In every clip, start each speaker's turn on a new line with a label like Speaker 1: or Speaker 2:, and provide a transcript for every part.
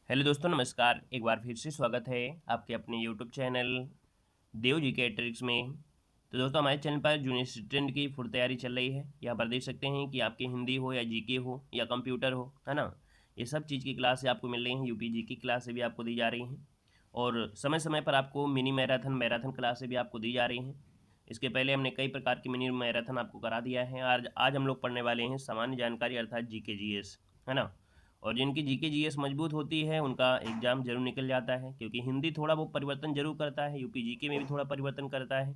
Speaker 1: Hello दोस्तों, नमस्कार। एक बार फिर से स्वागत है आपके अपने यूट्यूब चैनल देव जी के ट्रिक्स में। तो दोस्तों, हमारे चैनल पर जूनियर असिस्टेंट की फुल तैयारी चल रही है। यहाँ पर देख सकते हैं कि आपकी हिंदी हो या जीके हो या कंप्यूटर हो, है ना, ये सब चीज़ की क्लासें आपको मिल रही हैं। यूपी जी की क्लासें भी आपको दी जा रही हैं और समय समय पर आपको मिनी मैराथन क्लासें भी आपको दी जा रही हैं। इसके पहले हमने कई प्रकार की मिनी मैराथन आपको करा दिया है। आज हम लोग पढ़ने वाले हैं सामान्य जानकारी अर्थात जीके जीएस, है ना। और जिनकी जीके जीएस मजबूत होती है उनका एग्जाम जरूर निकल जाता है, क्योंकि हिंदी थोड़ा वो परिवर्तन जरूर करता है, यूपी जीके में भी थोड़ा परिवर्तन करता है।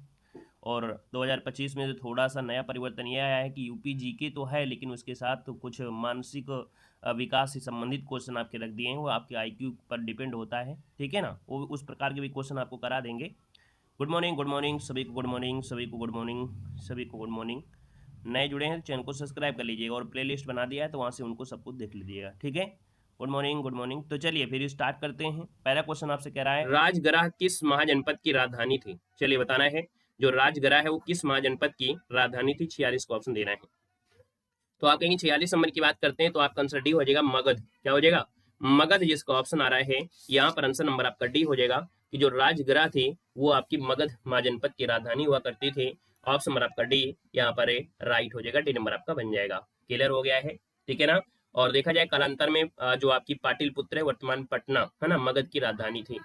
Speaker 1: और 2025 में तो थोड़ा सा नया परिवर्तन ये आया है कि यूपी जीके तो है, लेकिन उसके साथ तो कुछ मानसिक विकास से संबंधित क्वेश्चन आपके रख दिए हैं। वो आपके आईक्यू पर डिपेंड होता है, ठीक है ना। वो उस प्रकार के भी क्वेश्चन आपको करा देंगे। गुड मॉर्निंग सभी को, गुड मॉर्निंग सभी को, गुड मॉर्निंग सभी को, गुड मॉर्निंग। नए जुड़े हैं तो चैनल को सब्सक्राइब कर लीजिएगा और प्लेलिस्ट बना दिया है तो वहाँ से उनको सब कुछ देख लीजिएगा, ठीक है। Good morning, good morning. तो चलिए फिर स्टार्ट करते हैं। पहला क्वेश्चन आपसे कह रहा है,
Speaker 2: राजगृह किस महाजनपद की राजधानी थी? चलिए बताना है। जो राजगृह है वो किस महाजनपद की राजधानी थी? 46 को ऑप्शन देना है। तो आप कहेंगे 46 नंबर की बात करते हैं तो आपका आंसर डी हो जाएगा, मगध। क्या हो जाएगा? मगध, जिसका ऑप्शन आ रहा है यहाँ पर आंसर नंबर आपका डी हो जाएगा कि जो राजगृह थी वो आपकी मगध महाजनपद की राजधानी हुआ करती थी। ऑप्शन नंबर आपका डी यहाँ पर राइट हो जाएगा, डी नंबर आपका बन जाएगा। क्लियर हो गया है? ठीक है ना। और देखा जाए कालांतर में जो आपकी पाटिलपुत्र है वर्तमान पटना, है ना, मगध की राजधानी थी।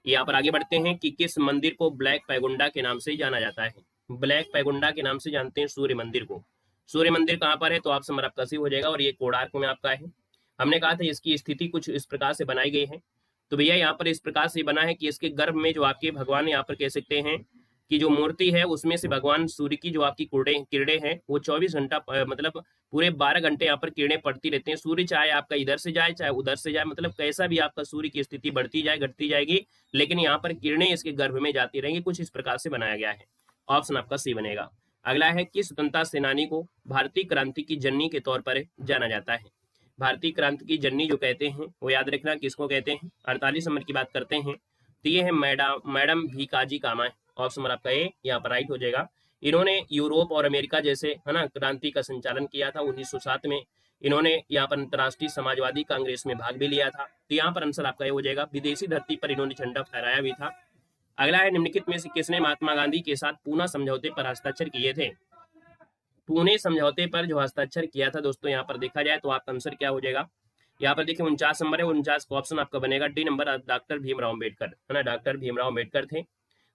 Speaker 2: यहाँ पर आगे बढ़ते हैं कि किस मंदिर को ब्लैक पैगोंडा के नाम से जाना जाता है? ब्लैक पैगोंडा के नाम से जानते हैं सूर्य मंदिर को। सूर्य मंदिर कहाँ पर है? तो ऑप्शन नंबर आपका सी हो जाएगा और ये कोणार्क में आपका है। हमने कहा था इसकी स्थिति कुछ इस प्रकार से बनाई गई है। तो भैया यहाँ पर इस प्रकार से बना है कि इसके गर्भ में जो आपके भगवान यहाँ पर कह सकते हैं कि जो मूर्ति है उसमें से भगवान सूर्य की जो आपकी किरणें हैं वो 24 घंटा मतलब पूरे 12 घंटे यहाँ पर किरणें पड़ती रहती हैं। सूर्य चाहे आपका इधर से जाए चाहे उधर से जाए, मतलब कैसा भी आपका सूर्य की स्थिति बढ़ती जाए घटती जाएगी, लेकिन यहाँ पर किरणें इसके गर्भ में जाती रहेंगी। कुछ इस प्रकार से बनाया गया है। ऑप्शन आपका सी बनेगा। अगला है कि स्वतंत्रता सेनानी को भारतीय क्रांति की जननी के तौर पर जाना जाता है? भारतीय क्रांति की जननी जो कहते हैं वो याद रखना किसको कहते हैं। 48 नंबर की बात करते हैं तो ये है मैडम भीकाजी कामा। ऑप्शन नंबर आपका ए यहाँ पर राइट हो जाएगा। इन्होंने यूरोप और अमेरिका जैसे, है ना, क्रांति का संचालन किया था 1907 में। इन्होंने यहाँ पर अंतर्राष्ट्रीय समाजवादी कांग्रेस में भाग भी लिया था। तो यहाँ पर आंसर आपका ये हो जाएगा। विदेशी धरती पर इन्होंने झंडा फहराया भी था। अगला है निम्नलिखित में से किसने महात्मा गांधी के साथ पूना समझौते पर हस्ताक्षर किए थे? पुणे समझौते पर जो हस्ताक्षर किया था दोस्तों, यहाँ पर देखा जाए तो आपका आंसर क्या हो जाएगा? यहाँ पर देखिए 49 नंबर है, 49 का ऑप्शन आपका बनेगा D number, doctor Bhimrao Ambedkar, है ना, डॉक्टर भीमराव अम्बेडकर थे।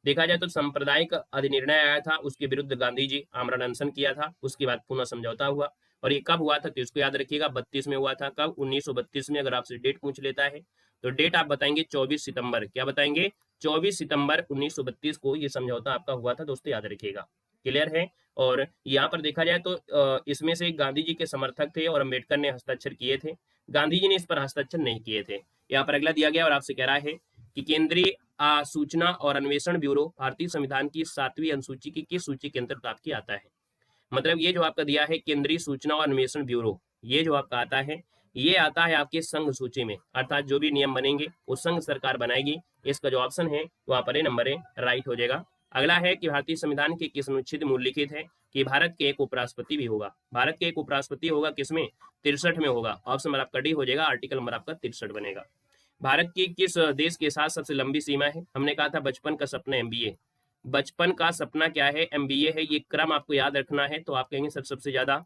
Speaker 2: देखा जाए तो सांप्रदायिक अधिनिर्णय आया था, उसके विरुद्ध गांधी जी आमरण अनशन किया था, उसके बाद पुनः समझौता हुआ। और ये कब हुआ था तो इसको याद रखिएगा, 32 में हुआ था। कब? 1932 में। अगर आपसे डेट पूछ लेता है तो डेट आप बताएंगे 24 सितंबर। क्या बताएंगे? 24 सितंबर 1932 को ये समझौता आपका हुआ था दोस्तों, याद रखिएगा। क्लियर है? और यहाँ पर देखा जाए तो इसमें से गांधी जी के समर्थक थे और अम्बेडकर ने हस्ताक्षर किए थे। गांधी जी ने इस पर हस्ताक्षर नहीं किए थे। यहाँ पर अगला दिया गया और आपसे कह रहा है कि केंद्रीय सूचना और अन्वेषण ब्यूरो भारतीय संविधान की 7वीं अनुसूची की किस सूची के अंतर्गत आपकी आता है? मतलब ये जो आपका दिया है केंद्रीय सूचना और अन्वेषण ब्यूरो, ये जो आपका आता है ये आता है आपके संघ सूची में, अर्थात जो भी नियम बनेंगे वो संघ सरकार बनाएगी। इसका जो ऑप्शन है वहां पर नंबर है राइट हो जाएगा। अगला है कि भारतीय संविधान के किस अनुच्छेद में उल्लिखित है कि भारत के एक उपराष्ट्रपति भी होगा? भारत के एक उपराष्ट्रपति होगा किसमें? 63 में होगा। ऑप्शन नंबर आपका डी हो जाएगा, आर्टिकल नंबर आपका 63 बनेगा। भारत की किस देश के साथ सबसे लंबी सीमा है? हमने कहा था बचपन का सपना एमबीए। बचपन का सपना क्या है? एमबीए है। ये क्रम आपको याद रखना है। तो आप कहेंगे सर सबसे ज्यादा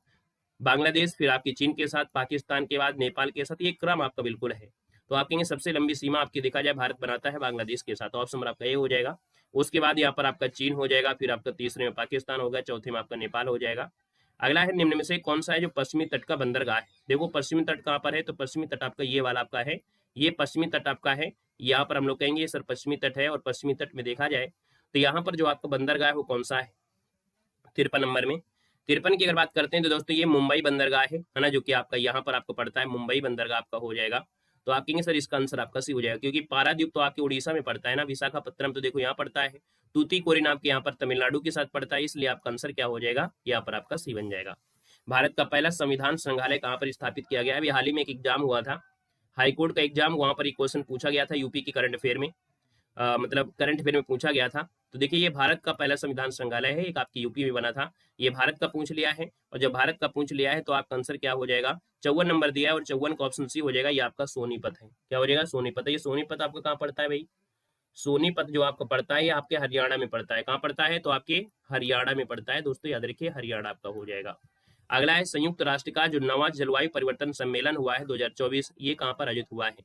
Speaker 2: बांग्लादेश, फिर आपकी चीन के साथ, पाकिस्तान के बाद नेपाल के साथ, ये क्रम आपका बिल्कुल है। तो आप कहेंगे सबसे लंबी सीमा आपकी देखा जाए भारत बनाता है बांग्लादेश के साथ। ऑप्शन नंबर आपका ये हो जाएगा। उसके बाद यहाँ पर आपका चीन हो जाएगा, फिर आपका तीसरे में पाकिस्तान होगा, चौथे में आपका नेपाल हो जाएगा। अगला है निम्न में से कौन सा है जो पश्चिमी तट का बंदरगाह है? देखो पश्चिमी तट कहाँ पर है तो पश्चिमी तट आपका ये वाला आपका है, ये पश्चिमी तट आपका है। यहाँ पर हम लोग कहेंगे सर पश्चिमी तट है। और पश्चिमी तट में देखा जाए तो यहाँ पर जो आपका बंदरगाह है वो कौन सा है? 53 नंबर में। 53 की अगर बात करते हैं तो दोस्तों ये मुंबई बंदरगाह है ना, जो कि आपका यहाँ पर आपको पड़ता है, मुंबई बंदरगाह आपका हो जाएगा। तो आप कहेंगे सर इसका आंसर आपका सी हो जाएगा, क्योंकि पारादीप तो आपके उड़ीसा में पड़ता है ना, विशाखापत्तनम तो देखो यहाँ पड़ता है, तूतीकोरिन आपके यहाँ पर तमिलनाडु के साथ पड़ता है, इसलिए आपका आंसर क्या हो जाएगा? यहाँ पर आपका सी बन जाएगा। भारत का पहला संविधान संग्रहालय कहाँ पर स्थापित किया गया है? अभी हाल ही में एक एग्जाम हुआ था, हाईकोर्ट का एग्जाम, वहां पर एक क्वेश्चन पूछा गया था यूपी की करंट अफेयर में, मतलब करंट अफेयर में पूछा गया था तो देखिए ये भारत का पहला संविधान संग्रहालय है, एक आपकी यूपी में बना था, ये भारत का पूछ लिया है। और जब भारत का पूछ लिया है तो आपका आंसर क्या हो जाएगा, 54 नंबर दिया है और 54 का ऑप्शन सी हो जाएगा, ये आपका सोनीपत है। क्या हो जाएगा, सोनीपत है। ये सोनीपत आपका कहाँ पड़ता है भाई, सोनीपत जो आपका पड़ता है ये आपके हरियाणा में पड़ता है। कहाँ पड़ता है, तो आपके हरियाणा में पड़ता है दोस्तों, याद रखिए हरियाणा आपका हो जाएगा। अगला है संयुक्त राष्ट्र का जो 9वां जलवायु परिवर्तन सम्मेलन हुआ है 2024, ये कहाँ पर आयोजित हुआ है।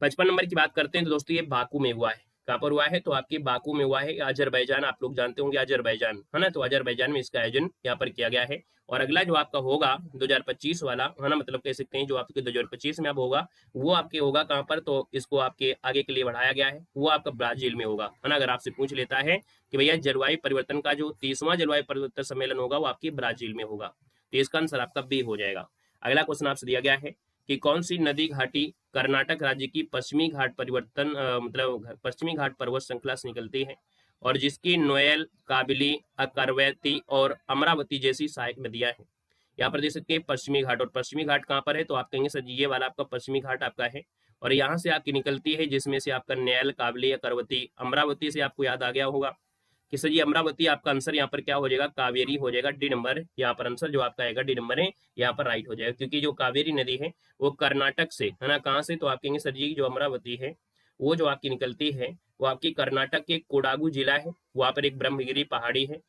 Speaker 2: 55 नंबर की बात करते हैं तो दोस्तों ये बाकू में हुआ है। कहाँ पर हुआ है, तो आपके बाकू में हुआ है। अजरबैजान, आप लोग जानते होंगे अजरबैजान, है ना, तो अजरबैजान में इसका आयोजन यहाँ पर किया गया है। और अगला जो आपका होगा 2025 वाला, है ना, मतलब कह सकते हैं जो आपके 2025 में अब होगा, वो आपके होगा कहाँ पर, तो इसको आपके आगे के लिए बढ़ाया गया है, वो आपका ब्राजील में होगा, है ना। अगर आपसे पूछ लेता है कि भैया जलवायु परिवर्तन का जो 30वां जलवायु परिवर्तन सम्मेलन होगा वो आपके ब्राजील में होगा, तो इसका आंसर आपका बी हो जाएगा। अगला क्वेश्चन आपसे दिया गया है कि कौन सी नदी घाटी कर्नाटक राज्य की पश्चिमी घाट परिवर्तन मतलब पश्चिमी घाट पर्वत श्रृंखला से निकलती है और जिसकी नोएल, काबिली, अकरवैती और अमरावती जैसी सहायक नदियां हैं। यहाँ पर देख सकते हैं पश्चिमी घाट, और पश्चिमी घाट कहाँ पर है, तो आप कहेंगे सर ये वाला आपका पश्चिमी घाट आपका है, और यहाँ से आपकी निकलती है जिसमें से आपका नैल, काबिली, अकरवती, अमरावती से आपको याद आ गया होगा कि सर ये अमरावती, आपका आंसर यहाँ पर क्या हो जाएगा, कावेरी हो जाएगा, डी नंबर यहाँ पर आंसर जो आपका आएगा डी नंबर है, यहाँ पर राइट हो जाएगा। क्योंकि जो कावेरी नदी है वो कर्नाटक से, है ना, कहाँ से, तो आप कहेंगे सर जी जो अमरावती है वो जो आपकी निकलती है वो आपकी कर्नाटक के कोडागु जिला है, वहां पर एक ब्रह्मगिरी पहाड़ी है,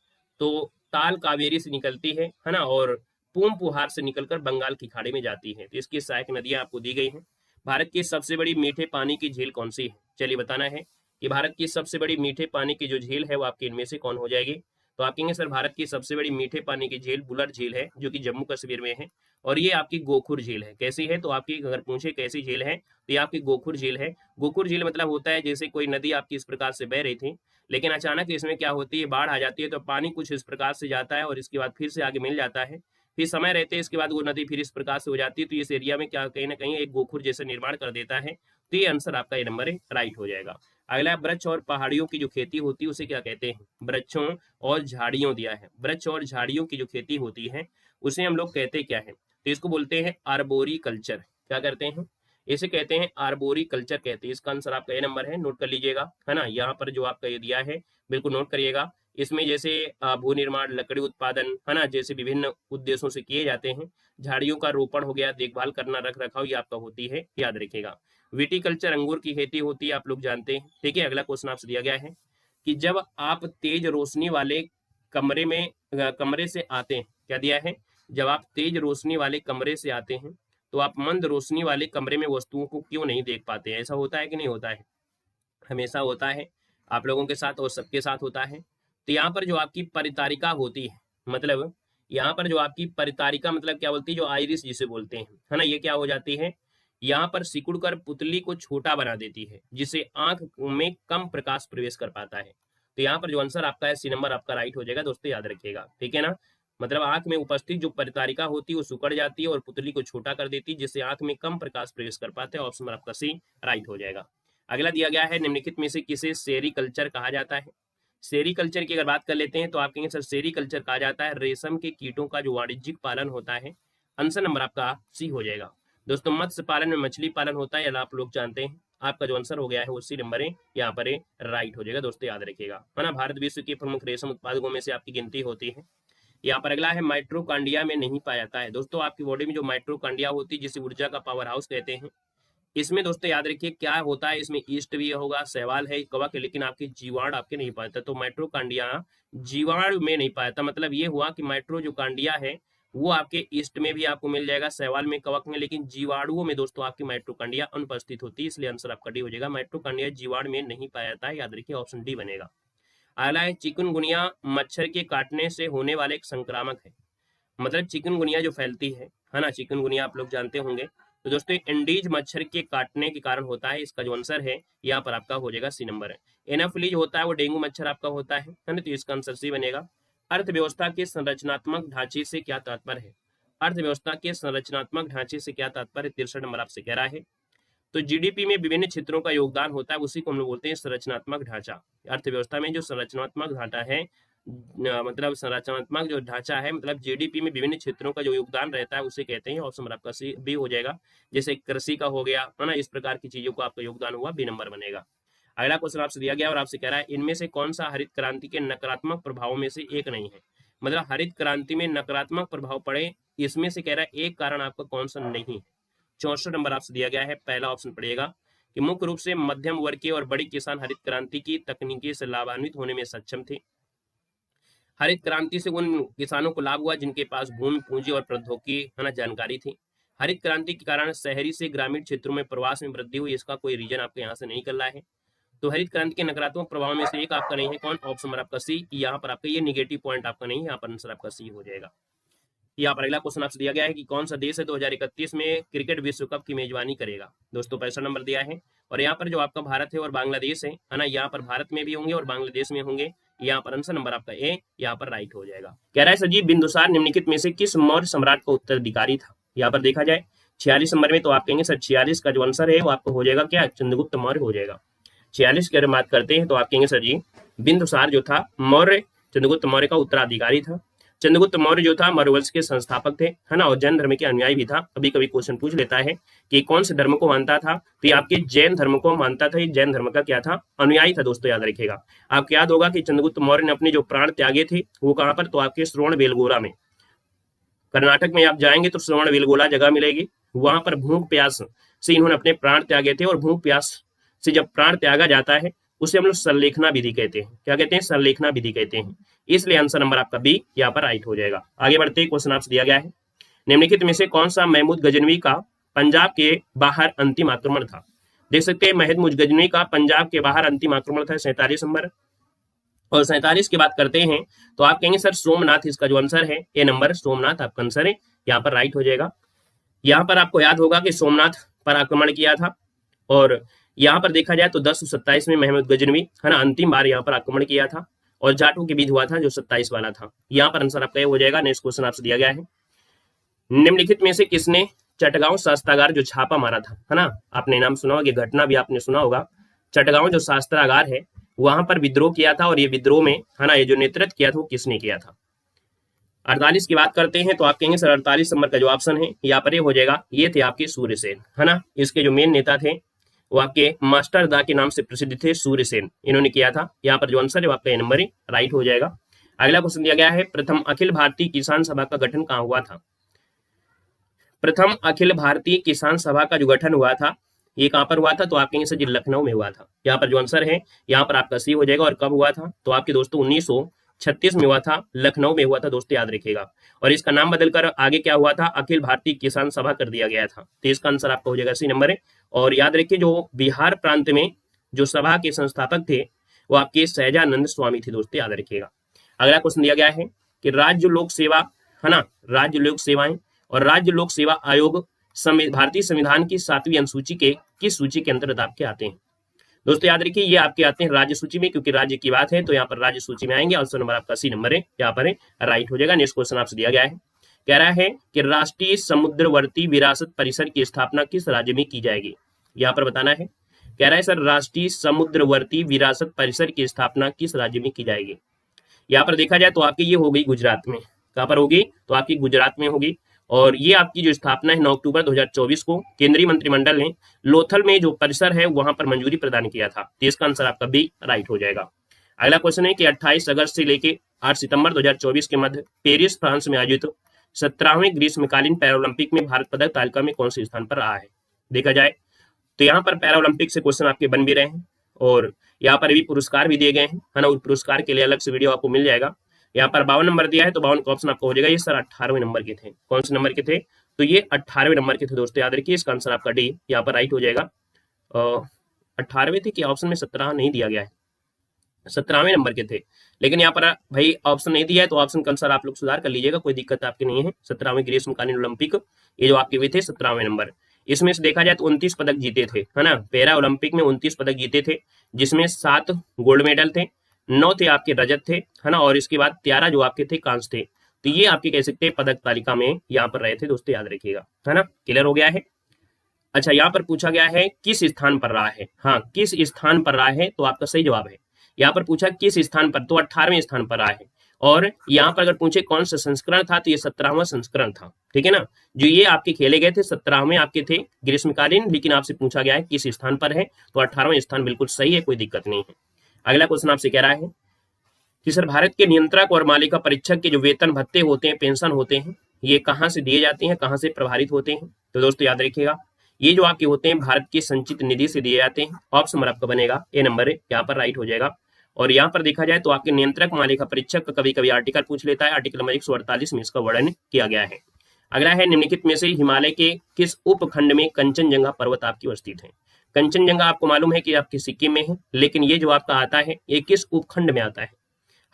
Speaker 2: तो ताल कावेरी से निकलती है ना, और पूमपुहार से निकलकर बंगाल की खाड़ी में जाती है। तो इसकी सहायक नदियां आपको दी गई हैं। भारत की सबसे बड़ी मीठे पानी की झील कौन सी है, चलिए बताना है कि भारत की सबसे बड़ी मीठे पानी की जो झील है वो आपकी इनमें से कौन हो जाएगी। तो आप कहेंगे सर भारत की सबसे बड़ी मीठे पानी की झील बुलर झील है, जो कि जम्मू कश्मीर में है, और ये आपकी गोखुर झील है। कैसी है, तो आपकी अगर पूछे कैसी झील है तो ये आपकी गोखुर झील है। गोखुर झील मतलब होता है जैसे कोई नदी आपकी इस प्रकार से बह रही थी, लेकिन अचानक इसमें क्या होती है, बाढ़ आ जाती है, तो पानी कुछ इस प्रकार से जाता है और इसके बाद फिर से आगे मिल जाता है, फिर समय रहते हैं इसके बाद वो नदी फिर इस प्रकार से हो जाती है, तो इस एरिया में क्या कहीं ना कहीं एक गोखुर जैसे निर्माण कर देता है। तो ये आंसर आपका ये नंबर है, राइट हो जाएगा। अगला वृक्ष और पहाड़ियों की जो खेती होती है उसे क्या कहते हैं, वृक्षों और झाड़ियों दिया है, वृक्ष और झाड़ियों की जो खेती होती है उसे हम लोग कहते क्या है, तो इसको बोलते हैं आर्बोरी कल्चर। क्या करते हैं, इसे कहते हैं आर्बोरी कल्चर कहते हैं। इसका आंसर आपका ये नंबर है, नोट कर लीजिएगा, है ना, यहाँ पर जो आपका ये दिया है बिल्कुल नोट करिएगा। इसमें जैसे भू निर्माण, लकड़ी उत्पादन, है ना, जैसे विभिन्न उद्देश्यों से किए जाते हैं। झाड़ियों का रोपण हो गया, देखभाल करना, रख रखाव, ये आपका होती है, याद रखिएगा। विटिकल्चर अंगूर की खेती होती है, आप लोग जानते हैं। ठीक है, अगला क्वेश्चन आपसे दिया गया है कि जब आप तेज रोशनी वाले कमरे से आते हैं, क्या दिया है, जब आप तेज रोशनी वाले कमरे से आते हैं तो आप मंद रोशनी वाले कमरे में वस्तुओं को क्यों नहीं देख पाते हैं। ऐसा होता है कि नहीं होता है, हमेशा होता है, आप लोगों के साथ और सबके साथ होता है। तो यहाँ पर जो आपकी परितारिका होती है, मतलब यहाँ पर जो आपकी परितारिका मतलब क्या बोलती है, जो आइरिस जिसे बोलते हैं, है ना, ये क्या हो जाती है, यहाँ पर सिकुड़कर पुतली को छोटा बना देती है, जिससे आंख में कम प्रकाश प्रवेश कर पाता है। तो यहाँ पर जो आंसर आपका है सी नंबर आपका राइट हो जाएगा दोस्तों, याद रखिएगा, ठीक है ना। मतलब आंख में उपस्थित जो परितारिका होती है वो सिकुड़ जाती है और पुतली को छोटा कर देती है, जिससे आंख में कम प्रकाश प्रवेश कर पाते हैं। ऑप्शन आपका सी राइट हो जाएगा। अगला दिया गया है निम्नलिखित में से किसे सेरीकल्चर कहा जाता है। सेरीकल्चर की अगर बात कर लेते हैं तो आप कहेंगे सर सेरीकल्चर कहा जाता है रेशम के कीटों का जो वाणिज्यिक पालन होता है। आंसर नंबर आपका सी हो जाएगा दोस्तों। मत्स्य पालन में मछली पालन होता है, आप लोग जानते हैं। आपका जो आंसर हो गया है वो सी नंबर है, यहाँ पर राइट हो जाएगा दोस्तों, याद रखिएगा, है ना। भारत विश्व के प्रमुख रेशम उत्पादकों में से आपकी गिनती होती है। यहाँ पर अगला है माइट्रोकांडिया में नहीं पाया जाता है। दोस्तों आपकी बॉडी में जो माइट्रोकांडिया होती है जिसे ऊर्जा का पावर हाउस कहते हैं, इसमें दोस्तों याद रखिए क्या होता है, इसमें ईस्ट भी होगा, शैवाल है, कवक है, लेकिन आपके जीवाणु आपके नहीं पाता। तो माइट्रोकांडिया जीवाणु में नहीं पाया था, मतलब ये हुआ कि माइट्रो जो कांडिया है वो आपके ईस्ट में भी आपको मिल जाएगा, शैवाल में, कवक में, लेकिन जीवाणुओं में दोस्तों आपकी माइट्रोकांडिया अनुपस्थित होती है, इसलिए आंसर आपका डी हो जाएगा। माइट्रोकांडिया जीवाणु में नहीं पाया जाता है, याद रखिए, ऑप्शन डी बनेगा। अगला है चिकनगुनिया मच्छर के काटने से होने वाले एक संक्रामक है। मतलब चिकनगुनिया जो फैलती है ना, चिकनगुनिया आप लोग जानते होंगे। तो दोस्तों एंडीज मच्छर के काटने के कारण होता है, इसका जो आंसर है यहाँ पर आपका हो जाएगा सी नंबर है। एनाफिलीज होता है वो डेंगू मच्छर आपका होता है ना, तो इसका आंसर सी बनेगा। अर्थव्यवस्था के संरचनात्मक ढांचे से क्या तात्पर्य है, अर्थव्यवस्था के संरचनात्मक ढांचे से क्या तात्पर्य, 63 नंबर आपसे कह रहा है। तो जीडीपी में विभिन्न क्षेत्रों का योगदान होता है, उसी को हम लोग बोलते हैं संरचनात्मक ढांचा। अर्थव्यवस्था में जो संरचनात्मक ढांचा है, मतलब संरचनात्मक जो ढांचा है, मतलब जीडीपी में विभिन्न क्षेत्रों का जो योगदान रहता है उसे कहते हैं। ऑप्शन आपका सी बी हो जाएगा, जैसे कृषि का हो गया, है ना, इस प्रकार की चीजों को आपका योगदान हुआ, बी नंबर बनेगा। अगला क्वेश्चन आपसे दिया गया और आपसे कह रहा है इनमें से कौन सा हरित क्रांति के नकारात्मक प्रभावों में से एक नहीं है। मतलब हरित क्रांति में नकारात्मक प्रभाव पड़े, इसमें से कह रहा है एक कारण आपका कौन सा नहीं है। 64 नंबर आपसे दिया गया है, पहला ऑप्शन पड़ेगा कि मुख्य रूप से मध्यम वर्ग के और बड़े किसान हरित क्रांति की तकनीकी से लाभान्वित होने में सक्षम थे। हरित क्रांति से उन किसानों को लाभ हुआ जिनके पास भूमि, पूंजी और प्रौद्योगिकी है ना जानकारी थी। हरित क्रांति के कारण शहरी से ग्रामीण क्षेत्रों में प्रवास में वृद्धि हुई, इसका कोई रीजन आपके यहाँ से नहीं कर रहा है। तो हरित क्रांति के नकारात्मक प्रभाव में से एक आपका नहीं है, कौन? ऑप्शन नंबर आपका सी। यहाँ पर आपका ये निगेटिव पॉइंट आपका नहीं है, यहाँ पर आंसर आपका सी हो जाएगा। यहाँ पर अगला क्वेश्चन आपसे दिया गया है कि कौन सा देश है 2031 में क्रिकेट विश्व कप की मेजबानी करेगा। दोस्तों 65 नंबर दिया है और यहाँ पर जो आपका भारत है और बांग्लादेश है ना, यहाँ पर भारत में भी होंगे और बांग्लादेश में होंगे। यहाँ पर आंसर नंबर आपका ए यहाँ पर राइट हो जाएगा। कह रहा है सर जी बिंदुसार निम्नलिखित में से किस मौर्य सम्राट का उत्तराधिकारी था। यहाँ पर देखा जाए 46 नंबर में, तो आप कहेंगे सर 46 का जो आंसर है वो आपको हो जाएगा क्या? चंद्रगुप्त मौर्य हो जाएगा। 46 की अगर बात करते हैं तो आप कहेंगे सर जी बिंदुसार जो था मौर्य चंद्रगुप्त मौर्य का उत्तराधिकारी था। चंद्रगुप्त मौर्य जो था मौर्य वंश के संस्थापक थे, है ना, और जैन धर्म के अनुयायी भी था। कभी कभी क्वेश्चन पूछ लेता है कि कौन से धर्म को मानता था, तो ये आपके जैन धर्म को मानता था। ये जैन धर्म का क्या था? अनुयायी था। दोस्तों याद रखिएगा, आपको याद होगा कि चंद्रगुप्त मौर्य ने अपने जो प्राण त्यागे थे वो कहाँ पर? तो आपके श्रवण बेलगोला में। कर्नाटक में आप जाएंगे तो श्रवण बेलगोला जगह मिलेगी, वहां पर भूख प्यास से इन्होंने अपने प्राण त्यागे थे। और भूख प्यास से जब प्राण त्यागा जाता है उसे हम लोग संलेखना विधि कहते हैं। क्या कहते हैं? संलेखना विधि कहते हैं। इसलिए आंसर नंबर आपका बी यहाँ पर राइट हो जाएगा। आगे बढ़ते क्वेश्चन आपसे दिया गया है निम्नलिखित में से कौन सा महमूद गजनवी का पंजाब के बाहर अंतिम आक्रमण था। देख सकते हैं महमूद गजनवी का पंजाब के बाहर अंतिम आक्रमण था 47 नंबर। और 47 की बात करते हैं तो आप कहेंगे सर सोमनाथ, इसका जो आंसर है ए नंबर सोमनाथ आपका आंसर है, यहाँ पर राइट हो जाएगा। यहाँ पर आपको याद होगा कि सोमनाथ पर आक्रमण किया था और यहाँ पर देखा जाए तो 1027 में महमूद गजनवी है ना अंतिम बार यहाँ पर आक्रमण किया था और जाटों के बीच हुआ था जो 27 वाला था। यहाँ पर आंसर आपका ये हो जाएगा। नेक्स्ट क्वेश्चन आपसे दिया गया है निम्नलिखित में से किसने चटगांव शास्त्रागार जो छापा मारा था, है ना, आपने नाम सुना होगा, घटना भी आपने सुना होगा। चटगांव जो शास्त्रागार है वहां पर विद्रोह किया था और ये विद्रोह में है ना ये जो नेतृत्व किया था वो किसने किया था। 48 की बात करते हैं तो आप कहेंगे सर 48 नंबर का जो ऑप्शन है यहाँ पर ये हो जाएगा, ये थे आपके सूर्यसेन, है ना। इसके जो मेन नेता थे वो आपके मास्टर दा के नाम से प्रसिद्ध थे, सूर्यसेन, इन्होंने किया था। यहाँ पर जो आंसर है आपका नंबर राइट हो जाएगा। अगला क्वेश्चन दिया गया है प्रथम अखिल भारतीय किसान सभा का गठन कहाँ हुआ था। प्रथम अखिल भारतीय किसान सभा का जो गठन हुआ था ये कहाँ पर हुआ था, तो आप कहेंगे सर जी लखनऊ में हुआ था। यहाँ पर जो आंसर है यहाँ पर आपका सी हो जाएगा। और कब हुआ था, तो आपके दोस्तों 1936 में हुआ था, लखनऊ में हुआ था। दोस्तों याद रखिएगा। और इसका नाम बदलकर आगे क्या हुआ था, अखिल भारतीय किसान सभा कर दिया गया था। तो इसका आंसर आपका हो जाएगा सी नंबर है। और याद रखिए जो बिहार प्रांत में जो सभा के संस्थापक थे वो आपके सहजानंद स्वामी थे। दोस्तों याद रखिएगा। अगला क्वेश्चन दिया गया है कि राज्य लोक सेवा, है ना, राज्य लोक सेवाएं और राज्य लोक सेवा आयोग भारतीय संविधान की 7वीं अनुसूची के किस सूची के अंतर्गत आपके आते हैं। दोस्तों याद रखिए ये आपके आते हैं राज्य सूची में, क्योंकि राज्य की बात है तो यहाँ पर राज्य सूची में आएंगे। आंसर नंबर आपका सी नंबर है, यहाँ पर राइट हो जाएगा। नेक्स्ट क्वेश्चन आपसे दिया गया है, कह रहा है कि राष्ट्रीय समुद्रवर्ती विरासत परिसर की स्थापना किस राज्य में की जाएगी। यहाँ पर बताना है, कह रहा है सर राष्ट्रीय समुद्रवर्ती विरासत परिसर की स्थापना किस राज्य में की जाएगी। यहाँ पर देखा जाए तो आपकी ये हो गई गुजरात में। कहाँ पर होगी, तो आपकी गुजरात में होगी। और ये आपकी जो स्थापना है 9 अक्टूबर 2024 को केंद्रीय मंत्रिमंडल ने लोथल में जो परिसर है वहां पर मंजूरी प्रदान किया था। तो इसका आंसर आपका बी राइट हो जाएगा। अगला क्वेश्चन है कि 28 अगस्त से लेके 8 सितंबर 2024 के मध्य पेरिस फ्रांस में आयोजित 17वें ग्रीष्मकालीन पैरालंपिक में भारत पदक तालिका में कौन से स्थान पर रहा है। देखा जाए तो यहाँ पर पैरालंपिक से क्वेश्चन आपके बन भी रहे हैं और यहाँ पर भी पुरस्कार भी दिए गए हैं, है ना। उस पुरस्कार के लिए अलग से वीडियो आपको मिल जाएगा। यहाँ पर 52 नंबर दिया है तो 52 का ऑप्शन आपका हो जाएगा। ये सर 18वें नंबर के थे। कौन से नंबर के थे, तो ये 18वें नंबर के थे। दोस्तों याद रखिए इसका आंसर आपका डी यहाँ पर राइट हो जाएगा। 18वें थे कि ऑप्शन में 17 नहीं दिया गया है, 17वें नंबर के थे। लेकिन यहाँ पर भाई ऑप्शन नहीं दिया है तो ऑप्शन का आंसर आप लोग सुधार कर लीजिएगा, कोई दिक्कत आपकी नहीं है। 17वें ग्रीष्मकालीन ओलंपिक ये जो आपके हुए थे 17वें नंबर। इसमें से देखा जाए तो 29 पदक जीते थे, है ना। पैरा ओलंपिक में 29 पदक जीते थे, जिसमें 7 गोल्ड मेडल थे, 9 थे आपके रजत थे, है ना। और इसके बाद 13 जो आपके थे कांस्य थे। तो ये आपके कह सकते हैं पदक तालिका में यहाँ पर रहे थे। दोस्तों याद रखिएगा, है ना। क्लियर हो गया है। अच्छा यहाँ पर पूछा गया है किस स्थान पर रहा है। हाँ किस स्थान पर रहा है, तो आपका सही जवाब है। यहाँ पर पूछा किस स्थान पर, तो 18वें स्थान पर रहा है। और यहाँ पर अगर पूछे कौन सा संस्करण था तो ये 17वां संस्करण था, ठीक है ना। जो ये आपके खेले गए थे 17वें आपके थे ग्रीष्मकालीन, लेकिन आपसे पूछा गया है किस स्थान पर है, तो 18वां स्थान बिल्कुल सही है, कोई दिक्कत नहीं है। अगला क्वेश्चन आपसे कह रहा है कि सर भारत के नियंत्रक और मालिका परीक्षक के जो वेतन भत्ते होते हैं, पेंशन होते हैं, ये कहाँ से दिए जाते हैं, कहाँ से प्रभावित होते हैं। तो दोस्तों याद रखिएगा, ये जो आपके होते हैं भारत की संचित निधि से दिए जाते हैं। ऑप्शन नंबर आपका बनेगा ए नंबर है, यहाँ पर राइट हो जाएगा। और यहाँ पर देखा जाए तो आपके नियंत्रक मालिका परीक्षक का कभी कभी आर्टिकल पूछ लेता है, आर्टिकल नंबर 148 में इसका वर्णन किया गया है। अगला है निम्नलिखित में से हिमालय के किस उपखंड में कंचनजंगा पर्वत आपकी अवस्थित है। कंचनजंगा आपको मालूम है कि आपके सिक्किम में है, लेकिन ये जो आपका आता है ये किस उपखंड में आता है,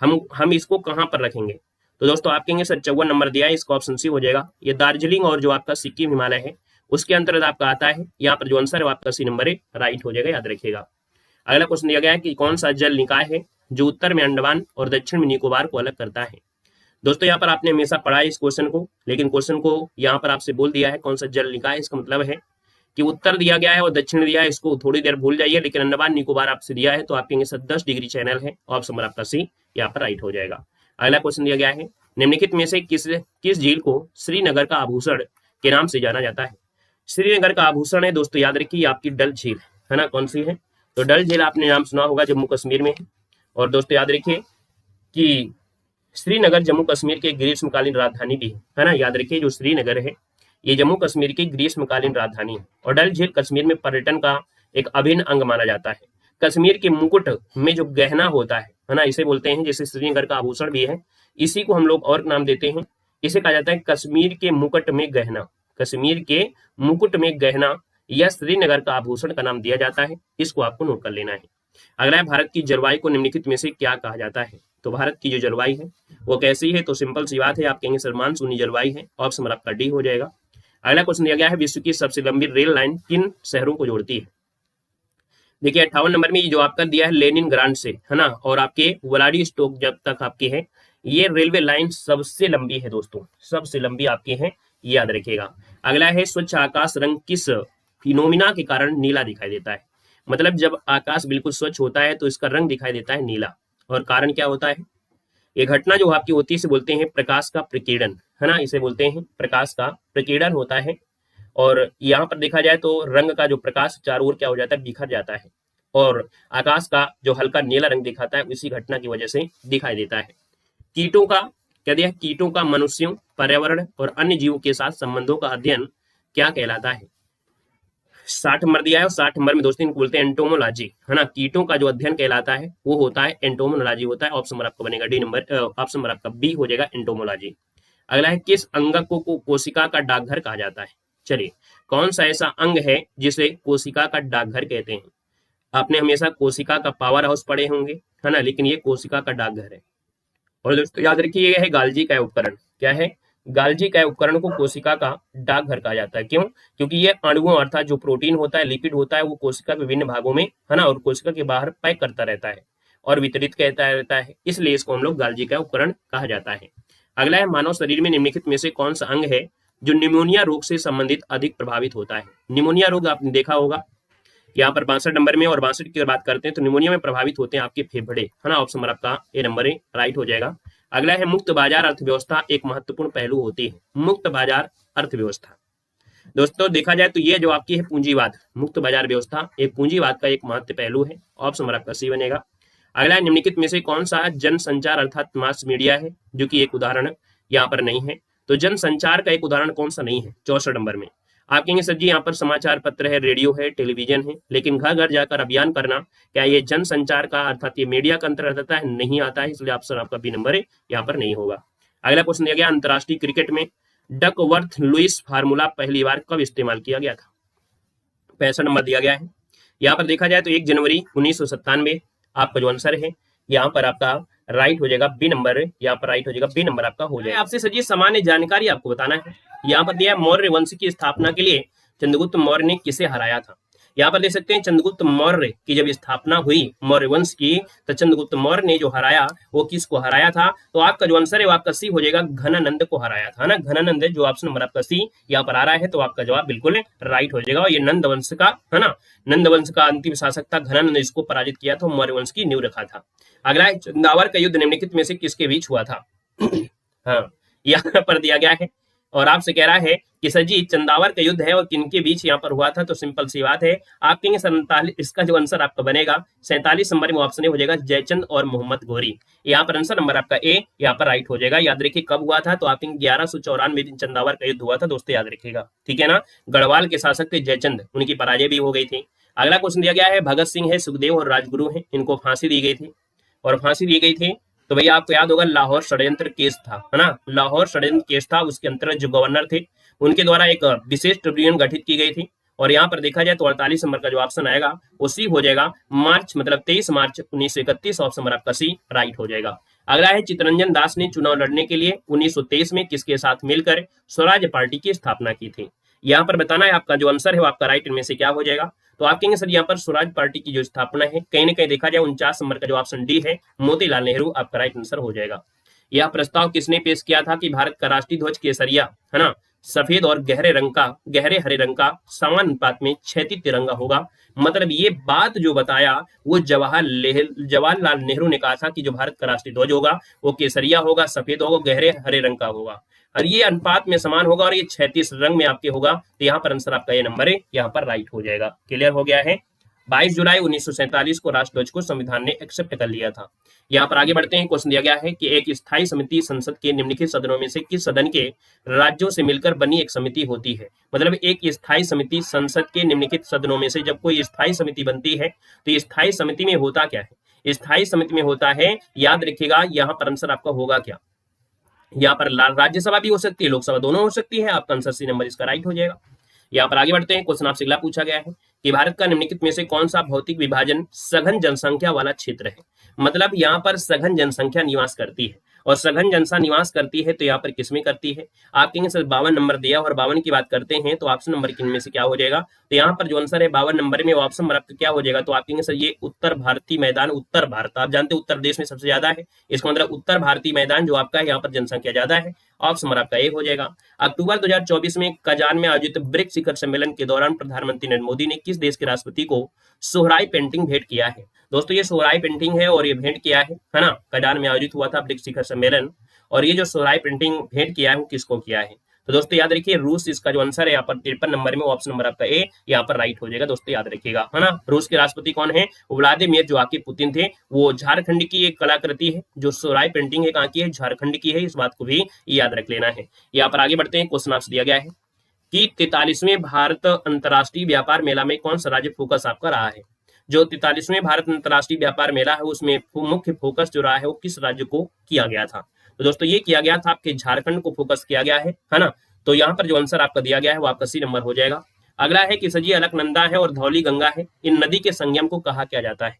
Speaker 2: हम इसको कहाँ पर रखेंगे। तो दोस्तों आप कहेंगे सर 54 नंबर दिया है, इसका ऑप्शन सी हो जाएगा। ये दार्जिलिंग और जो आपका सिक्किम हिमालय है उसके अंतर्गत आपका आता है। यहाँ पर जो आंसर है आपका सी नंबर है, राइट हो जाएगा, याद रखिएगा। अगला क्वेश्चन दिया गया है कि कौन सा जल निकाय है जो उत्तर में अंडमान और दक्षिण में निकोबार को अलग करता है। दोस्तों यहाँ पर आपने हमेशा पढ़ा है इस क्वेश्चन को, लेकिन क्वेश्चन को यहाँ पर आपसे बोल दिया है कौन सा जल निकाय। इसका मतलब है कि उत्तर दिया गया है और दक्षिण दिया है, इसको थोड़ी देर भूल जाइए, लेकिन अंडमान निकोबार आपसे दिया है तो आप कहेंगे सर 10 डिग्री चैनल है। ऑप्शन नंबर आपका सी यहाँ पर राइट हो जाएगा। अगला क्वेश्चन दिया गया है निम्नलिखित में से किस झील को श्रीनगर का आभूषण के नाम से जाना जाता है। श्रीनगर का आभूषण है दोस्तों याद रखिए आपकी डल झील है ना, कौन सी है, तो डल झील आपने नाम सुना होगा, जम्मू कश्मीर में है। और दोस्तों याद रखिए कि श्रीनगर जम्मू कश्मीर के ग्रीष्मकालीन राजधानी भी है ना, याद रखिए जो श्रीनगर है ये जम्मू कश्मीर की ग्रीष्मकालीन राजधानी है। और डल झील कश्मीर में पर्यटन का एक अभिन्न अंग माना जाता है। कश्मीर के मुकुट में जो गहना होता है ना, इसे बोलते हैं, जैसे श्रीनगर का आभूषण भी है, इसी को हम लोग और नाम देते हैं, इसे कहा जाता है कश्मीर के मुकुट में गहना। कश्मीर के मुकुट में गहना या श्रीनगर का आभूषण का नाम दिया जाता है, इसको आपको नोट कर लेना है। अगला है भारत की जलवायु को निम्नलिखित में से क्या कहा जाता है। तो भारत की जो जलवायु है वो कैसी है, तो सिंपल सी बात है, आप कहेंगे सर मानसूनी जलवायु है। ऑप्शन नंबर आपका डी हो जाएगा। अगला क्वेश्चन दिया गया है विश्व की सबसे लंबी रेल लाइन किन शहरों को जोड़ती है। देखिए 58 नंबर में जो आपका दिया है लेनिनग्राड से है ना, और आपके व्लादिवोस्टोक जब तक आपके है, ये रेलवे लाइन सबसे लंबी है दोस्तों, सबसे लंबी आपके है, याद रखिएगा। अगला है स्वच्छ आकाश रंग किस फिनोमिना के कारण नीला दिखाई देता है। मतलब जब आकाश बिल्कुल स्वच्छ होता है तो इसका रंग दिखाई देता है नीला, और कारण क्या होता है, ये घटना जो आपकी होती है इसे बोलते हैं प्रकाश का प्रकीर्णन है ना, इसे बोलते हैं प्रकाश का प्रकीर्णन होता है। और यहाँ पर देखा जाए तो रंग का जो प्रकाश चारों ओर क्या हो जाता है, बिखर जाता है, और आकाश का जो हल्का नीला रंग दिखाता है इसी घटना की वजह से दिखाई देता है। कीटों का क्या दिया, कीटों का मनुष्यों, पर्यावरण और अन्य जीवों के साथ संबंधों का अध्ययन क्या कहलाता है। 60 नंबर दिया है, और 60 नंबर में दोस्तों इनको बोलते हैं एंटोमोलॉजी है ना। कीटों का जो अध्ययन कहलाता है वो होता है एंटोमोलॉजी होता है। ऑप्शन नंबर आपका बनेगा डी नंबर, ऑप्शन नंबर आपका बी हो जाएगा एंटोमोलॉजी। अगला है किस अंग को कोशिका का डाकघर कहा जाता है। चलिए कौन सा ऐसा अंग है जिसे कोशिका का डाकघर कहते हैं। आपने हमेशा कोशिका का पावर हाउस पढ़े होंगे है ना, लेकिन ये कोशिका का डाकघर है। और दोस्तों याद रखिए ये है गाल्जी का उपकरण। क्या है, गाल्जी का उपकरण को कोशिका का डाकघर कहा जाता है। क्यों, क्योंकि ये अणुओं अर्थात जो प्रोटीन होता है, लिपिड होता है, वो कोशिका के विभिन्न भागों में है ना, और कोशिका के बाहर पैक करता रहता है और वितरित करता रहता है, इसलिए इसको हम लोग गाल्जी का उपकरण कहा जाता है। अगला है मानव शरीर में निम्नलिखित में से कौन सा अंग है जो निमोनिया रोग से संबंधित अधिक प्रभावित होता है। निमोनिया रोग आपने देखा होगा यहाँ पर 62 नंबर में, और 62 की बात करते हैं तो निमोनिया में प्रभावित होते हैं आपके फेफड़े है ना। ऑप्शन नंबर आपका ए नंबर है, राइट हो जाएगा। अगला है मुक्त बाजार अर्थव्यवस्था एक महत्वपूर्ण पहलू होती है। मुक्त बाजार अर्थव्यवस्था दोस्तों देखा जाए तो ये जो आपकी है पूंजीवाद, मुक्त बाजार व्यवस्था एक पूंजीवाद का एक महत्व पहलू है। ऑप्शन नंबर आपका सी बनेगा। अगला है निम्नलिखित में से कौन सा जनसंचार अर्थात मास मीडिया है, जो कि एक उदाहरण यहाँ पर नहीं है। तो जनसंचार का एक उदाहरण कौन सा नहीं है 64 नंबर में। आप कहेंगे सर जी यहाँ पर समाचार पत्र है, रेडियो है, टेलीविजन है, लेकिन घर घर जाकर अभियान करना क्या ये जनसंचार का अर्थात ये मीडिया का अंतर्गत आता है, नहीं आता है, इसलिए ऑप्शन आपका बी नंबर है, यहाँ पर नहीं होगा। अगला क्वेश्चन दिया गया अंतरराष्ट्रीय क्रिकेट में डकवर्थ लुइस फार्मूला पहली बार कब इस्तेमाल किया गया था। 65 नंबर दिया गया है। यहाँ पर देखा जाए तो 1 जनवरी 1997 आपका जो आंसर है यहाँ पर आपका राइट हो जाएगा बी नंबर, यहाँ पर राइट हो जाएगा बी नंबर आपका हो जाएगा। आपसे सजी सामान्य जानकारी आपको बताना है। यहाँ पर दिया मौर्य वंश की स्थापना के लिए चंद्रगुप्त मौर्य ने किसे हराया था। यहाँ पर देख सकते हैं चंद्रगुप्त मौर्य की जब स्थापना हुई मौर्य वंश की, तो चंद्रगुप्त मौर्य ने जो हराया वो किसको हराया था? तो आपका जो आंसर है वो आपका सी हो जाएगा, घनानंद को हराया था ना, घनानंद है जो ऑप्शन नंबर आपका सी यहाँ पर आ रहा है, तो आपका जवाब बिल्कुल राइट हो जाएगा। और ये नंद वंश का है ना, नंद वंश का अंतिम शासक था घनानंद, इसको पराजित किया था, मौर्य वंश की नींव रखा था। अगला है चंदावर का युद्ध निम्नलिखित में से किसके बीच हुआ था? हाँ, यहाँ पर दिया गया है और आपसे कह रहा है कि सर जी चंदावर का युद्ध है और किनके बीच यहाँ पर हुआ था, तो सिंपल सी बात है, आप कहेंगे 47, इसका जो आंसर आपका बनेगा 47 नंबर में ऑप्शन हो जाएगा जयचंद और मोहम्मद घोरी। यहाँ पर आंसर नंबर आपका ए यहाँ पर राइट हो जाएगा। याद रखिए कब हुआ था, तो आप कहेंगे 1194 दिन चंदावर का युद्ध हुआ था दोस्तों, याद रखिएगा, ठीक है ना। गढ़वाल के शासक थे जयचंद, उनकी पराजय भी हो गई थी। अगला क्वेश्चन दिया गया है भगत सिंह है, सुखदेव और राजगुरु है, इनको फांसी दी गई थी, और फांसी दी गई थी तो भैया आपको याद होगा लाहौर षड्यंत्र केस था, है ना, लाहौर षड्यंत्र केस था, उसके अंतर्गत जो गवर्नर थे उनके द्वारा एक विशेष ट्रिब्यूनल गठित की गई थी। और यहाँ पर देखा जाए तो 48 नंबर का जो ऑप्शन आएगा वो सी हो जाएगा, मार्च मतलब 23 मार्च 1931, ऑप्शन नंबर आपका सी राइट हो जाएगा। अगला है चित्तरंजन दास ने चुनाव लड़ने के लिए 1923 में किसके साथ मिलकर स्वराज पार्टी की स्थापना की थी? यहाँ पर बताना है आपका जो आंसर है वो आपका राइट इनमें से क्या हो जाएगा। तो आप कहेंगे सर यहाँ पर स्वराज पार्टी की जो स्थापना है कहीं ना कहीं देखा जाए 49 नंबर का जो ऑप्शन डी है मोतीलाल नेहरू आपका राइट आंसर हो जाएगा। यह प्रस्ताव किसने पेश किया था कि भारत का राष्ट्रीय ध्वज केसरिया, है ना, सफेद और गहरे हरे रंग का समान अनुपात में क्षैतिज तिरंगा होगा। मतलब ये बात जो बताया वो जवाहरलाल नेहरू ने कहा था कि जो भारत का राष्ट्रीय ध्वज होगा वो केसरिया होगा, सफेद होगा, गहरे हरे रंग का होगा, और ये अनुपात में समान होगा और ये 36 रंग में आपके होगा। तो यहाँ पर आंसर आपका ये नंबर है यहाँ पर राइट हो जाएगा। क्लियर हो गया है। 22 जुलाई 1947 को राष्ट्रध्वज को संविधान ने एक्सेप्ट कर लिया था। यहाँ पर आगे बढ़ते हैं। क्वेश्चन दिया गया है कि एक स्थायी समिति संसद के निम्नलिखित सदनों में से किस सदन के राज्यों से मिलकर बनी एक समिति होती है? मतलब एक स्थायी समिति संसद के निम्नलिखित सदनों में से जब कोई स्थायी समिति बनती है तो स्थायी समिति में होता क्या है? स्थायी समिति में होता है, याद रखिएगा यहाँ पर आंसर आपका होगा क्या, यहाँ पर राज्यसभा भी हो सकती है, लोकसभा दोनों हो सकती है, आपका आंसर सी नंबर इसका राइट हो जाएगा। यहाँ पर आगे बढ़ते हैं। क्वेश्चन आपसे अगला पूछा गया है कि भारत का निम्नलिखित में से कौन सा भौतिक विभाजन सघन जनसंख्या वाला क्षेत्र है? मतलब यहाँ पर सघन जनसंख्या निवास करती है, और सघन जनता निवास करती है तो यहाँ पर किसमें करती है? आप कहेंगे सर 52 नंबर दिया और 52 की बात करते हैं तो ऑप्शन नंबर किन में से क्या हो जाएगा? तो यहाँ पर जो आंसर है 52 नंबर में ऑप्शन नंबर आपका क्या हो जाएगा? तो आप कहेंगे सर ये उत्तर भारतीय मैदान, उत्तर भारत, आप जानते हैं उत्तर प्रदेश में सबसे ज्यादा है, इसका मतलब उत्तर भारतीय मैदान जो आपका है यहाँ पर जनसंख्या ज्यादा है, ऑप्शन नंबर आपका एक हो जाएगा। अक्टूबर 2024 में कजान में आयोजित ब्रिक्स शिखर सम्मेलन के दौरान प्रधानमंत्री नरेंद्र मोदी ने किस देश के राष्ट्रपति को सोहराई पेंटिंग भेंट किया है? दोस्तों ये सोहराई पेंटिंग है और ये भेंट किया है ना, कजान में आयोजित हुआ था ब्रिक्स शिखर सम्मेलन, और ये जो सोहराई पेंटिंग भेंट किया है वो किसको किया है? तो दोस्तों याद रखिए रूस इसका जो आंसर है यहाँ पर 53 नंबर में, ऑप्शन नंबर आपका ए यहाँ पर राइट हो जाएगा। दोस्तों याद रखिएगा, है ना। रूस के राष्ट्रपति कौन है? व्लादिमीर जोआकिम पुतिन थे। वो झारखंड की एक कलाकृति है, जो सोहराई पेंटिंग है कहाँ की है? झारखंड की है, इस बात को भी याद रख लेना है। यहाँ पर आगे बढ़ते हैं। क्वेश्चन आपसे दिया गया है कि 43वें भारत अंतर्राष्ट्रीय व्यापार मेला में कौन सा राज्य फोकस आपका रहा है? जो 43वें भारत अंतर्राष्ट्रीय व्यापार मेला है उसमें मुख्य फोकस जो रहा है वो किस राज्य को किया गया था? तो दोस्तों ये किया गया था आपके झारखंड को फोकस किया गया है ना। तो यहाँ पर जो आंसर आपका दिया गया है वो आपका सी नंबर हो जाएगा। अगला है कि सजी अलकनंदा है और धौली गंगा है, इन नदी के संगम को कहा क्या जाता है?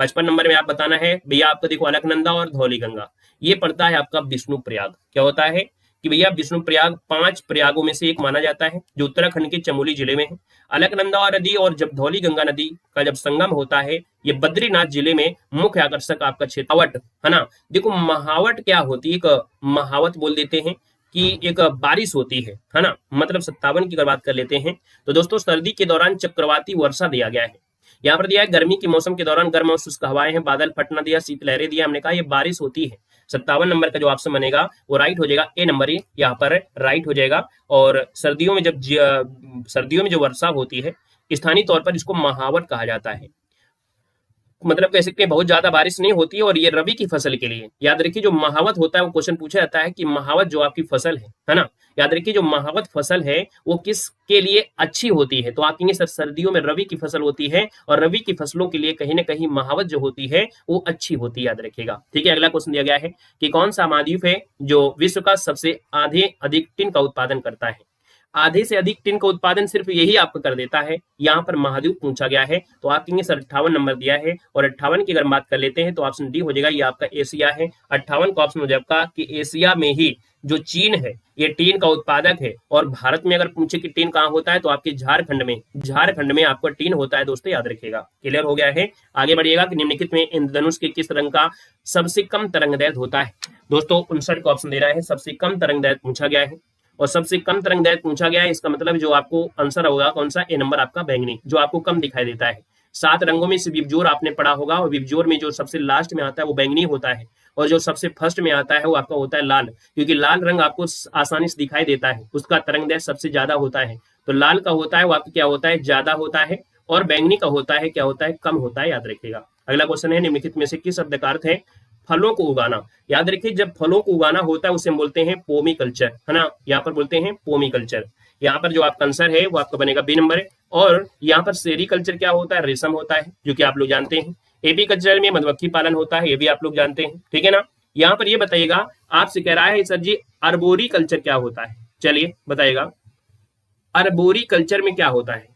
Speaker 2: 55 नंबर में आप बताना है भैया आपको, देखो अलकनंदा और धौली गंगा ये पड़ता है आपका विष्णु प्रयाग। क्या होता है कि भैया विष्णु प्रयाग 5 प्रयागों में से एक माना जाता है जो उत्तराखंड के चमोली जिले में है। अलकनंदा नदी और जब धौली गंगा नदी का जब संगम होता है ये बद्रीनाथ जिले में मुख्य आकर्षक आपका क्षेत्र महावट, है ना। देखो महावट क्या होती है, एक महावत बोल देते हैं कि एक बारिश होती है ना। मतलब 57 की अगर बात कर लेते हैं तो दोस्तों सर्दी के दौरान चक्रवाती वर्षा दिया गया है। यहाँ पर दिया है गर्मी के मौसम के दौरान गर्म और शुष्क हवाएं हैं, बादल फटना दिया, शीतलहरें दिया, हमने कहा ये बारिश होती है। 57 नंबर का जो ऑप्शन बनेगा वो राइट हो जाएगा, ए नंबर यहाँ पर राइट हो जाएगा। और सर्दियों में जो वर्षा होती है स्थानीय तौर पर इसको महावट कहा जाता है। मतलब कह सकते हैं बहुत ज्यादा बारिश नहीं होती है, और ये रबी की फसल के लिए याद रखिए जो महावत होता है वो क्वेश्चन पूछा जाता है कि महावत जो आपकी फसल है ना, याद रखिए जो महावत फसल है वो किसके लिए अच्छी होती है? तो आप कहेंगे सर सर्दियों में रबी की फसल होती है, और रबी की फसलों के लिए कहीं ना कहीं महावत जो होती है वो अच्छी होती है, याद रखिएगा। ठीक है, अगला क्वेश्चन दिया गया है कि कौन सा महाद्वीप है जो विश्व का सबसे अधिक टिन का उत्पादन करता है? आधे से अधिक टिन का उत्पादन सिर्फ यही आपको कर देता है, यहाँ पर महाद्वीप पूछा गया है। तो आप कहेंगे सर 58 नंबर दिया है, और 58 की अगर बात कर लेते हैं तो ऑप्शन डी हो जाएगा, ये आपका एशिया है। 58 का ऑप्शन हो जाएगा कि एशिया में ही जो चीन है ये टीन का उत्पादक है, और भारत में अगर पूछे कि टीन कहाँ होता है तो आपके झारखंड में आपको टीन होता है दोस्तों, याद रखिएगा। क्लियर हो गया है। आगे बढ़िएगा कि निम्नलिखित में इंद्रधनुष के किस रंग का सबसे कम तरंगदैर्घ्य होता है। दोस्तों 59 का ऑप्शन दे रहा है, सबसे कम तरंगदैर्घ्य पूछा गया है, और सबसे कम तरंगदैर्घ्य पूछा गया है, इसका मतलब जो आपको आंसर होगा कौन सा, ए नंबर आपका बैंगनी, जो आपको कम दिखाई देता है। 7 रंगों में से विबजोर आपने पढ़ा होगा, और विबजोर में जो सबसे लास्ट में आता है वो बैंगनी होता है, और जो सबसे फर्स्ट में आता है वो आपका होता है लाल, क्योंकि लाल रंग आपको आसानी से दिखाई देता है, उसका तरंगदैर्घ्य सबसे ज्यादा होता है। तो लाल का होता है वो आपका क्या होता है, ज्यादा होता है, और बैंगनी का होता है क्या होता है, कम होता है, याद रखिएगा। अगला क्वेश्चन है, निम्नलिखित में से किस शब्द का अर्थ है फलों को उगाना। याद रखिए जब फलों को उगाना होता है उसे हम बोलते हैं पोमी कल्चर, है ना, यहाँ पर बोलते हैं पोमी कल्चर। यहाँ पर जो आपका आंसर है वो आपका बनेगा बी नंबर है। और यहाँ पर सेरी कल्चर क्या होता है, रेशम होता है, जो कि आप लोग जानते हैं। एपी कल्चर में मधुमक्खी पालन होता है, ये भी आप लोग जानते हैं, ठीक है ना। यहाँ पर ये बताइएगा, आपसे कह रहा है सर जी अर्बोरी कल्चर क्या होता है, चलिए बताइएगा अर्बोरी कल्चर में क्या होता है।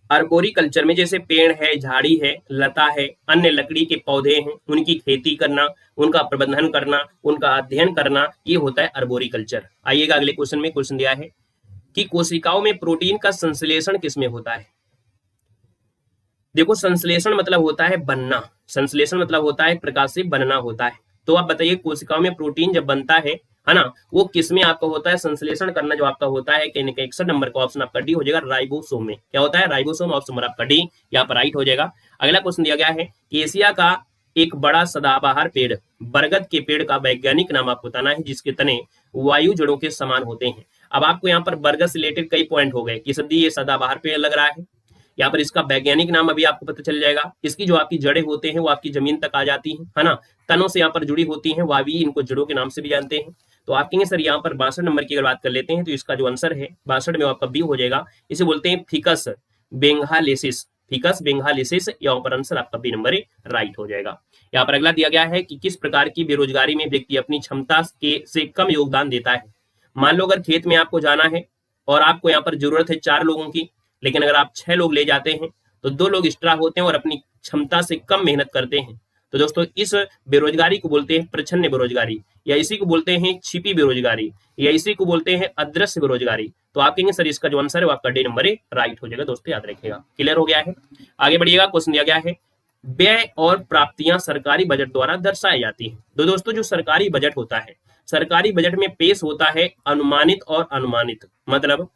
Speaker 2: अर्बोरी कल्चर में जैसे पेड़ है, झाड़ी है, लता है, अन्य लकड़ी के पौधे हैं, उनकी खेती करना, उनका प्रबंधन करना, उनका अध्ययन करना, ये होता है अर्बोरी कल्चर। आइएगा अगले क्वेश्चन में, क्वेश्चन दिया है कि कोशिकाओं में प्रोटीन का संश्लेषण किसमें होता है। देखो संश्लेषण मतलब होता है बनना, संश्लेषण मतलब होता है प्रकाश से बनना होता है। तो आप बताइए कोशिकाओं में प्रोटीन जब बनता है ना, वो किसमें आपका होता है संश्लेषण करना, जो आपका होता है 61 नंबर का ऑप्शन आपका डी हो जाएगा, राइबोसोम में। क्या होता है, राइबोसोम, ऑप्शन नंबर आपका डी यहाँ पर राइट हो जाएगा। अगला क्वेश्चन दिया गया है कि एशिया का एक बड़ा सदाबहार पेड़ बरगद के पेड़ का वैज्ञानिक नाम आपको बताना है, जिसके तने वायु जड़ों के समान होते हैं। अब आपको यहाँ पर बरगद से रिलेटेड कई पॉइंट हो गए कि सर ये सदाबहार पेड़ लग रहा है, यहाँ पर इसका वैज्ञानिक नाम अभी आपको पता चल जाएगा। इसकी जो आपकी जड़ें होते हैं वो आपकी जमीन तक आ जाती है ना, तनों से यहाँ पर जुड़ी होती हैं, वावी इनको जड़ों के नाम से भी जानते हैं। तो आप कहेंगे सर यहाँ पर 62 नंबर की अगर बात कर लेते हैं तो इसका जो आंसर है 62 में आपका बी हो जाएगा, इसे बोलते हैं फिकस बेंगालेसिस, फिकस बेंगालेसिस, यहाँ पर आंसर आपका बी नंबर राइट हो जाएगा। यहाँ पर अगला दिया गया है कि किस प्रकार की बेरोजगारी में व्यक्ति अपनी क्षमता से कम योगदान देता है। मान लो अगर खेत में आपको जाना है और आपको यहाँ पर जरूरत है 4 लोगों की, लेकिन अगर आप 6 लोग ले जाते हैं तो 2 लोग एक्स्ट्रा होते हैं और अपनी क्षमता से कम मेहनत करते हैं। तो दोस्तों इस बेरोजगारी को बोलते हैं प्रच्छन्न बेरोजगारी, या इसी को बोलते हैं छिपी बेरोजगारी, या इसी को बोलते हैं अदृश्य बेरोजगारी। तो आप कहेंगे सर इसका जो आंसर है वो आपका डी नंबर राइट हो जाएगा। दोस्तों याद रखिएगा, क्लियर हो गया है। आगे बढ़िएगा, क्वेश्चन दिया गया है व्यय और प्राप्तियां सरकारी बजट द्वारा दर्शाई जाती है। तो दोस्तों जो सरकारी बजट होता है, सरकारी बजट में पेश होता है अनुमानित और अनुमानित, मतलब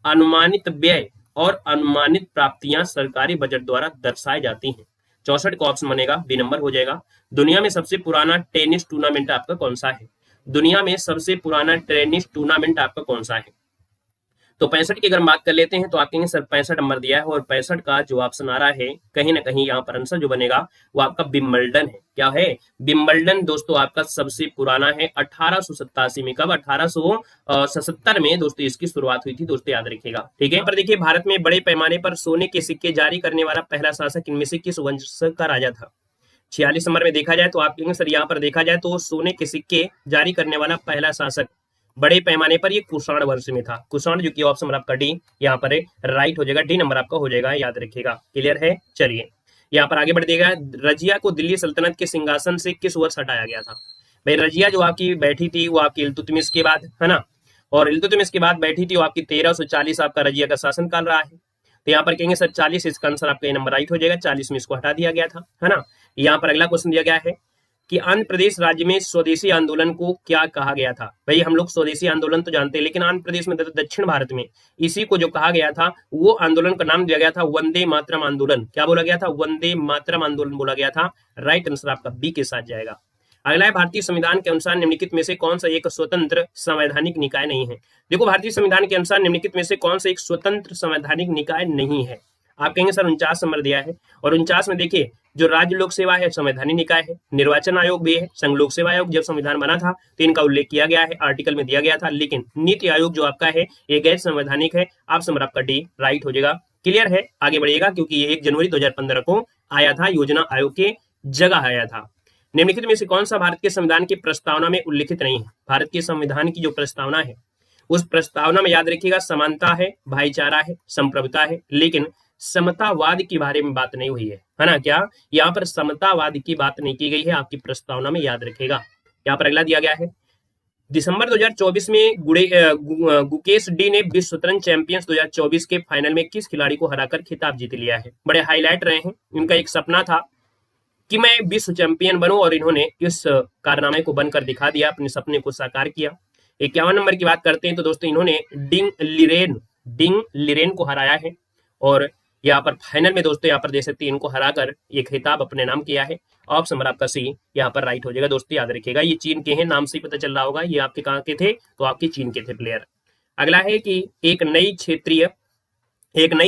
Speaker 2: अनुमानित व्यय और अनुमानित प्राप्तियां सरकारी बजट द्वारा दर्शाई जाती हैं। 64 का ऑप्शन बनेगा बी नंबर हो जाएगा। दुनिया में सबसे पुराना टेनिस टूर्नामेंट आपका कौन सा है, दुनिया में सबसे पुराना टेनिस टूर्नामेंट आपका कौन सा है। तो 65 की अगर बात कर लेते हैं तो आप कहेंगे सर 65 नंबर दिया है, और 65 का जो ऑप्शन आ रहा है कहीं ना कहीं यहाँ पर आंसर जो बनेगा वो आपका विंबलडन है। क्या है, विंबलडन दोस्तों आपका सबसे पुराना है, 1887 में। कब, 1877 में दोस्तों इसकी शुरुआत हुई थी, दोस्तों याद रखिएगा, ठीक है। पर देखिए भारत में बड़े पैमाने पर सोने के सिक्के जारी करने वाला पहला शासक इनमें से किस वंश का राजा था। 46 नंबर में देखा जाए तो आप कहेंगे सर यहाँ पर देखा जाए तो सोने के सिक्के जारी करने वाला पहला शासक बड़े पैमाने पर ये कुषाण वंश में था, कुषाण, जो कि ऑप्शन नंबर आपका डी यहाँ पर राइट हो जाएगा, डी नंबर आपका हो जाएगा, याद रखिएगा, क्लियर है। चलिए यहाँ पर आगे बढ़ देगा, रजिया को दिल्ली सल्तनत के सिंहासन से किस वर्ष हटाया गया था। भाई रजिया जो आपकी बैठी थी वो आपकी इल्तुतमिश के बाद, है ना, और इल्तुतमिश के बाद बैठी थी वो आपकी 1340 आपका रजिया का शासन काल रहा है। तो यहाँ पर कहेंगे सर 40, इसका आंसर आपका नंबर राइट हो जाएगा, 40 में इसको हटा दिया गया था, है ना। यहाँ पर अगला क्वेश्चन दिया गया है कि आंध्र प्रदेश राज्य में स्वदेशी आंदोलन को क्या कहा गया था। भाई हम लोग स्वदेशी आंदोलन तो जानते हैं, लेकिन आंध्र प्रदेश में दक्षिण भारत में इसी को जो कहा गया था वो आंदोलन का नाम दिया गया था वंदे मातरम आंदोलन। क्या बोला गया था, वंदे मातरम आंदोलन बोला गया था। राइट आंसर आपका बी के साथ जाएगा। अगला है भारतीय संविधान के अनुसार निम्नलिखित में से कौन सा एक स्वतंत्र संवैधानिक निकाय नहीं है। देखो भारतीय संविधान के अनुसार निम्नलिखित में से कौन सा एक स्वतंत्र संवैधानिक निकाय नहीं है। आप कहेंगे सर 49 नंबर दिया है, और 49 में देखिए जो राज्य लोक सेवा है संवैधानिक निकाय है, निर्वाचन आयोग भी है, संघ लोक सेवा आयोग जब संविधान बना था तो इनका उल्लेख किया गया है, आर्टिकल में दिया गया था, लेकिन नीति आयोग जो आपका है ये गैर संवैधानिक है। ऑप्शन नंबर आपका डी राइट हो जाएगा, क्लियर है। आगे बढ़िएगा, क्योंकि ये 1 जनवरी 2015 को आया था, योजना आयोग के जगह आया था। निम्नलिखित में से कौन सा भारत के संविधान की प्रस्तावना में उल्लिखित नहीं है। भारत के संविधान की जो प्रस्तावना है उस प्रस्तावना में याद रखिएगा समानता है, भाईचारा है, संप्रभुता है, लेकिन समतावाद के बारे में बात नहीं हुई है ना। क्या यहाँ पर समतावाद की बात नहीं की गई है आपकी प्रस्तावना में, याद रखेगा। यहाँ पर अगला दिया गया है, दिसंबर 2024 में गुकेश डी ने विश्व शतरंज चैंपियंस 2024 के फाइनल में किस खिलाड़ी को हराकर खिताब जीत लिया है। बड़े हाईलाइट रहे हैं, इनका एक सपना था कि मैं विश्व चैंपियन बनूं और इन्होंने इस कारनामे को बनकर दिखा दिया, अपने सपने को साकार किया। 51 नंबर की बात करते हैं तो दोस्तों इन्होंने डिंग लिरेन को हराया है और यहाँ पर फाइनल में दोस्तों यहाँ पर देख सकते हैं इनको हराकर ये खिताब अपने नाम किया है। ऑप्शन नंबर आपका सी यहाँ पर राइट हो जाएगा। दोस्तों याद रखिएगा, ये चीन के हैं, नाम से पता चल रहा होगा ये आपके कहाँ के थे, तो आपके चीन के थे प्लेयर। अगला है कि एक नई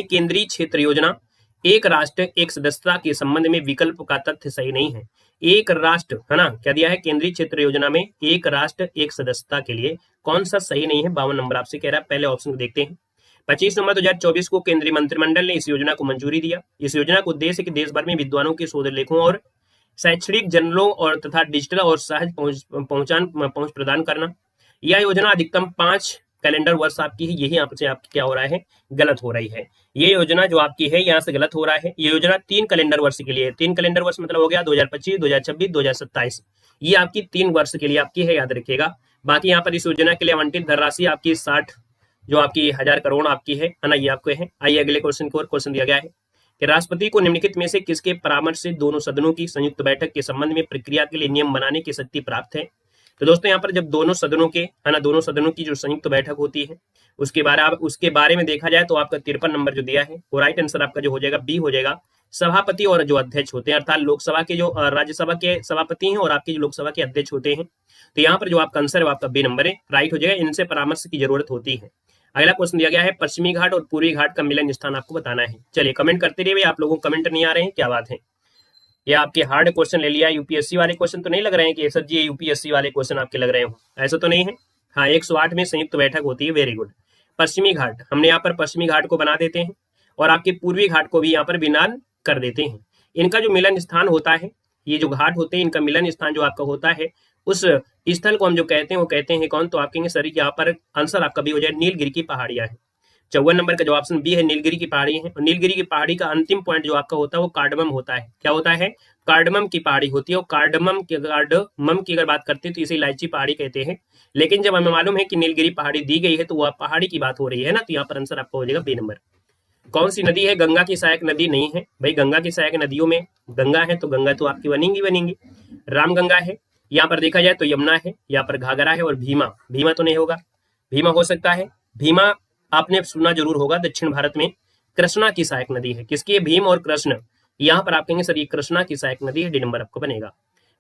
Speaker 2: केंद्रीय क्षेत्र योजना एक राष्ट्र एक सदस्यता के संबंध में विकल्प का तथ्य सही नहीं है। एक राष्ट्र है ना, क्या दिया है, केंद्रीय क्षेत्र योजना में एक राष्ट्र एक सदस्यता के लिए कौन सा सही नहीं है। 52 नंबर आपसे कह रहा है, पहले ऑप्शन को देखते हैं। 25 नवंबर 2024 को केंद्रीय मंत्रिमंडल ने इस योजना को मंजूरी दिया। इस योजना का उद्देश्य कि देश भर में विद्वानों के शोध लेखों और शैक्षणिक जर्नलों और तथा डिजिटल और सहज पहुंच प्रदान करना। यह योजना अधिकतम 5 कैलेंडर वर्ष आपकी है, यही यहाँ से आपकी क्या हो रहा है, गलत हो रही है। ये योजना जो आपकी है यहाँ से गलत हो रहा है। ये योजना 3 कैलेंडर वर्ष के लिए है। 3 कैलेंडर वर्ष मतलब हो गया 2025, 2026, 2027। ये आपकी 3 वर्ष के लिए आपकी है, याद रखिएगा। बाकी यहाँ पर इस योजना के लिए आवंटित धनराशि आपकी 60 जो आपकी 1000 करोड़ आपकी है ना, ये आपको है। आइए अगले क्वेश्चन को, क्वेश्चन दिया गया है कि राष्ट्रपति को निम्नलिखित में से किसके परामर्श से दोनों सदनों की संयुक्त बैठक के संबंध में प्रक्रिया के लिए नियम बनाने की शक्ति प्राप्त है। तो दोस्तों यहाँ पर जब दोनों सदनों के है ना, दोनों सदनों की जो संयुक्त बैठक होती है उसके बारे में देखा जाए तो आपका 53 नंबर जो दिया है वो राइट आंसर आपका जो हो जाएगा बी हो जाएगा। सभापति और जो अध्यक्ष होते हैं, अर्थात लोकसभा के जो राज्यसभा के सभापति हैं और आपके जो लोकसभा के अध्यक्ष होते हैं, तो यहाँ पर जो आपका आंसर है वो आपका बी नंबर है, राइट हो जाएगा। इनसे परामर्श की जरूरत होती है। अगला क्वेश्चन दिया गया है पश्चिमी घाट और पूर्वी घाट का मिलन स्थान आपको बताना है। चलिए कमेंट करते रहिए, आप लोगों को कमेंट नहीं आ रहे हैं, क्या बात है। ये आपके हार्ड क्वेश्चन ले लिया, यूपीएससी वाले क्वेश्चन तो नहीं लग रहे हैं कि सर जी यूपीएससी वाले क्वेश्चन आपके लग रहे हो, ऐसा तो नहीं है। हाँ 108 में संयुक्त बैठक होती है, वेरी गुड। पश्चिमी घाट, हमने यहाँ पर पश्चिमी घाट को बना देते हैं और आपके पूर्वी घाट को भी यहाँ पर विनान कर देते हैं। इनका जो मिलन स्थान होता है, ये जो घाट होते हैं इनका मिलन स्थान जो आपका होता है, उस स्थल को हम जो कहते हैं वो कहते हैं कौन, तो आप कहेंगे सर यहाँ पर आंसर आपका भी हो जाए नीलगिरी की पहाड़ियां है। 54 नंबर का जो ऑप्शन बी है, नीलगिरी की पहाड़ी है। और नीलगिरी की पहाड़ी का अंतिम पॉइंट जो आपका होता है वो कार्डमम होता है। क्या होता है, कार्डमम की पहाड़ी होती है। और कार्डमम की अगर बात करते हैं तो इसे इलायची पहाड़ी कहते हैं। लेकिन जब हमें मालूम है कि नीलगिरी पहाड़ी दी गई है तो वह पहाड़ी की बात हो रही है ना, तो यहाँ पर आंसर आपका हो जाएगा बी नंबर। कौन सी नदी है गंगा की सहायक नदी नहीं है। भाई गंगा की सहायक नदियों में गंगा है तो गंगा तो आपकी बनेंगी। राम गंगा है, यहाँ पर देखा जाए तो यमुना है, यहाँ पर घाघरा है और भीमा तो नहीं होगा। भीमा हो सकता है, भीमा आपने सुना जरूर होगा, दक्षिण भारत में कृष्णा की सहायक नदी है। किसकी है, भीम और कृष्ण। यहाँ पर आप कहेंगे सर ये कृष्णा की सहायक नदी है, डी नंबर आपको बनेगा।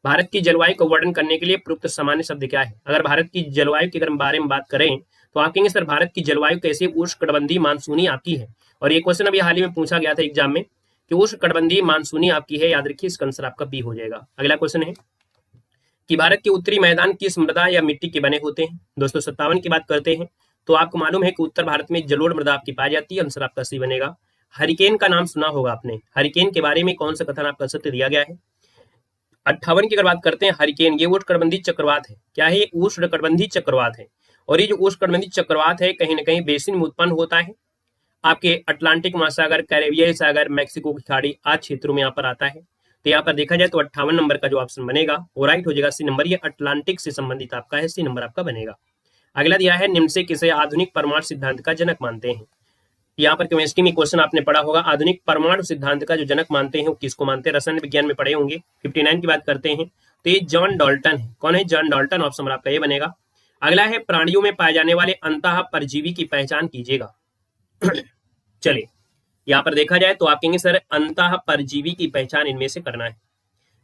Speaker 2: भारत की जलवायु को वर्णन करने के लिए प्रयुक्त सामान्य शब्द क्या है। अगर भारत की जलवायु के बारे में बात करें तो आप कहेंगे सर भारत की जलवायु कैसे उष्णकटिबंधीय मानसूनी आपकी है। और ये क्वेश्चन अभी हाल ही में पूछा गया था एग्जाम में कि उष्णकटिबंधीय मानसूनी आपकी है, याद रखिए इसका आंसर आपका बी हो जाएगा। अगला क्वेश्चन है कि भारत के उत्तरी मैदान किस मृदा या मिट्टी के बने होते हैं। दोस्तों 57 की बात करते हैं तो आपको मालूम है कि उत्तर भारत में जलोढ़ मृदा आपकी पाई जाती है, आंसर आपका सी बनेगा। हरिकेन का नाम सुना होगा आपने, हरिकेन के बारे में कौन सा कथन आपका सत्य दिया गया है। 58 की अगर बात करते हैं, हरिकेन ये उष्णकटिबंधीय चक्रवात है। क्या है, ये उष्णकटिबंधीय चक्रवात है। और ये जो उष्णकटिबंधीय चक्रवात है कहीं ना कहीं बेसिन में उत्पन्न होता है, आपके अटलांटिक महासागर, कैरेबियन सागर, मैक्सिको की खाड़ी आदि क्षेत्रों में यहाँ पर आता है। तो यहाँ पर देखा जाए तो 58 नंबर का जो ऑप्शन बनेगा वो राइट हो जाएगा, सी नंबर। ये अटलांटिक से संबंधित आपका है, सी नंबर आपका बनेगा। अगला दिया है निम्न से किसे आधुनिक परमाणु सिद्धांत का जनक मानते हैं। यहाँ पर केमिस्ट्री में क्वेश्चन आपने पढ़ा होगा, आधुनिक परमाणु सिद्धांत का जो जनक मानते हैं वो किसको मानते हैं, रसायन विज्ञान में पढ़े होंगे। 59 की बात करते हैं तो ये जॉन डाल्टन है। कौन है, जॉन डाल्टन, ऑप्शन आपका ये बनेगा। अगला है प्राणियों में पाए जाने वाले अंतः परजीवी की पहचान कीजिएगा। चलिए यहाँ पर देखा जाए तो आप कहेंगे सर अंतः परजीवी की पहचान इनमें से करना है।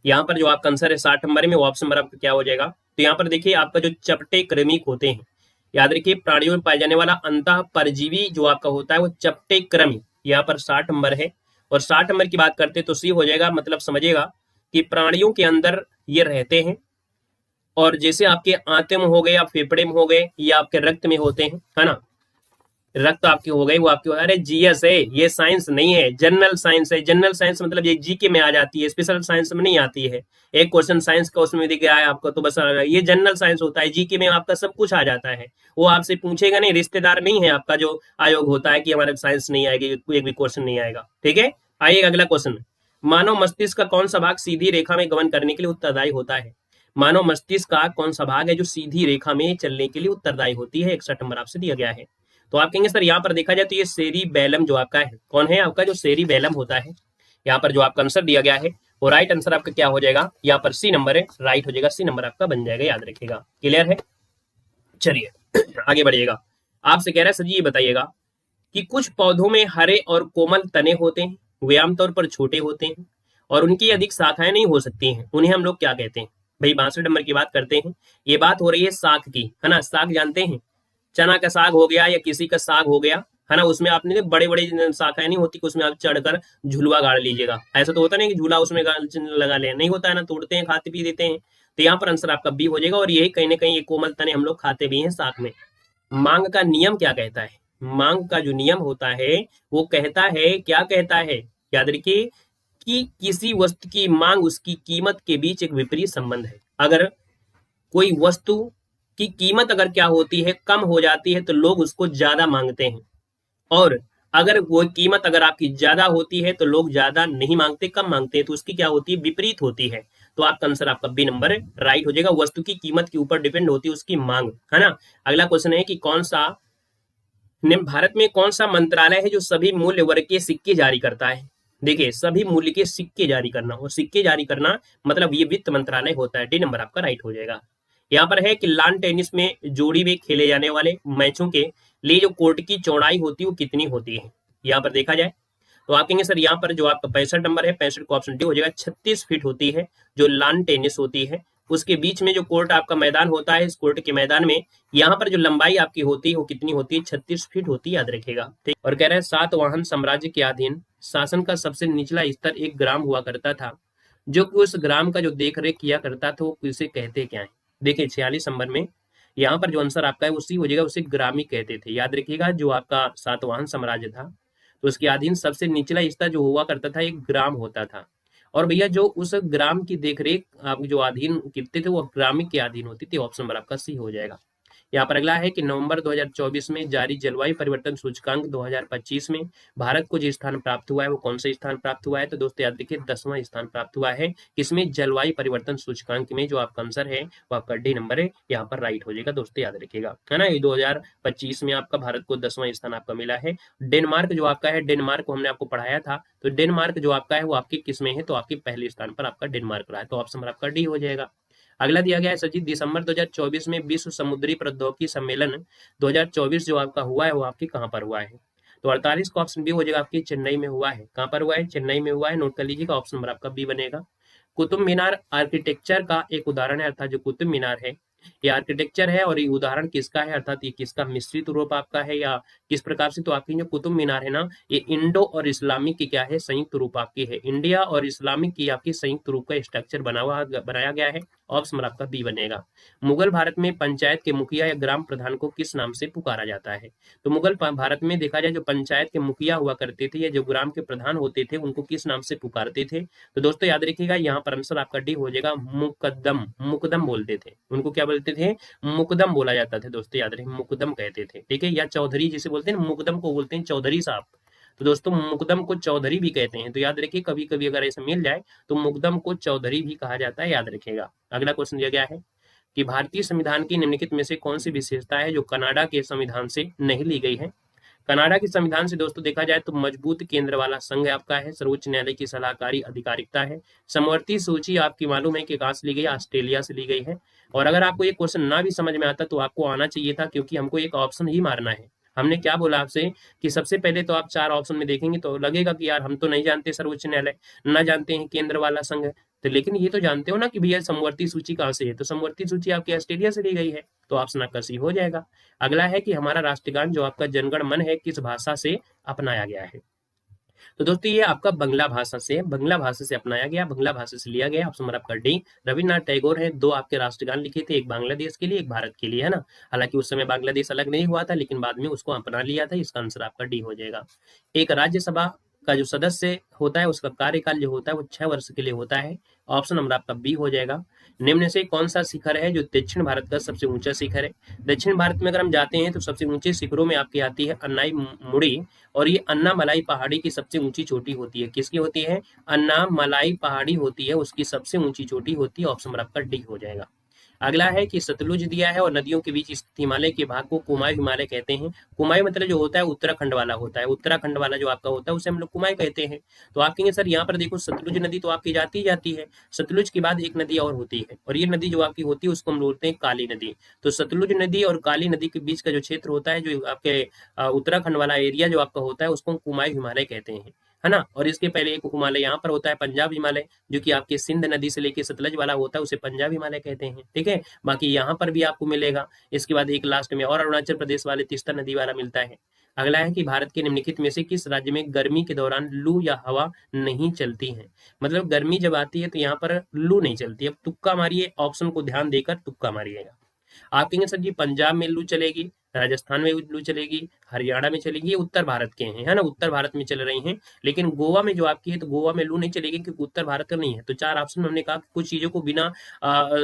Speaker 2: यहाँ पर जो आपका आंसर है 60 नंबर में, वो ऑप्शन नंबर आपका क्या हो जाएगा। तो यहाँ पर देखिए आपका जो चपटे कृमि होते हैं, याद रखिए प्राणियों में पाए जाने वाला अंतः परजीवी जो आपका होता है वो चपटे कृमि, यहाँ पर 60 नंबर है। और 60 नंबर की बात करते तो सी हो जाएगा, मतलब समझिएगा कि प्राणियों के अंदर ये रहते हैं और जैसे आपके आंत में हो गए या फेफड़े में हो गए या आपके रक्त में होते हैं, है ना, रक्त आपकी हो गई वो आपकी, अरे जीएस है, ये साइंस नहीं है, जनरल साइंस है। जनरल साइंस मतलब ये जीके में आ जाती है, स्पेशल साइंस में नहीं आती है। एक क्वेश्चन साइंस का उसमें दिख गया है आपको तो बस ये जनरल साइंस होता है, जीके में आपका सब कुछ आ जाता है। वो आपसे पूछेगा नहीं, रिश्तेदार नहीं है आपका जो आयोग होता है कि हमारे साइंस नहीं आएगी, एक भी क्वेश्चन नहीं आएगा। ठीक है, आइए अगला क्वेश्चन। मानव मस्तिष्क का कौन सा भाग सीधी रेखा में गमन करने के लिए उत्तरदायी होता है। मानव मस्तिष्क का कौन सा भाग है जो सीधी रेखा में चलने के लिए उत्तरदायी होती है? 61 नंबर आपसे दिया गया है। तो आप कहेंगे सर यहाँ पर देखा जाए तो ये सेरिबैलम जो आपका है, कौन है आपका जो सेरिबैलम होता है, यहाँ पर जो आपका आंसर दिया गया है वो राइट आंसर आपका क्या हो जाएगा? यहाँ पर सी नंबर है, राइट हो जाएगा, सी नंबर आपका बन जाएगा, याद रखिएगा। क्लियर है? चलिए आगे बढ़िएगा। आपसे कह रहा है सर जी ये बताइएगा कि कुछ पौधों में हरे और कोमल तने होते हैं, वे आमतौर पर छोटे होते हैं और उनकी अधिक शाखाएं नहीं हो सकती हैं, उन्हें हम लोग क्या कहते हैं? भाई 62 नंबर की बात करते हैं। ये बात हो रही है साग की, है ना। साग जानते हैं, चना का साग हो गया या किसी का साग हो गया, है ना। उसमें आपने बड़े बड़े शाखाएं नहीं होती कि उसमें आप चढ़कर झुलवा गाड़ लीजिएगा। ऐसा तो होता नहीं कि झूला उसमें लगा ले, नहीं होता है ना, तोड़ते हैं, खाते पी देते हैं। तो यहाँ पर आंसर आपका बी हो जाएगा। और यही कहीं ना कहीं ये कोमल तने हम लोग खाते भी हैं साग में। मांग का नियम क्या कहता है? मांग का जो नियम होता है वो कहता है, क्या कहता है? याद रखिए कि किसी वस्तु की मांग उसकी कीमत के बीच एक विपरीत संबंध है। अगर कोई वस्तु की कीमत अगर क्या होती है, कम हो जाती है, तो लोग उसको ज्यादा मांगते हैं। और अगर वो कीमत अगर आपकी ज्यादा होती है तो लोग ज्यादा नहीं मांगते, कम मांगते हैं। तो उसकी क्या होती है? विपरीत होती है। तो आपका आंसर आपका बी नंबर राइट हो जाएगा। वस्तु की कीमत के ऊपर डिपेंड होती है उसकी मांग, है ना। अगला क्वेश्चन है कि भारत में कौन सा मंत्रालय है जो सभी मूल्य वर्ग के सिक्के जारी करता है? देखिए, सभी मूल्य के सिक्के जारी करना, और सिक्के जारी करना मतलब ये वित्त मंत्रालय होता है। डी नंबर आपका राइट हो जाएगा। यहाँ पर है कि लॉन टेनिस में जोड़ी में खेले जाने वाले मैचों के लिए जो कोर्ट की चौड़ाई होती है वो कितनी होती है? यहाँ पर देखा जाए तो आप कहेंगे सर यहाँ पर जो आपका 65 नंबर है, 65 को ऑप्शन डी हो जाएगा। 36 फीट होती है जो लॉन टेनिस होती है। उसके बीच में जो कोर्ट आपका मैदान होता है, इस कोर्ट के मैदान में यहाँ पर जो लंबाई आपकी होती है वो कितनी होती है? 36 फीट होती है, याद रखेगा। ठीक। और कह रहे हैं सातवाहन साम्राज्य के अधीन शासन का सबसे निचला स्तर एक ग्राम हुआ करता था, जो कि उस ग्राम का जो देख रेख किया करता था वो किसे कहते क्या है? देखिए 46 नंबर में यहाँ पर जो आंसर आपका है उसी हो जाएगा, उसे ग्रामी कहते थे। याद रखिएगा, जो आपका सातवाहन साम्राज्य था तो उसके अधीन सबसे निचला स्तर जो हुआ करता था एक ग्राम होता था। और भैया जो उस ग्राम की देखरेख आप जो अधीन कितने थे वो ग्रामी के अधीन होती थी। ऑप्शन नंबर आपका सी हो जाएगा। यहाँ पर अगला है कि नवंबर 2024 में जारी जलवायु परिवर्तन सूचकांक 2025 में भारत को जो स्थान प्राप्त हुआ है वो कौन सा स्थान प्राप्त हुआ है? तो दोस्तों याद रखिए 10वां स्थान प्राप्त हुआ है। किसमें? जलवायु परिवर्तन सूचकांक में। जो आपका आंसर है वो आपका डी नंबर है, यहाँ पर राइट हो जाएगा। दोस्तों याद रखिएगा, है ना। ये 2025 में आपका भारत को 10वां स्थान आपका मिला है। डेनमार्क जो आपका है, डेनमार्क को हमने आपको पढ़ाया था, तो डेनमार्क जो आपका है वो आपके किस में है? तो आपके पहले स्थान पर आपका डेनमार्क रहा है। तो ऑप्शन आपका डी हो जाएगा। अगला दिया गया है सर जी, दिसंबर 2024 में विश्व समुद्री प्रौद्योगिकी सम्मेलन 2024 जो आपका हुआ है वो आपके कहाँ पर हुआ है? तो 48 का ऑप्शन बी हो जाएगा, आपकी चेन्नई में हुआ है। कहाँ पर हुआ है? चेन्नई में हुआ है। नोट कर लीजिएगा, ऑप्शन नंबर आपका बी बनेगा। कुतुब मीनार आर्किटेक्चर का एक उदाहरण है, अर्थात जो कुतुब मीनार है ये आर्किटेक्चर है। और ये उदाहरण किसका है, अर्थात ये किसका मिश्रित रूप आपका है या किस प्रकार से? तो आपकी जो कुतुब मीनार है ना, ये इंडो और इस्लामिक की क्या है? संयुक्त रूप आपकी है। इंडिया और इस्लामिक की आपकी संयुक्त रूप का स्ट्रक्चर बनाया गया है। ऑप्शन आपका बी बनेगा। मुगल भारत में पंचायत के मुखिया या ग्राम प्रधान को किस नाम से पुकारा जाता है? तो मुगल भारत में देखा जाए जो पंचायत के मुखिया हुआ करते थे या जो ग्राम के प्रधान होते थे उनको किस नाम से पुकारते थे? तो दोस्तों याद रखिएगा, यहाँ पर आंसर आपका डी हो जाएगा, मुकद्दम। मुकदम बोलते थे उनको, क्या बोलते थे? मुकदम बोला जाता था। दोस्तों याद रखें, मुकदम कहते थे, ठीक है। या चौधरी जिसे बोलते हैं, मुकदम को बोलते हैं चौधरी साहब। तो दोस्तों मुकदम को चौधरी भी कहते हैं। तो याद रखिए, कभी कभी अगर ऐसा मिल जाए तो मुकदम को चौधरी भी कहा जाता है, याद रखिएगा। अगला क्वेश्चन दिया गया है कि भारतीय संविधान की निम्नलिखित में से कौन सी विशेषता है जो कनाडा के संविधान से नहीं ली गई है? कनाडा के संविधान से दोस्तों देखा जाए तो मजबूत केंद्र वाला संघ आपका है, सर्वोच्च न्यायालय की सलाहकारी अधिकारिकता है। समवर्ती सूची आपकी मालूम है कि कहाँ से ली गई? ऑस्ट्रेलिया से ली गई है। और अगर आपको ये क्वेश्चन ना भी समझ में आता तो आपको आना चाहिए था, क्योंकि हमको एक ऑप्शन ही मारना है। हमने क्या बोला आपसे कि सबसे पहले तो आप 4 ऑप्शन में देखेंगे तो लगेगा कि यार हम तो नहीं जानते सर्वोच्च न्यायालय, ना जानते हैं केंद्र वाला संघ, तो लेकिन ये तो जानते हो ना कि भैया समवर्ती सूची कहाँ से है? तो समवर्ती सूची आपकी ऑस्ट्रेलिया से ली गई है। तो ऑप्शन आपका सी हो जाएगा। अगला है कि हमारा राष्ट्रगान जो आपका जनगण मन है किस भाषा से अपनाया गया है? तो दोस्तों ये आपका बंगला भाषा से, बंगला भाषा से अपनाया गया, बंगला भाषा से लिया गया। ऑप्शन नंबर आपका डी। रविन्द्रनाथ टैगोर है, 2 आपके राष्ट्रगान लिखे थे, एक बांग्लादेश के लिए, एक भारत के लिए, है ना। हालांकि उस समय बांग्लादेश अलग नहीं हुआ था, लेकिन बाद में उसको अपना लिया था। इसका आंसर आपका डी हो जाएगा। एक राज्यसभा का जो सदस्य होता है उसका कार्यकाल जो होता है वो 6 वर्ष के लिए होता है। ऑप्शन नंबर आपका बी हो जाएगा। निम्न से कौन सा शिखर है जो दक्षिण भारत का सबसे ऊंचा शिखर है? दक्षिण भारत में अगर हम जाते हैं तो सबसे ऊंचे शिखरों में आपकी आती है अन्नाई मुड़ी, और ये अन्नामलाई पहाड़ी की सबसे ऊंची चोटी होती है। किसकी होती है? अन्नामलाई पहाड़ी होती है, उसकी सबसे ऊंची चोटी होती है। ऑप्शन नंबर आपका डी हो जाएगा। अगला है कि सतलुज दिया है और नदियों के बीच स्थित हिमालय के भाग को कुमाई हिमालय कहते हैं। कुमाई मतलब जो होता है उत्तराखंड वाला होता है, उत्तराखंड वाला जो आपका होता है उसे हम लोग कुमाई कहते हैं। तो आप कहेंगे सर यहाँ पर देखो सतलुज नदी तो आपकी जाती ही जाती है, सतलुज के बाद एक नदी और होती है, और ये नदी जो आपकी होती है उसको हम बोलते हैं काली नदी। तो सतलुज नदी और काली नदी के बीच का जो क्षेत्र होता है, जो आपके उत्तराखंड वाला एरिया जो आपका होता है, उसको हम कुमाई हिमालय कहते हैं, है ना। और इसके पहले एक हिमालय यहाँ पर होता है पंजाब हिमालय, जो कि आपके सिंध नदी से लेके सतलज वाला होता है, उसे पंजाब हिमालय कहते हैं, ठीक है। बाकी यहाँ पर भी आपको मिलेगा। इसके बाद एक लास्ट में और अरुणाचल प्रदेश वाले तीस्ता नदी वाला मिलता है। अगला है कि भारत के निम्नलिखित में से किस राज्य में गर्मी के दौरान लू या हवा नहीं चलती है? मतलब गर्मी जब आती है तो यहाँ पर लू नहीं चलती। अब तुक्का मारिए, ऑप्शन को ध्यान देकर तुक्का मारिएगा। आप कहेंगे सर जी पंजाब में लू चलेगी, राजस्थान में लू चलेगी, हरियाणा में चलेगी, ये उत्तर भारत के हैं, है ना, उत्तर भारत में चल रही हैं। लेकिन गोवा में जो आपकी है तो गोवा में लू नहीं चलेगी क्योंकि उत्तर भारत का नहीं है। तो 4 ऑप्शन में हमने कहा कि कुछ चीजों को बिना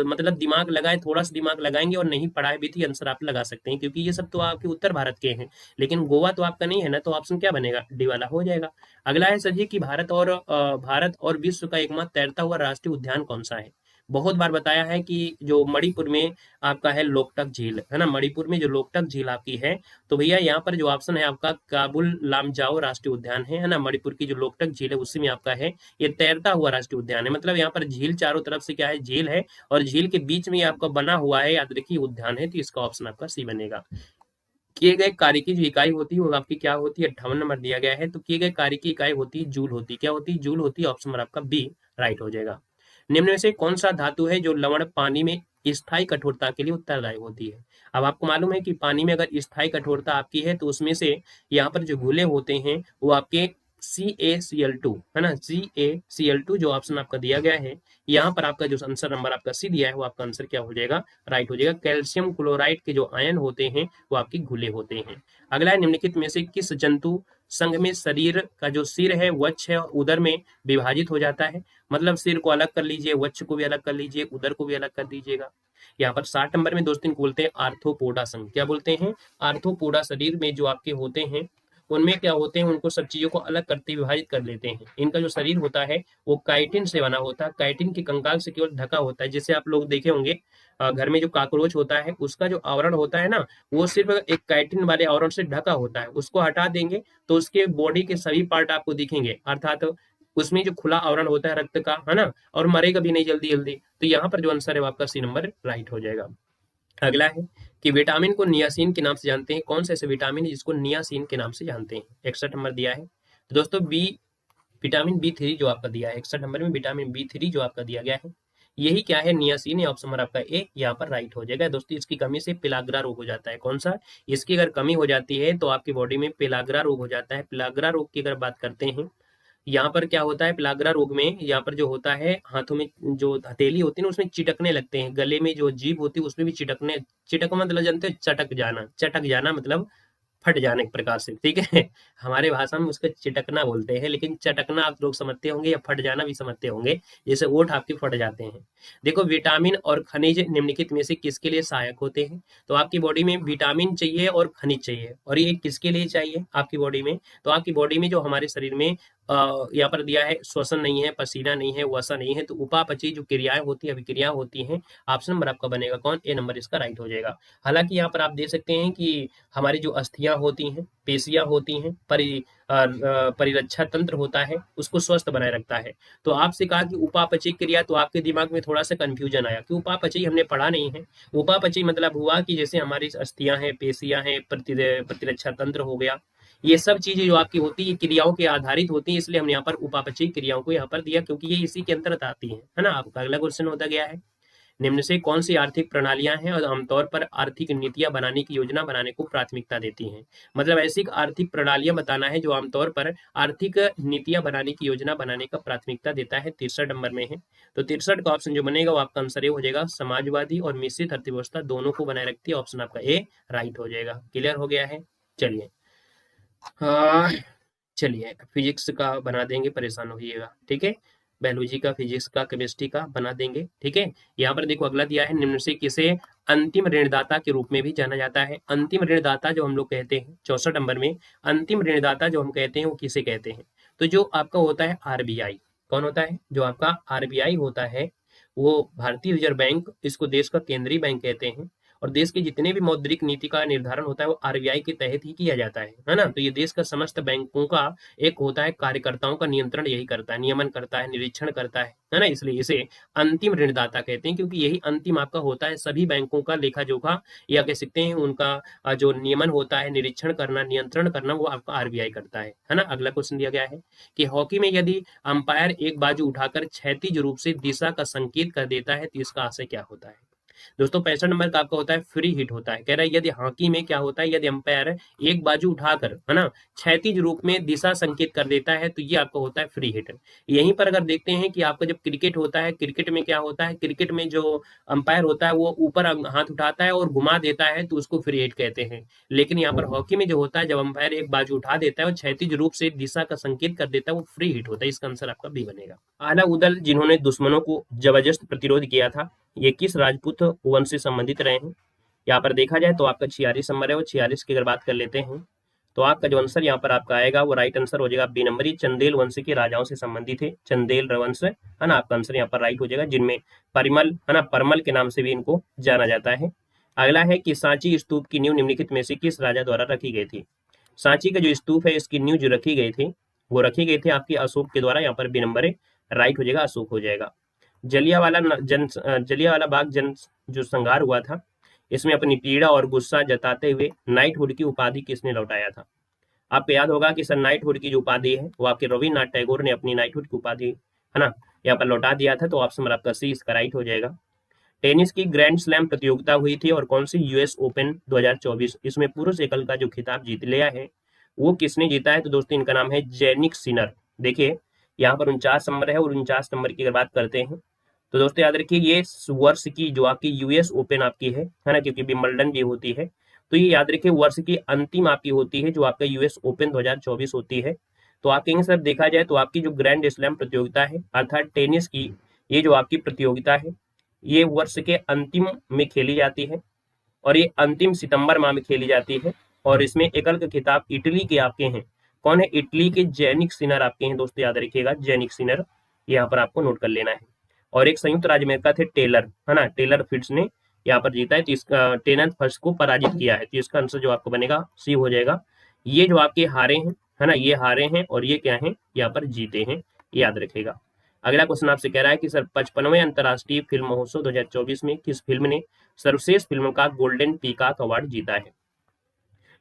Speaker 2: मतलब दिमाग लगाए, थोड़ा सा दिमाग लगाएंगे और नहीं पढ़ाए भी थी आंसर आप लगा सकते हैं, क्योंकि ये सब तो आपके उत्तर भारत के हैं, लेकिन गोवा तो आपका नहीं है ना। तो ऑप्शन क्या बनेगा? डी वाला हो जाएगा। अगला है सर जी कि भारत और विश्व का एकमात्र तैरता हुआ राष्ट्रीय उद्यान कौन सा है? बहुत बार बताया है कि जो मणिपुर में आपका है लोकटक झील, है ना, मणिपुर में जो लोकटक झील आपकी है। तो भैया यहाँ पर जो ऑप्शन है आपका काबुल लामजाओ राष्ट्रीय उद्यान है ना, मणिपुर की जो लोकटक झील है उसी में आपका है ये तैरता हुआ राष्ट्रीय उद्यान है। मतलब यहाँ पर झील चारों तरफ से क्या है? झील है, और झील के बीच में आपका बना हुआ है, याद रखिए, उद्यान है। तो इसका ऑप्शन आपका सी बनेगा। किए गए कार्य की जो इकाई होती है वो आपकी क्या होती है? 58 नंबर दिया गया है। तो किए गए कार्य की इकाई होती है जूल होती है। क्या होती है? जूल होती है। ऑप्शन नंबर आपका बी राइट हो जाएगा। निम्न में से कौन सा धातु है जो लवण पानी में स्थायी कठोरता के लिए उत्तरदायी होती है? अब आपको मालूम है कि पानी में अगर स्थायी कठोरता आपकी है तो उसमें से यहाँ पर जो घुले होते हैं वो आपके CaCl2, है ना, CaCl2 जो ऑप्शन आपका दिया गया है, यहाँ पर आपका जो आंसर नंबर आपका सी दिया है वो आपका आंसर क्या हो जाएगा? राइट हो जाएगा। कैल्शियम क्लोराइड के जो आयन होते हैं वो आपके घुले होते हैं। अगला है निम्नलिखित में से किस जंतु संघ में शरीर का जो सिर है, वक्ष है, उदर में विभाजित हो जाता है? मतलब सिर को अलग कर लीजिए, वक्ष को भी अलग कर लीजिए, उदर को भी अलग कर दीजिएगा। यहाँ पर 60 नंबर में दोस्तों बोलते हैं आर्थ्रोपोडा संघ। क्या बोलते हैं? आर्थ्रोपोडा शरीर में जो आपके होते हैं उनमें क्या होते हैं, उनको सब चीजों को अलग करते विभाजित कर लेते हैं। इनका जो शरीर होता है वो काइटिन से बना होता है, काइटिन के कंकाल से केवल ढका होता है। जैसे आप लोग देखे होंगे घर में जो काकरोच होता है उसका जो आवरण होता है ना, वो सिर्फ एक काइटिन वाले आवरण से ढका होता है। उसको हटा देंगे तो उसके बॉडी के सभी पार्ट आपको दिखेंगे, अर्थात उसमें जो खुला आवरण होता है रक्त का, है ना, और मरेगा भी नहीं जल्दी जल्दी। तो यहाँ पर जो आंसर है वो आपका सी नंबर राइट हो जाएगा। अगला है कि विटामिन को नियासिन के नाम से जानते हैं। कौन सा ऐसे विटामिन है जिसको नियासिन के नाम से जानते हैं? 61 नंबर दिया है। तो दोस्तों विटामिन B3 जो आपका दिया है 61 नंबर में, विटामिन B3 जो आपका दिया गया है यही क्या है? नियासिन है। ऑप्शन नंबर आपका ए यहाँ पर राइट हो जाएगा। दोस्तों इसकी कमी से पेलाग्रा रोग हो जाता है। कौन सा? इसकी अगर कमी हो जाती है तो आपकी बॉडी में पेलाग्रा रोग हो जाता है। पेलाग्रा रोग की अगर बात करते हैं, यहाँ पर क्या होता है पेलाग्रा रोग में, यहाँ पर जो होता है हाथों में जो हथेली होती है ना उसमें चिटकने लगते हैं, गले में जो जीभ होती है उसमें भी चिटक मतलब जानते हो, चटक जाना मतलब फट जाने के प्रकार से, ठीक है। हमारे भाषा में उसको चिटकना बोलते हैं, लेकिन चटकना आप लोग समझते होंगे या फट जाना भी समझते होंगे, जैसे ओठ आपके फट जाते हैं। देखो विटामिन और खनिज निम्नलिखित में से किसके लिए सहायक होते हैं? तो आपकी बॉडी में विटामिन चाहिए और खनिज चाहिए, और ये किसके लिए चाहिए आपकी बॉडी में? तो आपकी बॉडी में जो हमारे शरीर में यहाँ पर दिया है श्वसन नहीं है, पसीना नहीं है, वसा नहीं है, तो उपापचयी जो क्रियाएं होती है, अभिक्रियाएं होती हैं। ऑप्शन नंबर आपका बनेगा कौन? ए नंबर इसका राइट हो जाएगा। हालांकि यहाँ पर आप देख सकते हैं कि हमारी जो अस्थियां होती हैं, पेशियां होती हैं, परिरक्षा तंत्र होता है, उसको स्वस्थ बनाए रखता है। तो आपसे कहा कि उपापचयी क्रिया, तो आपके दिमाग में थोड़ा सा कंफ्यूजन आया कि उपापचयी हमने पढ़ा नहीं है। उपापचयी मतलब हुआ कि जैसे हमारी अस्थियां हैं, पेशियां हैं, प्रतिरक्षा तंत्र हो गया, ये सब चीजें जो आपकी होती है क्रियाओं के आधारित होती है, इसलिए हमने यहाँ पर उपापचयी क्रियाओं को यहाँ पर दिया क्योंकि ये इसी के अंतर्गत आती है ना। आपका अगला क्वेश्चन होता गया है, निम्न से कौन सी आर्थिक प्रणालियां हैं और आमतौर पर आर्थिक नीतियां बनाने की योजना बनाने को प्राथमिकता देती हैं? मतलब ऐसी आर्थिक प्रणालियां बताना है जो आमतौर पर आर्थिक नीतियां बनाने की योजना बनाने का प्राथमिकता देता है। 63 नंबर में है। तो 63 का ऑप्शन जो बनेगा वो आपका आंसर हो जाएगा समाजवादी और मिश्रित अर्थव्यवस्था दोनों को बनाए रखती है। ऑप्शन आपका ए राइट हो जाएगा। क्लियर हो गया है? चलिए चलिए फिजिक्स का बना देंगे, परेशान होइएगा, ठीक है। बायोलॉजी का, फिजिक्स का, केमिस्ट्री का बना देंगे, ठीक है। यहाँ पर देखो अगला दिया है, निम्न से किसे अंतिम ऋणदाता के रूप में भी जाना जाता है। अंतिम ऋणदाता जो हम लोग कहते हैं 64 नंबर में, अंतिम ऋणदाता जो हम कहते हैं वो किसे कहते हैं? तो जो आपका होता है आरबीआई। कौन होता है? जो आपका आरबीआई होता है वो भारतीय रिजर्व बैंक, इसको देश का केंद्रीय बैंक कहते हैं। और देश के जितने भी मौद्रिक नीति का निर्धारण होता है वो आरबीआई के तहत ही किया जाता है ना। तो ये देश का समस्त बैंकों का एक होता है, कार्यकर्ताओं का नियंत्रण यही करता है, नियमन करता है, निरीक्षण करता है ना। इसलिए इसे अंतिम ऋणदाता कहते हैं, क्योंकि यही अंतिम आपका होता है सभी बैंकों का लेखा जोखा, या कह सकते हैं उनका जो नियमन होता है, निरीक्षण करना, नियंत्रण करना, वो आपका आरबीआई करता है ना। अगला क्वेश्चन दिया गया है कि हॉकी में यदि अंपायर एक बाजू उठाकर क्षैतिज रूप से दिशा का संकेत कर देता है तो इसका आशय क्या होता है? दोस्तों 65 नंबर का आपका होता है फ्री हिट होता है। कह रहा है यदि हॉकी में क्या होता है, यदि अंपायर एक बाजू उठाकर, है ना, क्षैतिज रूप में दिशा संकेत कर देता है तो ये आपका होता है फ्री हिट। यहीं पर अगर देखते हैं कि आपका जब क्रिकेट होता है, क्रिकेट में क्या होता है, क्रिकेट में जो अंपायर होता है वो ऊपर हाथ उठाता है और घुमा देता है तो उसको फ्री हिट कहते हैं। लेकिन यहाँ पर हॉकी में जो होता है, जब अंपायर एक बाजू उठा देता है और क्षैतिज रूप से दिशा का संकेत कर देता है, वो फ्री हिट होता है। इसका आंसर आपका बी बनेगा। आला उदल जिन्होंने दुश्मनों को जबरदस्त प्रतिरोध किया था, ये किस राजपूत वंश से संबंधित रहे हैं? यहाँ पर देखा जाए तो आपका 46 नंबर है, और 46 की अगर बात कर लेते हैं तो आपका जो आंसर यहाँ पर आपका आएगा वो राइट आंसर हो जाएगा बी नंबर। ही चंदेल वंश के राजाओं से संबंधित है, चंदेल वंश, है ना। आपका आंसर यहाँ पर राइट हो जाएगा, जिनमें परिमल, है ना, परमल के नाम से भी इनको जाना जाता है। अगला है कि सांची स्तूप की नींव निम्नलिखित में से किस राजा द्वारा रखी गई थी? सांची का जो स्तूप है इसकी नींव जो रखी गई थी वो रखी गई थी आपकी अशोक के द्वारा। यहाँ पर बी नंबर है, राइट हो जाएगा, अशोक हो जाएगा। जलियांवाला बाग जन जो संघार हुआ था, इसमें अपनी पीड़ा और गुस्सा जताते हुए नाइटहुड की उपाधि किसने लौटाया था? आपको याद होगा कि सर नाइटहुड की जो उपाधि है वो आपके रविन्द्रनाथ टैगोर ने अपनी नाइटहुड की उपाधि, है ना, यहाँ पर लौटा दिया था। तो ऑप्शन नंबर आपका सी इसका राइट हो जाएगा। टेनिस की ग्रैंड स्लैम प्रतियोगिता हुई थी और कौन सी? US open 2024। इसमें पुरुष एकल का जो खिताब जीत लिया है वो किसने जीता है? तो दोस्तों इनका नाम है जैनिक सिनर। देखिए यहाँ पर 49 नंबर है, और 49 नंबर की अगर बात करते हैं तो दोस्तों याद रखिए ये वर्ष की जो आपकी यूएस ओपन आपकी है ना, क्योंकि विंबलडन भी होती है, तो ये याद रखिए वर्ष की अंतिम आपकी होती है जो आपका यूएस ओपन 2024 होती है। तो आप कहेंगे सर देखा जाए तो आपकी जो ग्रैंड स्लैम प्रतियोगिता है अर्थात टेनिस की ये जो आपकी प्रतियोगिता है ये वर्ष के अंतिम में खेली जाती है, और ये अंतिम सितंबर माह में खेली जाती है। और इसमें एकल का खिताब इटली के आपके हैं। कौन है? इटली के जैनिक सिनर आपके हैं दोस्तों, याद रखिएगा जैनिक सिनर, यहाँ पर आपको नोट कर लेना है। और एक संयुक्त राज्य अमेरिका थे टेलर, है ना, टेलर फिट्स ने यहाँ पर जीता है, तो इसका टेनथ फर्स्ट को पराजित किया है। तो इसका आंसर जो आपको बनेगा सी हो जाएगा। ये जो आपके हारे हैं, है ना, ये हारे हैं और ये क्या हैं? यहाँ पर जीते हैं, याद रखेगा। अगला क्वेश्चन आपसे कह रहा है कि सर 55वें अंतर्राष्ट्रीय फिल्म महोत्सव 2024 में किस फिल्म ने सर्वश्रेष्ठ फिल्म का गोल्डन पीकॉक अवार्ड जीता है?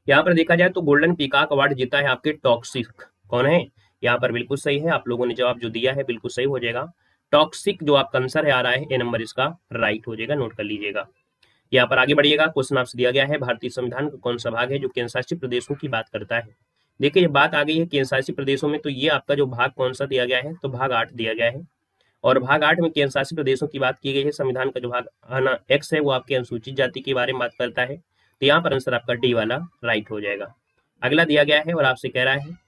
Speaker 2: यहाँ पर देखा जाए तो गोल्डन पीकॉक अवार्ड जीता है आपके टॉक्सिक। कौन है? यहाँ पर बिल्कुल सही है, आप लोगों ने जवाब जो दिया है बिल्कुल सही हो जाएगा। टॉक्सिक जो आपका आंसर है आ रहा है ए नंबर, इसका राइट हो जाएगा, नोट कर लीजिएगा। यहाँ पर आगे बढ़िएगा। क्वेश्चन आपसे दिया गया है भारतीय संविधान का कौन सा भाग है जो केंद्रशासित प्रदेशों की बात करता है? देखिए ये बात आ गई है केंद्रशासित प्रदेशों में, तो ये आपका जो भाग कौन सा दिया गया है? तो भाग 8 दिया गया है, और भाग 8 में केंद्रशासित प्रदेशों की बात की गई है। संविधान का जो भाग ना एक्स है वो आपके अनुसूचित जाति के बारे में बात करता है, तो यहाँ पर आंसर आपका डी वाला राइट हो जाएगा। अगला दिया गया है और आपसे कह रहा है,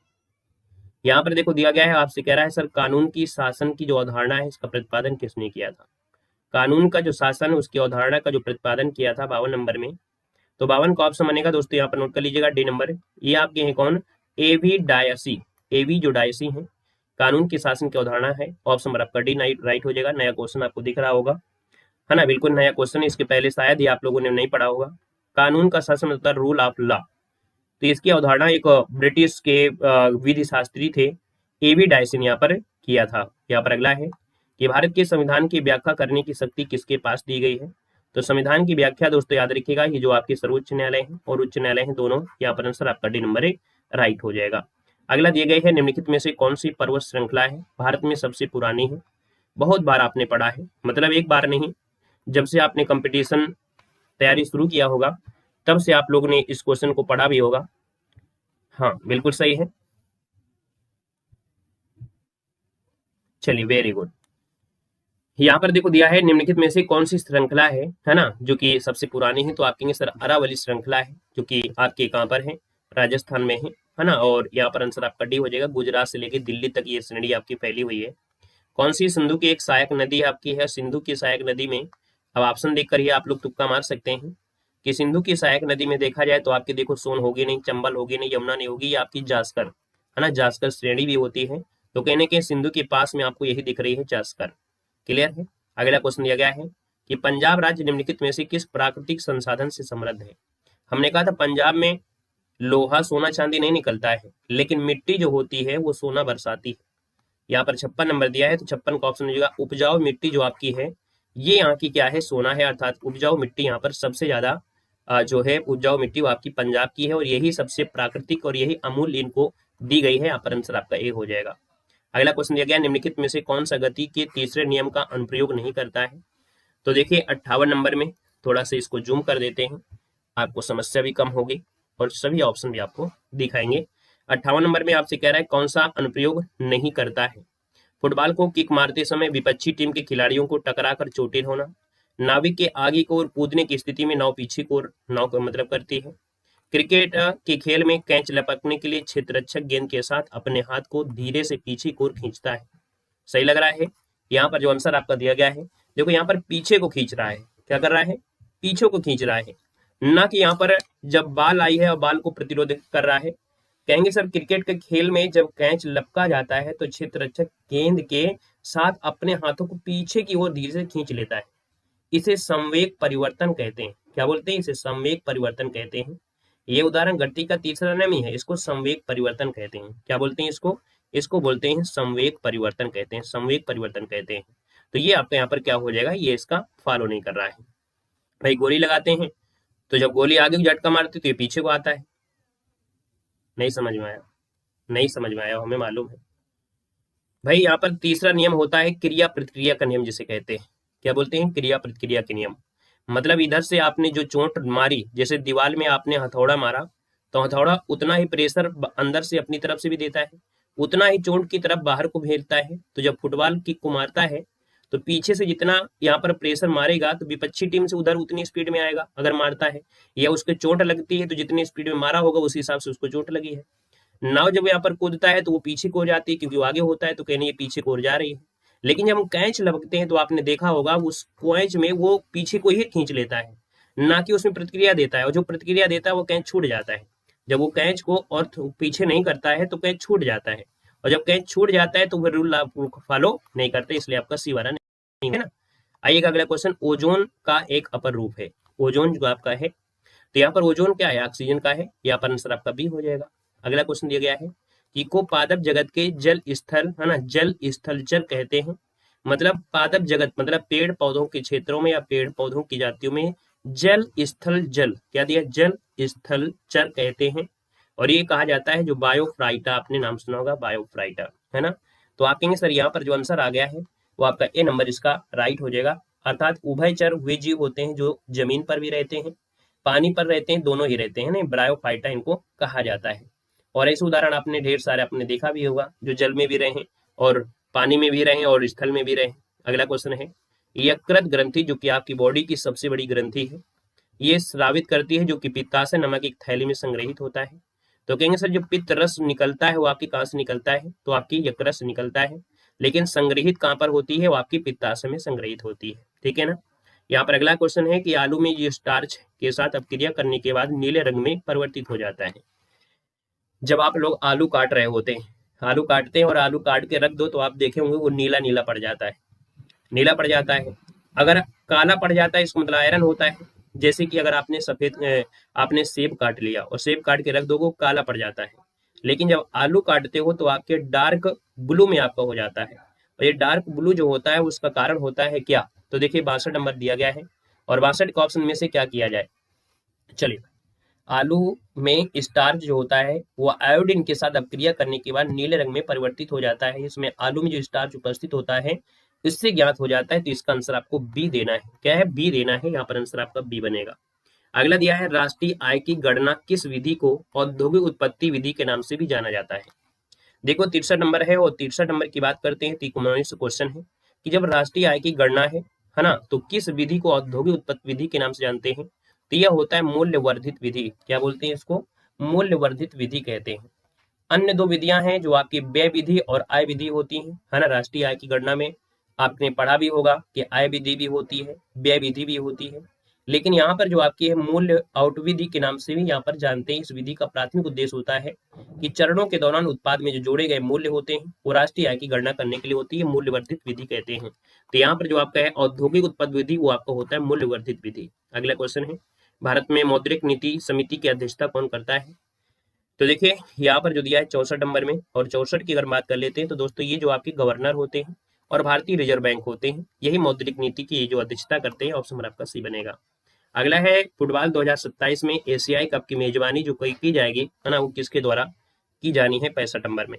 Speaker 2: यहाँ पर देखो दिया गया है, आपसे कह रहा है सर कानून की शासन की जो अवधारणा है इसका प्रतिपादन किसने किया था? कानून का जो शासन है उसकी अवधारणा का जो प्रतिपादन किया था 52 नंबर में, तो 52 का ऑप्शन बनेगा दोस्तों, यहाँ पर नोट कर लीजिएगा डी नंबर। ये आपके हैं कौन? एवी डायसी। एवी जो डायसी है कानून के शासन की अवधारणा है, ऑप्शन नंबर आपका डी राइट हो जाएगा। नया क्वेश्चन आपको दिख रहा होगा, है ना, बिल्कुल नया क्वेश्चन, इसके पहले शायद ही आप लोगों ने नहीं पढ़ा होगा। कानून का शासन होता है रूल ऑफ लॉ, तो इसकी अवधारणा एक ब्रिटिश के विधि शास्त्री थे एवी डायसी ने यहाँ पर किया था। यहाँ पर अगला है कि भारत के संविधान की व्याख्या करने की शक्ति किसके पास दी गई है? तो संविधान की व्याख्या दोस्तों याद रखिएगा ये जो आपके सर्वोच्च न्यायालय है और उच्च न्यायालय है दोनों, यहाँ पर आंसर आपका डी नंबर राइट हो जाएगा। अगला दिए गए है निम्नलिखित में से कौन सी पर्वत श्रृंखला है भारत में सबसे पुरानी है? बहुत बार आपने पढ़ा है, मतलब एक बार नहीं, जब से आपने कंपटीशन तैयारी शुरू किया होगा तब से आप लोगों ने इस क्वेश्चन को पढ़ा भी होगा। हाँ बिल्कुल सही है, चलिए वेरी गुड। यहाँ पर देखो दिया है निम्नलिखित में से कौन सी श्रृंखला है ना, जो कि सबसे पुरानी है? तो आप कहेंगे सर अरावली श्रृंखला है, जो कि आपके कहाँ पर है? राजस्थान में है। है ना, और यहाँ पर आंसर आपका डी हो जाएगा, गुजरात से लेकर दिल्ली तक ये श्रेणी आपकी फैली हुई है। कौन सी सिंधु की एक सहायक नदी आपकी है? सिंधु की सहायक नदी में अब ऑप्शन देखकर ही आप लोग तुक्का मार सकते हैं कि सिंधु की सहायक नदी में देखा जाए तो आपकी देखो सोन होगी नहीं, चंबल होगी नहीं, यमुना नहीं होगी, ये आपकी जास्कर, है ना, जास्कर श्रेणी भी होती है। तो कहने के सिंधु के पास में आपको यही दिख रही है, जास्कर। क्लियर है। अगला क्वेश्चन दिया गया है कि पंजाब राज्य निम्नलिखित में से किस प्राकृतिक संसाधन से समृद्ध है? हमने कहा था पंजाब में लोहा सोना चांदी नहीं निकलता है, लेकिन मिट्टी जो होती है वो सोना बरसाती है। यहाँ पर 56 नंबर दिया है, तो 56 का ऑप्शन हो जाएगा। उपजाऊ मिट्टी जो आपकी है ये यहाँ की क्या है? सोना है, अर्थात उपजाऊ मिट्टी यहाँ पर सबसे ज्यादा जो है उपजाऊ मिट्टी वो आपकी पंजाब की है, और यही सबसे प्राकृतिक और यही अमूल्य इनको दी गई है। यहाँ पर आंसर आपका ए हो जाएगा। अगला क्वेश्चन दिया गया, निम्नलिखित में से कौन सा गति के तीसरे नियम का अनुप्रयोग नहीं करता है? तो देखिए 58 नंबर में थोड़ा सा इसको जूम कर देते हैं, आपको समस्या भी कम होगी और सभी ऑप्शन भी आपको दिखाएंगे। 58 नंबर में आपसे कह रहा है कौन सा अनुप्रयोग नहीं करता है? फुटबॉल को किक मारते समय विपक्षी टीम के खिलाड़ियों को टकराकर चोटिल होना, नाविक के आगे की ओर कूदने की स्थिति में नाव पीछे की ओर नाव का मतलब करती है, क्रिकेट के खेल में कैच लपकने के लिए क्षेत्ररक्षक गेंद के साथ अपने हाथ को धीरे से पीछे की ओर खींचता है। सही लग रहा है। यहाँ पर जो आंसर आपका दिया गया है, देखो यहाँ पर पीछे को खींच रहा है, क्या कर रहा है? पीछे को खींच रहा है, ना कि यहाँ पर जब बाल आई है और बाल को प्रतिरोध कर रहा है। कहेंगे सर क्रिकेट के खेल में जब कैच लपका जाता है तो क्षेत्ररक्षक गेंद के साथ अपने हाथों को पीछे की ओर धीरे से खींच लेता है, इसे संवेग परिवर्तन कहते हैं। क्या बोलते हैं? इसे संवेग परिवर्तन कहते हैं। ये उदाहरण गति का तीसरा नियम ही है, इसको संवेग परिवर्तन कहते हैं। क्या बोलते हैं इसको? इसको बोलते हैं संवेग परिवर्तन कहते हैं, संवेग परिवर्तन कहते हैं। तो ये आपका यहाँ पर क्या हो जाएगा? ये इसका फॉलो नहीं कर रहा है। भाई गोली लगाते हैं तो जब गोली आगे को झटका मारती तो ये पीछे को आता है। नहीं समझ में आया? नहीं समझ में आया, हमें मालूम है। भाई यहाँ पर तीसरा नियम होता है क्रिया प्रतिक्रिया का नियम, जिसे कहते हैं। क्या बोलते हैं? क्रिया प्रतिक्रिया के नियम। मतलब इधर से आपने जो चोट मारी, जैसे दीवार में आपने हथौड़ा मारा तो हथौड़ा उतना ही प्रेशर अंदर से अपनी तरफ से भी देता है, उतना ही चोट की तरफ बाहर को भेजता है। तो जब फुटबॉल किक को मारता है तो पीछे से जितना यहाँ पर प्रेशर मारेगा तो विपक्षी टीम से उधर उतनी स्पीड में आएगा अगर मारता है, या उसके चोट लगती है तो जितनी स्पीड में मारा होगा उसी हिसाब से उसको चोट लगी है। नाव जब यहाँ पर कूदता है तो वो पीछे को जाती है, क्योंकि वो आगे होता है तो कहने ये पीछे को जा रही है। लेकिन जब हम कैच लपकते हैं तो आपने देखा होगा उस कैच में वो पीछे को ही खींच लेता है, ना कि उसमें प्रतिक्रिया देता है, और जो प्रतिक्रिया देता है वो कैच छूट जाता है। जब वो कैच को और पीछे नहीं करता है तो कैच छूट जाता है, और जब कैच छूट जाता है तो वो रूल फॉलो नहीं करते, इसलिए आपका सी वाला नहीं है ना। आइएगा अगला क्वेश्चन, ओजोन का एक अपर रूप है। ओजोन जो आपका है, तो यहाँ पर ओजोन क्या है? ऑक्सीजन का है। यहाँ पर आंसर आपका बी हो जाएगा। अगला क्वेश्चन दिया गया है कि को पादप जगत के जल स्थल, है ना, जल स्थलचर कहते हैं। मतलब पादप जगत मतलब पेड़ पौधों के क्षेत्रों में या पेड़ पौधों की जातियों में जल स्थल जल क्या दिया? जल स्थलचर कहते हैं। और ये कहा जाता है जो बायोफ्राइटा, आपने नाम सुना होगा बायोफ्राइटा, है ना। तो आप कहेंगे सर यहाँ पर जो आंसर आ गया है वो आपका ए नंबर इसका राइट हो जाएगा। अर्थात उभयचर वे जीव होते हैं जो जमीन पर भी रहते हैं, पानी पर रहते हैं, दोनों ही रहते हैं ना, बायोफाइटा इनको कहा जाता है। और ऐसे उदाहरण आपने ढेर सारे आपने देखा भी होगा जो जल में भी रहे और पानी में भी रहे और स्थल में भी रहे। अगला क्वेश्चन है, यकृत ग्रंथि जो कि आपकी बॉडी की सबसे बड़ी ग्रंथि है, ये स्रावित करती है जो कि पित्ताशय नामक एक थैली में संग्रहित होता है। तो कहेंगे सर जो पित्त रस निकलता है वो आपकी कहाँ से निकलता है? तो आपकी यकृत से निकलता है, लेकिन संग्रहित कहाँ पर होती है? वो आपकी पित्ताशय में संग्रहित होती है। ठीक है ना। यहाँ पर अगला क्वेश्चन है कि आलू में ये स्टार्च के साथ अपक्रिया करने के बाद नीले रंग में परिवर्तित हो जाता है। जब आप लोग आलू काट रहे होते हैं, आलू काटते हैं और आलू काट के रख दो तो आप देखे होंगे वो नीला नीला पड़ जाता है, नीला पड़ जाता है। अगर काला पड़ जाता है इसको मतलब आयरन होता है। जैसे कि अगर आपने आपने सेब काट लिया और सेब काट के रख दोगे काला पड़ जाता है, लेकिन जब आलू काटते हो तो आपके डार्क ब्लू में आपका हो जाता है। और ये डार्क ब्लू जो होता है उसका कारण होता है क्या? तो देखिए 62 नंबर दिया गया है और 62 के ऑप्शन में से क्या किया जाए? चलिए, आलू में स्टार्च जो होता है वो आयोडीन के साथ अपक्रिया करने के बाद नीले रंग में परिवर्तित हो जाता है। इसमें आलू में जो स्टार्च उपस्थित होता है इससे ज्ञात हो जाता है। तो इसका आंसर आपको बी देना है। क्या है? बी देना है। यहाँ पर आंसर आपका बी बनेगा। अगला दिया है राष्ट्रीय आय की गणना किस विधि को औद्योगिक उत्पत्ति विधि के नाम से भी जाना जाता है? देखो 63 नंबर है और 63 नंबर की बात करते हैं। तो क्वेश्चन है कि जब राष्ट्रीय आय की गणना है ना, तो किस विधि को औद्योगिक उत्पत्ति विधि के नाम से जानते हैं? तो यह होता है मूल्य वर्धित विधि। क्या बोलते हैं इसको? मूल्य वर्धित विधि कहते हैं। अन्य दो विधियां हैं जो आपकी व्यय विधि और आय विधि होती हैं, है ना। राष्ट्रीय आय की गणना में आपने पढ़ा भी होगा कि आय विधि भी होती है, व्यय विधि भी होती है। लेकिन यहाँ पर जो आपकी है मूल्य आउट विधि के नाम से भी यहाँ पर जानते हैं, इस विधि का प्राथमिक उद्देश्य होता है कि चरणों के दौरान उत्पाद में जो जोड़े गए मूल्य होते हैं वो राष्ट्रीय आय की गणना करने के लिए होती है, मूल्यवर्धित विधि कहते हैं। तो यहाँ पर जो आपका है औद्योगिक उत्पाद विधि वो आपका होता है मूल्यवर्धित विधि। अगला क्वेश्चन है, भारत में मौद्रिक नीति समिति की अध्यक्षता कौन करता है? तो देखिए यहाँ पर जो दिया है 64 नंबर में, और 64 की अगर बात कर लेते हैं तो दोस्तों ये जो आपके गवर्नर होते हैं और भारतीय रिजर्व बैंक होते हैं, यही मौद्रिक नीति की जो अध्यक्षता करते हैं। ऑप्शन नंबर आपका सी बनेगा। अगला है, फुटबॉल 2027 में एशियाई कप की मेजबानी जो की जाएगी, है ना, वो किसके द्वारा की जानी है? 65 नंबर में।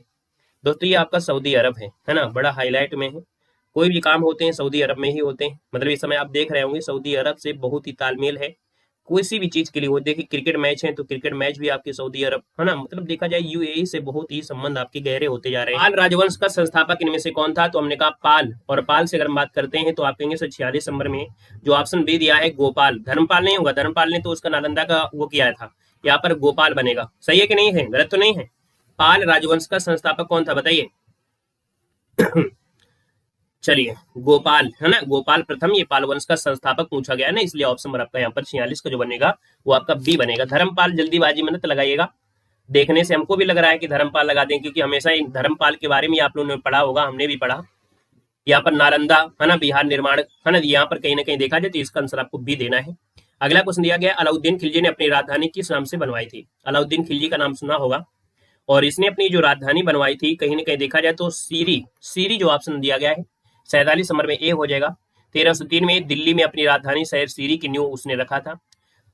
Speaker 2: दोस्तों ये आपका सऊदी अरब है ना, बड़ा हाईलाइट में है। कोई भी काम होते हैं सऊदी अरब में ही होते हैं, मतलब इस समय आप देख रहे होंगे सऊदी अरब से बहुत ही तालमेल है कोई सी भी चीज के लिए हो। देखिए क्रिकेट मैच है तो क्रिकेट मैच भी आपके सऊदी अरब, है ना, मतलब देखा जाए यूएई से बहुत ही संबंध आपके गहरे होते जा रहे हैं। पाल राजवंश का संस्थापक इनमें से कौन था? तो हमने कहा पाल, और पाल से अगर हम बात करते हैं तो आप कहेंगे सर 46 नंबर में जो ऑप्शन बी दिया है गोपाल। धर्मपाल नहीं होगा, धर्मपाल ने तो उसका नालंदा का वो किया था, यहाँ पर गोपाल बनेगा। सही है कि नहीं है? गलत तो नहीं है। पाल राजवंश का संस्थापक कौन था बताइए? चलिए गोपाल, है ना, गोपाल प्रथम, ये पाल वंश का संस्थापक पूछा गया है ना, इसलिए ऑप्शन नंबर आपका यहाँ पर 46 का जो बनेगा वो आपका बी बनेगा। धर्मपाल जल्दीबाजी में मत लगाइएगा, देखने से हमको भी लग रहा है कि धर्मपाल लगा दें, क्योंकि हमेशा धर्मपाल के बारे में आप लोगों ने पढ़ा होगा, हमने भी पढ़ा। यहाँ पर नालंदा, है ना, बिहार निर्माण, है ना, यहाँ पर कहीं ना कहीं देखा जाए तो इसका आंसर आपको बी देना है। अगला क्वेश्चन दिया गया, अलाउद्दीन खिलजी ने अपनी राजधानी किस नाम से बनवाई थी? अलाउद्दीन खिलजी का नाम सुना होगा, और इसने अपनी जो राजधानी बनवाई थी कहीं ना कहीं देखा जाए तो सीरी, सीरी जो ऑप्शन दिया गया है 47 नंबर में ए हो जाएगा। 1303 में दिल्ली में अपनी राजधानी शहर सीरी की नींव उसने रखा था।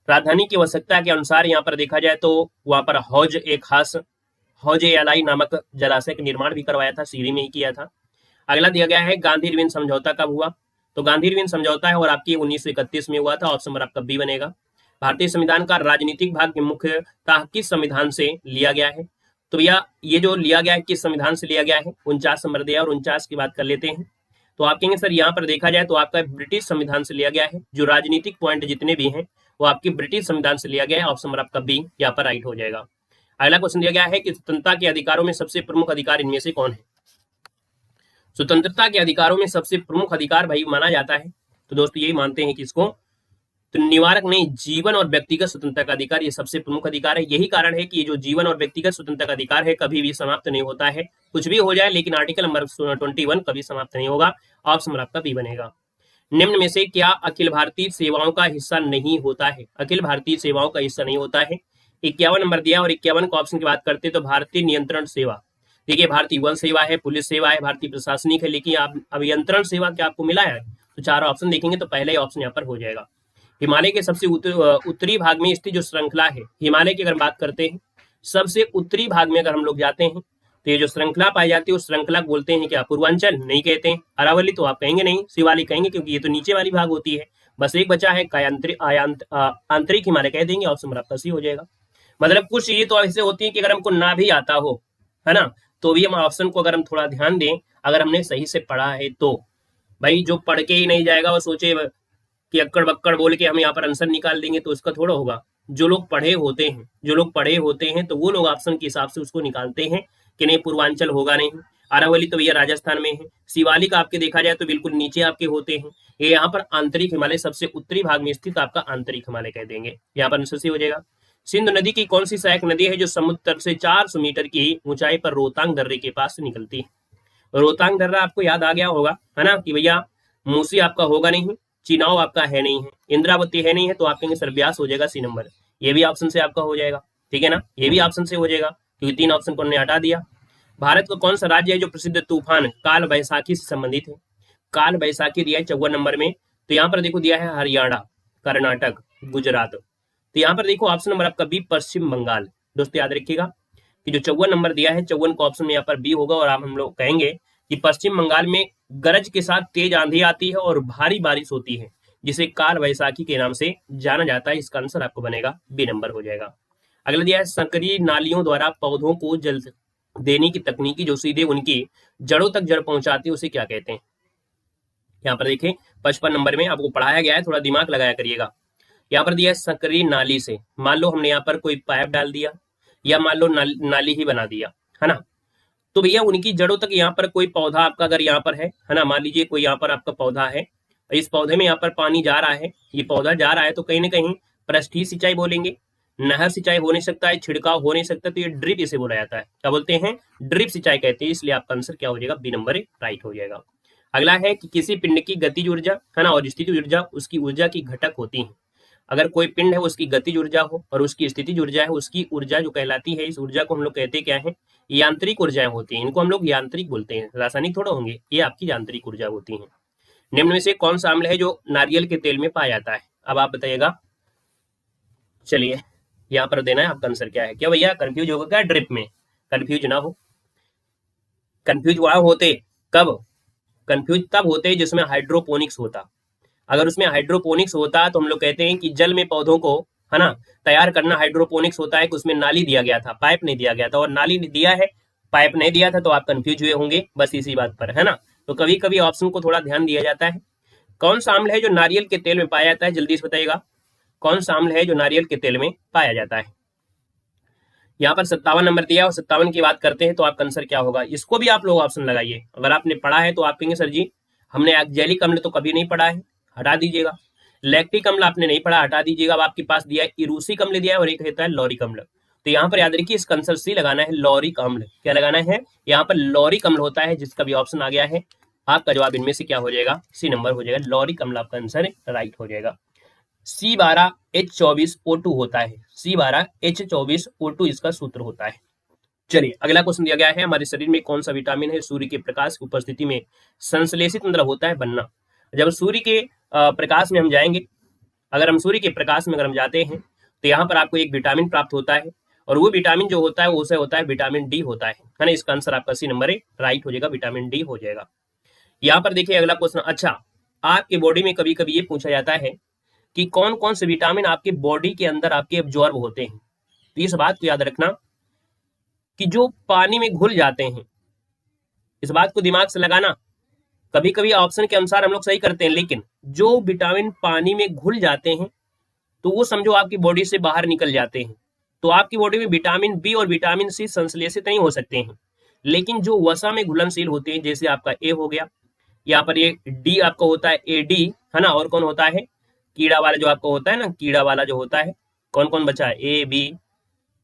Speaker 2: राजधानी की आवश्यकता के अनुसार यहाँ पर देखा जाए तो वहां पर हौज एक खास हौज एलाई नामक जलाशय का निर्माण भी करवाया था, सीरी में ही किया था। अगला दिया गया है, गांधी इरविन समझौता कब हुआ? तो गांधी इरविन समझौता है और आपकी 1931 में हुआ था। ऑप्शन नंबर आपका बी बनेगा। भारतीय संविधान का राजनीतिक भाग मुख्यतः किस संविधान से लिया गया है? तो भैया ये जो लिया गया है किस संविधान से लिया गया है? 49 नंबर दिया, और 49 की बात कर लेते हैं तो आप कहेंगे सर यहाँ पर देखा जाए तो आपका ब्रिटिश संविधान से लिया गया है। जो राजनीतिक पॉइंट जितने भी हैं वो आपकी ब्रिटिश संविधान से लिया गया है। ऑप्शन नंबर आपका बी यहाँ पर राइट हो जाएगा। अगला क्वेश्चन दिया गया है कि स्वतंत्रता के अधिकारों में सबसे प्रमुख अधिकार इनमें से कौन है? स्वतंत्रता के अधिकारों में सबसे प्रमुख अधिकार भाई माना जाता है तो दोस्तों यही मानते हैं कि इसको तो निवारक नहीं, जीवन और व्यक्तिगत स्वतंत्रता का अधिकार ये सबसे प्रमुख अधिकार है। यही कारण है कि ये जो जीवन और व्यक्तिगत स्वतंत्रता का अधिकार है कभी भी समाप्त नहीं होता है, कुछ भी हो जाए, लेकिन आर्टिकल नंबर 21 कभी समाप्त नहीं होगा। ऑप्शन नंबर आपका बी बनेगा। निम्न में से क्या अखिल भारतीय सेवाओं का हिस्सा नहीं होता है? अखिल भारतीय सेवाओं का हिस्सा नहीं होता है। 51 नंबर दिया, और 51 को ऑप्शन की बात करते हैं तो भारतीय नियंत्रण सेवा, देखिए भारतीय वन सेवा है, पुलिस सेवा है, भारतीय प्रशासनिक है, लेकिन आप अभियंत्रण सेवा क्या आपको मिला है? तो चार ऑप्शन देखेंगे तो पहले ही ऑप्शन यहाँ पर हो जाएगा। हिमालय के सबसे उत्तरी भाग में स्थित जो श्रृंखला है, हिमालय की अगर बात करते हैं सबसे उत्तरी भाग में अगर हम लोग जाते हैं तो ये जो श्रृंखला पाई जाती है उस श्रृंखला बोलते हैं क्या? पूर्वांचल नहीं कहते हैं। अरावली तो आप कहेंगे नहीं, शिवालिक कहेंगे, क्योंकि ये तो नीचे वाली भाग होती है। बस एक बचा है आंतरिक हिमालय कह देंगे। ऑप्शन नंबर आपका सी हो जाएगा। मतलब कुछ चीजें तो ऐसे होती है कि अगर हमको ना भी आता हो, है ना, तो भी हम ऑप्शन को अगर हम थोड़ा ध्यान दें, अगर हमने सही से पढ़ा है तो। भाई जो पढ़ के ही नहीं जाएगा वो सोचे कि अक्कड़ बक्कड़ बोल के हम यहाँ पर आंसर निकाल देंगे तो उसका थोड़ा होगा। जो लोग पढ़े होते हैं तो वो लोग ऑप्शन के हिसाब से उसको निकालते हैं कि नहीं पूर्वांचल होगा नहीं, अरावली तो भैया राजस्थान में है, शिवालिक आपके देखा जाए तो बिल्कुल नीचे आपके होते हैं, ये यहाँ पर आंतरिक हिमालय सबसे उत्तरी भाग में स्थित आपका आंतरिक हिमालय कह देंगे। यहाँ पर आंसर सी हो जाएगा। सिंधु नदी की कौन सी सहायक नदी है जो समुद्र तल से 400 मीटर की ऊंचाई पर रोहतांग दर्रे के पास से निकलती है? रोहतांग दर्रा आपको याद आ गया होगा, है ना, कि भैया मूसी आपका होगा नहीं, चिनाव आपका है नहीं है, इंद्रावती है नहीं है, तो आप कहेंगे सर ब्यास हो जाएगा सी नंबर। ये भी ऑप्शन से आपका हो जाएगा, ठीक है ना, ये भी ऑप्शन से हो जाएगा क्योंकि 3 ऑप्शन को हमने हटा दिया। भारत का कौन सा राज्य है जो प्रसिद्ध तूफान काल बैसाखी से संबंधित है? काल बैसाखी दिया है 54 नंबर में, तो यहाँ पर देखो दिया है हरियाणा, कर्नाटक, गुजरात। तो यहाँ पर देखो ऑप्शन नंबर आपका बी पश्चिम बंगाल। दोस्तों याद रखिएगा कि जो 54 नंबर दिया है 54 का ऑप्शन में यहाँ पर बी होगा, और आप हम लोग कहेंगे कि पश्चिम बंगाल में गरज के साथ तेज आंधी आती है और भारी बारिश होती है, जिसे काल वैसाखी के नाम से जाना जाता है। इसका आंसर आपको बनेगा बी नंबर हो जाएगा। अगला दिया है संकरीय नालियों द्वारा पौधों को जल देने की तकनीकी जो सीधे उनकी जड़ों तक जड़ पहुंचाती है उसे क्या कहते हैं? यहाँ पर देखें 55 नंबर में आपको पढ़ाया गया है, थोड़ा दिमाग लगाया करिएगा। यहाँ पर दिया है संकरीय नाली से, मान लो हमने यहाँ पर कोई पाइप डाल दिया या मान लो नाली ही बना दिया, है ना। तो भैया उनकी जड़ों तक यहाँ पर कोई पौधा आपका अगर यहाँ पर है ना, मान लीजिए कोई यहाँ पर आपका पौधा है, इस पौधे में यहाँ पर पानी जा रहा है, ये पौधा जा रहा है, तो कहीं ना कहीं पृष्ठीय सिंचाई बोलेंगे, नहर सिंचाई हो नहीं सकता है, छिड़काव हो नहीं सकता, तो ये ड्रिप इसे बोला जाता है, क्या बोलते हैं, ड्रिप सिंचाई कहते हैं। इसलिए आपका आंसर क्या हो जाएगा, बी नंबर राइट हो जाएगा। अगला है कि किसी पिंड की गतिज ऊर्जा है ना और स्थितिज ऊर्जा उसकी ऊर्जा की घटक होती है। अगर कोई पिंड है उसकी गतिज ऊर्जा हो और उसकी स्थितिज ऊर्जा है, उसकी ऊर्जा जो कहलाती है, इस ऊर्जा को हम लोग कहते क्या है, यांत्रिक ऊर्जाएं होती हैं, इनको हम लोग यांत्रिक बोलते हैं, रासायनिक थोड़ा होंगे, ये आपकी यांत्रिक ऊर्जा होती है। निम्न में से कौन सा अम्ल है जो नारियल के तेल में पाया जाता है, अब आप बताइएगा। चलिए यहाँ पर देना है आपका आंसर क्या है, क्या भैया कंफ्यूज होगा क्या, ड्रिप में कंफ्यूज ना हो, कंफ्यूज वहां होते कब, कंफ्यूज तब होते जिसमें हाइड्रोपोनिक्स होता। अगर उसमें हाइड्रोपोनिक्स होता तो हम लोग कहते हैं कि जल में पौधों को है ना तैयार करना हाइड्रोपोनिक्स होता है कि उसमें नाली दिया गया था, पाइप नहीं दिया गया था, और नाली दिया है पाइप नहीं दिया था, तो आप कंफ्यूज हुए होंगे बस इसी बात पर, है ना। तो कभी कभी ऑप्शन को थोड़ा ध्यान दिया जाता है। कौन सा अम्ल है जो नारियल के तेल में पाया जाता है, जल्दी से बताइएगा, कौन सा अम्ल है जो नारियल के तेल में पाया जाता है। यहाँ पर 57 नंबर दिया और 57 की बात करते हैं तो आपका आंसर क्या होगा, इसको भी आप लोग ऑप्शन लगाइए। अगर आपने पढ़ा है तो आप कहेंगे सर जी हमने जैलिक अम्ल तो कभी नहीं पढ़ा है, हटा दीजिएगा। लैक्टिक अम्ल आपने नहीं पढ़ा, हटा दीजिएगा। अब आपके पास दिया है इरूसिक अम्ल दिया है और एक रहता है लॉरिक अम्ल, तो यहाँ पर याद रखिए इसका आंसर सी लगाना है, लॉरिक अम्ल। क्या लगाना है, यहाँ पर लॉरिक अम्ल होता है, जिसका भी ऑप्शन आ गया है। आपका जवाब इनमें से क्या हो जाएगा, सी नंबर हो जाएगा, लॉरिक अम्ल आपका आंसर राइट हो जाएगा। C12H24O2 होता है, C12H24O2 इसका सूत्र होता है। चलिए अगला क्वेश्चन दिया गया है, हमारे शरीर में कौन सा विटामिन है सूर्य के प्रकाश की उपस्थिति में संश्लेषित मतलब होता है बनना। जब सूर्य के प्रकाश में हम जाएंगे, अगर हम सूर्य के प्रकाश में अगर हम जाते हैं तो यहाँ पर आपको एक विटामिन प्राप्त होता है, और वो विटामिन जो होता है उसे होता है विटामिन डी होता है ना। इसका आंसर आपका सी नंबर राइट हो जाएगा, विटामिन डी हो जाएगा। यहाँ पर देखिए अगला क्वेश्चन, अच्छा आपके बॉडी में कभी कभी ये पूछा जाता है कि कौन कौन से विटामिन आपके बॉडी के अंदर आपके एब्जॉर्ब होते हैं। तो इस बात को याद रखना कि जो पानी में घुल जाते हैं, इस बात को दिमाग से लगाना। कभी कभी ऑप्शन के अनुसार हम लोग सही करते हैं, लेकिन जो विटामिन पानी में घुल जाते हैं तो वो समझो आपकी बॉडी से बाहर निकल जाते हैं, तो आपकी बॉडी में विटामिन बी और विटामिन सी संश्लेषित नहीं हो सकते हैं। लेकिन जो वसा में घुलनशील होते हैं, जैसे आपका ए हो गया, यहाँ पर ये डी आपका होता है ए डी, है ना, और कौन होता है कीड़ा वाला जो आपका होता है ना, कीड़ा वाला जो होता है, कौन कौन बचा है, A B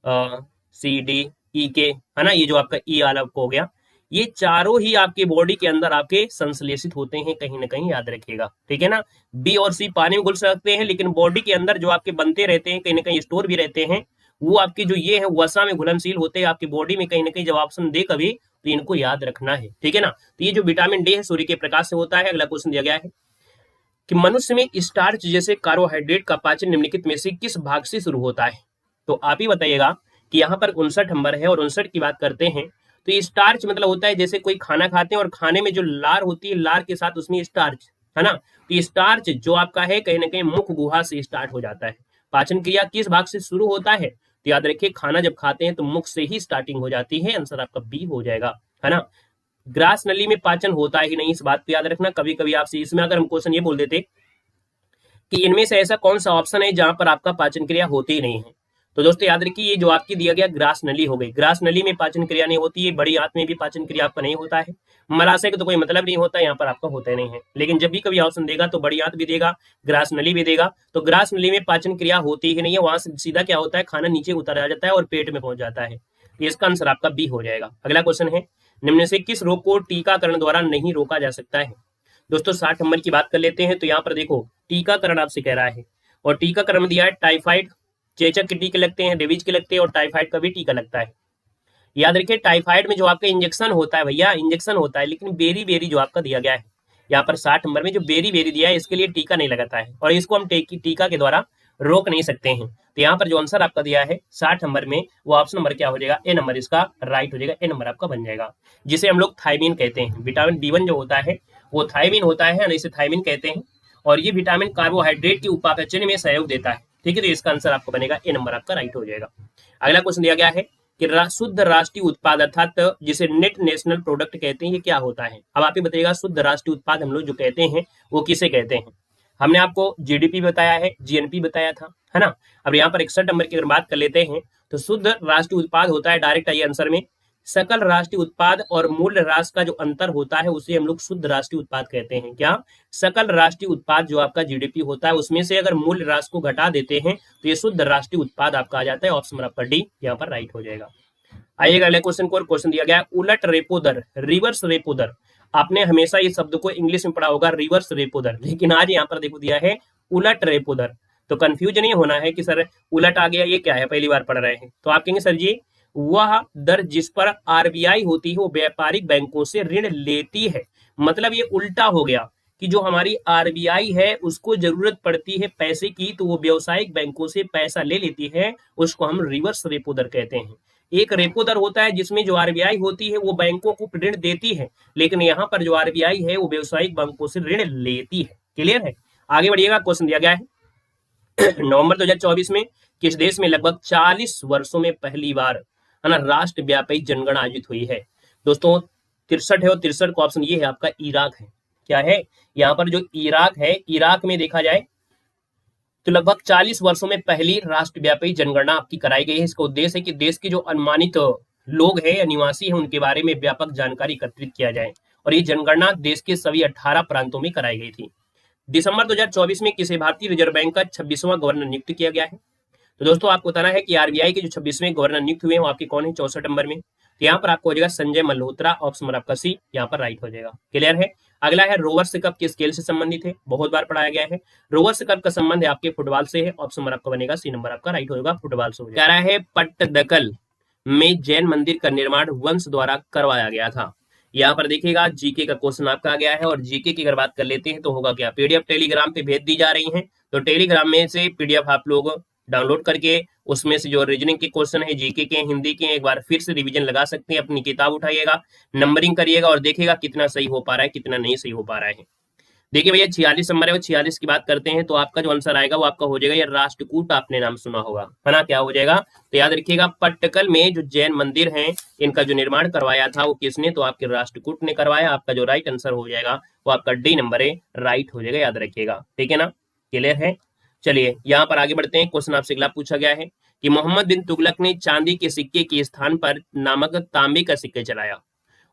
Speaker 2: C D E के, है ना, ये जो आपका ई वाला आपको हो गया, ये चारों ही आपकी बॉडी के अंदर आपके संश्लेषित होते हैं, कहीं ना कहीं याद रखिएगा, ठीक है ना। बी और सी पानी में घुल सकते हैं, लेकिन बॉडी के अंदर जो आपके बनते रहते हैं, कहीं ना कहीं स्टोर भी रहते हैं, वो आपके जो ये है वसा में घुलनशील होते हैं आपकी बॉडी में, कहीं ना कहीं जब ऑप्शन दे कभी तो इनको याद रखना है, ठीक है ना। तो ये जो विटामिन डी है सूर्य के प्रकाश से होता है। अगला क्वेश्चन दिया गया है कि मनुष्य में स्टार्च जैसे कार्बोहाइड्रेट का पाचन निम्नलिखित में से किस भाग से शुरू होता है। तो आप ही बताइएगा कि यहाँ पर 59 नंबर है और 59 की बात करते हैं तो ये स्टार्च मतलब होता है जैसे कोई खाना खाते हैं और खाने में जो लार होती है, लार के साथ उसमें स्टार्च, है ना। तो ये स्टार्च जो आपका है कहीं ना कहीं मुख गुहा से स्टार्ट हो जाता है। पाचन क्रिया किस भाग से शुरू होता है, तो याद रखिए खाना जब खाते हैं तो मुख से ही स्टार्टिंग हो जाती है, आंसर आपका बी हो जाएगा, है ना। ग्रास नली में पाचन होता ही नहीं, इस बात को याद रखना। कभी कभी आपसे इसमें अगर हम क्वेश्चन ये बोल देते कि इनमें से ऐसा कौन सा ऑप्शन है जहां पर आपका पाचन क्रिया होती ही नहीं है, तो दोस्तों याद रखिए ये जो आपकी दिया गया ग्रास नली हो गई, ग्रास नली में पाचन क्रिया नहीं होती है, बड़ी आंत में भी पाचन क्रिया आपका नहीं होता है, मलाशय का तो कोई मतलब नहीं होता, यहाँ पर आपका होता ही नहीं है। लेकिन जब भी कभी ऑप्शन देगा तो बड़ी आंत भी देगा, ग्रास नली भी देगा, तो ग्रास नली में पाचन क्रिया होती ही नहीं है, वहां से सीधा क्या होता है खाना नीचे उतर आ जाता है और पेट में पहुंच जाता है। इसका आंसर आपका बी हो जाएगा। अगला क्वेश्चन है निम्न से किस रोग को टीकाकरण द्वारा नहीं रोका जा सकता है। दोस्तों 60 नंबर की बात कर लेते हैं, तो यहाँ पर देखो टीकाकरण आपसे कह रहा है, और टीकाकरण में दिया है टाइफाइड, चेचक के टीके लगते हैं, रेबीज के लगते हैं, और टाइफाइड का भी टीका लगता है। याद रखिए टाइफाइड में जो आपका इंजेक्शन होता है भैया, इंजेक्शन होता है, लेकिन बेरी बेरी जो आपका दिया गया है यहाँ पर 60 नंबर में जो बेरी बेरी दिया है इसके लिए टीका नहीं लगाता है, और इसको हम टीका के द्वारा रोक नहीं सकते हैं। तो यहाँ पर जो आंसर आपका दिया है 60 नंबर में वो ऑप्शन नंबर क्या हो जाएगा, ए नंबर इसका राइट हो जाएगा, ए नंबर आपका बन जाएगा, जिसे हम लोग थायमीन कहते हैं। विटामिन B1 जो होता है वो थायमीन होता है, इसे थायमीन कहते हैं, और ये विटामिन कार्बोहाइड्रेट की उपापचय में सहयोग देता है, ठीक है। तो इसका आंसर आपको बनेगा ए नंबर आपका राइट हो जाएगा। अगला क्वेश्चन दिया गया है कि शुद्ध राष्ट्रीय उत्पाद अर्थात जिसे नेट नेशनल प्रोडक्ट कहते हैं ये क्या होता है। अब आप ही बताइएगा शुद्ध राष्ट्रीय उत्पाद हम लोग जो कहते हैं वो किसे कहते हैं। हमने आपको जीडीपी बताया है, जीएनपी बताया था, है ना। अब यहाँ पर 61 नंबर की अगर बात कर लेते हैं तो शुद्ध राष्ट्रीय उत्पाद होता है, डायरेक्ट आइए आंसर में, सकल राष्ट्रीय उत्पाद और मूल्य ह्रास का जो अंतर होता है उसे हम लोग शुद्ध राष्ट्रीय उत्पाद कहते हैं। क्या? सकल राष्ट्रीय उत्पाद जो आपका जीडीपी होता है उसमें से अगर मूल्य ह्रास को घटा देते हैं तो ये शुद्ध राष्ट्रीय उत्पाद आपका आ जाता है। ऑप्शन आपका डी यहाँ पर राइट हो जाएगा। आइएगा अगले क्वेश्चन को। क्वेश्चन दिया गया है उलट रेपो दर, रिवर्स रेपो दर। आपने हमेशा ये शब्द को इंग्लिश में पढ़ा होगा रिवर्स रेपो दर, लेकिन आज यहाँ पर देखो दिया है उलट रेपो दर। तो कंफ्यूज नहीं होना है कि सर उलट आ गया ये क्या है, पहली बार पढ़ रहे हैं। तो आप कहेंगे सर जी वह दर जिस पर आरबीआई होती है वो व्यापारिक बैंकों से ऋण लेती है। मतलब ये उल्टा हो गया कि जो हमारी आरबीआई है उसको जरूरत पड़ती है पैसे की तो वो व्यावसायिक बैंकों से पैसा ले लेती है, उसको हम रिवर्स रेपो दर कहते हैं। एक रेपो दर होता है जिसमें जो आरबीआई होती है वो बैंकों को ऋण देती है, लेकिन यहाँ पर जो आरबीआई है वो व्यावसायिक बैंकों से ऋण लेती है। क्लियर है? आगे बढ़िएगा। क्वेश्चन दिया गया है नवंबर 2024 में किस देश में लगभग 40 वर्षों में पहली बार है ना राष्ट्रव्यापी जनगणना आयोजित हुई है? दोस्तों 63 है और 63 का ऑप्शन ये है आपका इराक है। क्या है? यहाँ पर जो इराक है, इराक में देखा जाए तो लगभग 40 वर्षों में पहली राष्ट्रव्यापी जनगणना आपकी कराई गई है। इसका उद्देश्य है कि देश के जो अनुमानित लोग हैं या निवासी हैं उनके बारे में व्यापक जानकारी एकत्रित किया जाए, और ये जनगणना देश के सभी 18 प्रांतों में कराई गई थी। दिसंबर 2024 में किसे भारतीय रिजर्व बैंक का 26वां गवर्नर नियुक्त किया गया है? तो दोस्तों आपको बताना है कि आरबीआई के जो 26वें गवर्नर नियुक्त हुए हैं वो आपके कौन है 64 नंबर में। तो यहाँ पर आपको हो जाएगा संजय मल्होत्रा। ऑप्शन नंबर आपका सी यहाँ पर राइट हो जाएगा। क्लियर है? अगला है रोवर्स कप किस खेल से संबंधित है? बहुत बार पढ़ाया गया है। रोवर्स कप का संबंध है आपके फुटबॉल से है। ऑप्शन नंबर आपका बनेगा सी नंबर आपका राइट होगा, फुटबॉल से हो जाएगा। कह रहा है पट्टदकल में जैन मंदिर का निर्माण वंश द्वारा करवाया गया था। यहाँ पर देखिएगा जीके का क्वेश्चन आपका आ गया है, और जीके की अगर बात कर लेते हैं तो होगा क्या, पीडीएफ टेलीग्राम पे भेज दी जा रही है। तो टेलीग्राम में से पीडीएफ आप लोग डाउनलोड करके उसमें से जो रीजनिंग के क्वेश्चन है, जीके के, हिंदी के, एक बार फिर से रिवीजन लगा सकते हैं। अपनी किताब उठाइएगा, नंबरिंग करिएगा और देखिएगा कितना सही हो पा रहा है कितना नहीं सही हो पा रहा है। देखिए भैया 46 नंबर है, वो 46 की बात करते हैं तो आपका जो आंसर आएगा वो आपका हो जाएगा, ये राष्ट्रकूट आपने नाम सुना होगा, है ना? क्या हो जाएगा? तो याद रखिएगा पट्टकल में जो जैन मंदिर हैं इनका जो निर्माण करवाया था वो किसने? तो आपके राष्ट्रकूट ने करवाया। आपका जो राइट आंसर हो जाएगा वो आपका डी नंबर है, राइट हो जाएगा, याद रखिएगा। ठीक है ना? क्लियर है? चलिए यहाँ पर आगे बढ़ते हैं। क्वेश्चन आपसे अगला पूछा गया है कि मोहम्मद बिन तुगलक ने चांदी के सिक्के के स्थान पर नामक तांबे का सिक्का चलाया,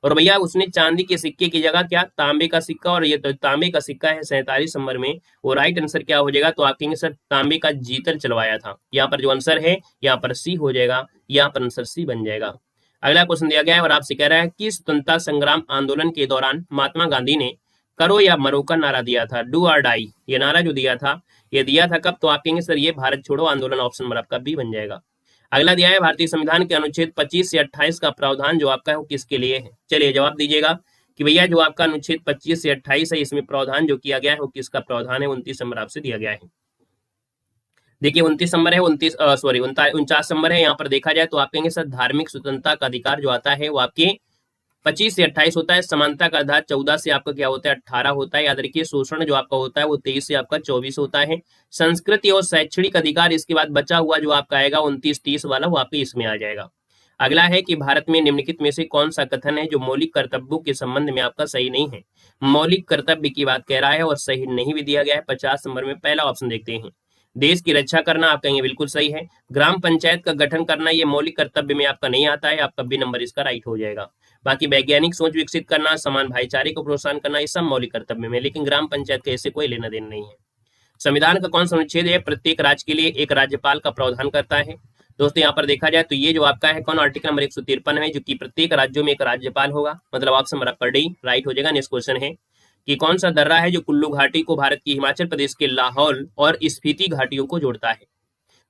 Speaker 2: और भैया उसने चांदी के सिक्के की जगह क्या तांबे का सिक्का, और ये तो तांबे का सिक्का है 47 नंबर में। वो राइट आंसर क्या हो जाएगा? तो आप कहेंगे सर तांबे का जीतल चलवाया था। यहाँ पर जो आंसर है यहाँ पर सी हो जाएगा, यहाँ पर आंसर सी बन जाएगा। अगला क्वेश्चन दिया गया है और आपसे कह रहा है कि स्वतंत्रता संग्राम आंदोलन के दौरान महात्मा गांधी ने करो या मरो का नारा दिया था, डू और डाई, ये नारा जो दिया था ये दिया था कब? तो आप कहेंगे सर ये भारत छोड़ो आंदोलन। ऑप्शन नंबर आपका बी बन जाएगा। अगला दिया है भारतीय संविधान के अनुच्छेद 25 से 28 का प्रावधान जो आपका है वो किसके लिए है? चलिए जवाब दीजिएगा कि भैया जो आपका अनुच्छेद 25 से 28 है इसमें प्रावधान जो किया गया है वो किसका प्रावधान है? 29 नंबर आपसे दिया गया है। देखिए 29 नंबर है, 49 नंबर है। यहाँ पर देखा जाए तो आप कहेंगे सर धार्मिक स्वतंत्रता का अधिकार जो आता है वो आपके 25 से 28 होता है। समानता का आधार 14 से आपका क्या होता है? 18 होता है। याद रखिए शोषण जो आपका होता है वो 23 से आपका 24 होता है। संस्कृति और शैक्षणिक अधिकार इसके बाद बचा हुआ जो आपका आएगा 29-30 वाला वो आपके इसमें आ जाएगा। अगला है कि भारत में निम्नलिखित में से कौन सा कथन है जो मौलिक कर्तव्यों के संबंध में आपका सही नहीं है? मौलिक कर्तव्य की बात कह रहा है और सही नहीं भी दिया गया है। 50 नंबर में पहला ऑप्शन देखते हैं, देश की रक्षा करना, आप कहेंगे बिल्कुल सही है। ग्राम पंचायत का गठन करना ये मौलिक कर्तव्य में आपका नहीं आता है, आपका बी नंबर इसका राइट हो जाएगा। बाकी वैज्ञानिक सोच विकसित करना, समान भाईचारे को प्रोत्साहन करना, ये सब मौलिक कर्तव्य में, लेकिन ग्राम पंचायत का ऐसे कोई लेना देना नहीं है। संविधान का कौन सा अनुच्छेद है प्रत्येक राज्य के लिए एक राज्यपाल का प्रावधान करता है? दोस्तों यहाँ पर देखा जाए तो ये जो आपका है कौन आर्टिकल नंबर 153 है, जो कि प्रत्येक राज्यों में एक राज्यपाल होगा, मतलब ऑप्शन नंबर आपका डी राइट हो जाएगा। नेक्स्ट क्वेश्चन है कि कौन सा दर्रा है जो कुल्लू घाटी को भारत की हिमाचल प्रदेश के लाहौल और स्पीति घाटियों को जोड़ता है?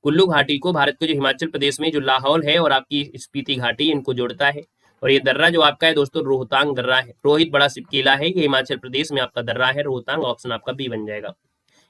Speaker 2: कुल्लू घाटी को भारत के जो हिमाचल प्रदेश में जो लाहौल है और आपकी स्पीति घाटी इनको जोड़ता है। और ये दर्रा जो आपका है दोस्तों रोहतांग दर्रा है। रोहित बड़ा किला है, ये हिमाचल प्रदेश में आपका दर्रा है रोहतांग। ऑप्शन आपका बी बन जाएगा।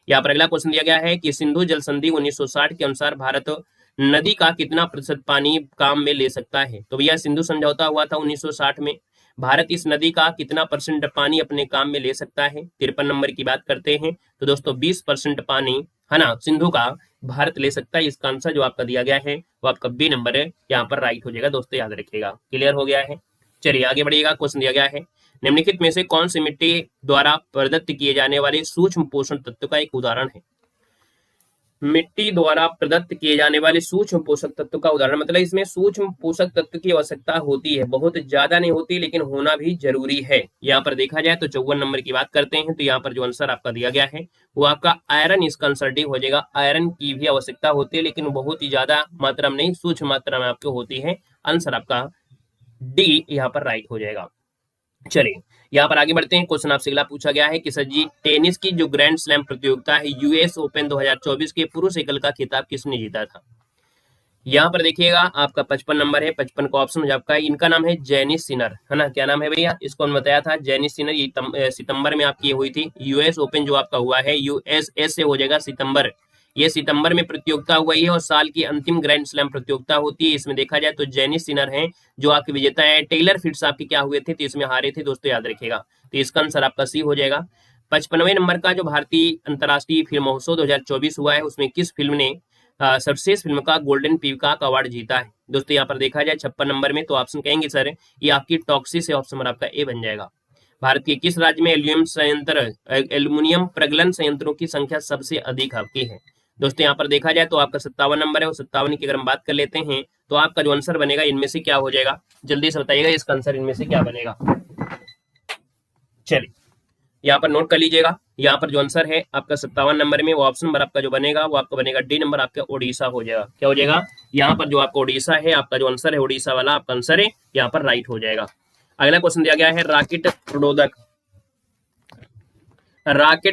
Speaker 2: यहाँ पर अगला क्वेश्चन दिया गया है कि सिंधु जल संधि 1960 के अनुसार भारत नदी का कितना प्रतिशत पानी काम में ले सकता है? तो भैया सिंधु समझौता हुआ था 1960 में, भारत इस नदी का कितना परसेंट पानी अपने काम में ले सकता है? 53 नंबर की बात करते हैं तो दोस्तों 20% पानी है ना सिंधु का भारत ले सकता है। इसका आंसर जो आपका दिया गया है वो आपका बी नंबर है, यहाँ पर राइट हो जाएगा दोस्तों, याद रखिएगा। क्लियर हो गया है? चलिए आगे बढ़िएगा। क्वेश्चन दिया गया है निम्नलिखित में से कौन सी मिट्टी द्वारा प्रदत्त किए जाने वाले सूक्ष्म पोषण तत्व का एक उदाहरण है? मिट्टी द्वारा प्रदत्त किए जाने वाले सूक्ष्म पोषक तत्व का उदाहरण, मतलब इसमें सूक्ष्म पोषक तत्व की आवश्यकता होती है, बहुत ज्यादा नहीं होती लेकिन होना भी जरूरी है। यहाँ पर देखा जाए तो 54 नंबर की बात करते हैं तो यहाँ पर जो आंसर आपका दिया गया है वो आपका आयरन, इसका आंसर डी हो जाएगा। आयरन की भी आवश्यकता होती है लेकिन बहुत ही ज्यादा मात्रा में नहीं, सूक्ष्म मात्रा में आपको होती है। आंसर आपका डी यहाँ पर राइट हो जाएगा। चलिए यहाँ पर आगे बढ़ते हैं। क्वेश्चन आपसे अगला पूछा गया है कि सर जी टेनिस की जो ग्रैंड स्लैम प्रतियोगिता है यूएस ओपन 2024 के पुरुष एकल का खिताब किसने जीता था? यहाँ पर देखिएगा आपका 55 नंबर है, 55 का ऑप्शन आपका, इनका नाम है जेनिस सिनर, है ना। क्या नाम है भैया? इसको हमने बताया था जेनिस सिनर। ये सितंबर में आपकी हुई थी। यूएस ओपन जो आपका हुआ है, यूएसएस से हो जाएगा सितंबर, ये सितंबर में प्रतियोगिता हुई है और साल की अंतिम ग्रैंड स्लैम प्रतियोगिता होती है। इसमें देखा जाए तो जेनिस सिनर हैं जो आपके विजेता है। टेलर फिट्स आपके क्या हुए थे? तो इसमें हारे थे दोस्तों, याद रखिएगा। तो इसका आंसर आपका सी हो जाएगा। 55वें नंबर का जो भारतीय अंतर्राष्ट्रीय फिल्म महोत्सव 2024 हुआ है उसमें किस फिल्म ने सर्वश्रेष्ठ फिल्म का गोल्डन पीकॉक अवार्ड जीता है? दोस्तों यहाँ पर देखा जाए 56 नंबर में तो ऑप्शन कहेंगे सर ये आपकी टॉक्सिस है, ऑप्शन नंबर आपका ए बन जाएगा। भारत के किस राज्य में एल्यूमिनियम प्रगलन संयंत्रों की संख्या सबसे अधिक आपकी है? दोस्तों यहाँ पर देखा जाए तो आपका 57 नंबर है और 57 की अगर हम बात कर लेते हैं तो आपका जो आंसर बनेगा इनमें से क्या हो जाएगा? जल्दी से बताइएगा इसका आंसर इनमें से क्या बनेगा। चलिए यहाँ पर नोट कर लीजिएगा। यहाँ पर जो आंसर है आपका 57 नंबर में वो ऑप्शन नंबर आपका जो बनेगा वो आपका बनेगा डी नंबर, आपका ओडिशा हो जाएगा। क्या हो जाएगा? यहाँ पर जो आपका ओडिशा है, आपका जो आंसर है ओडिशा वाला आपका आंसर है, यहाँ पर राइट हो जाएगा। अगला क्वेश्चन दिया गया है रॉकेट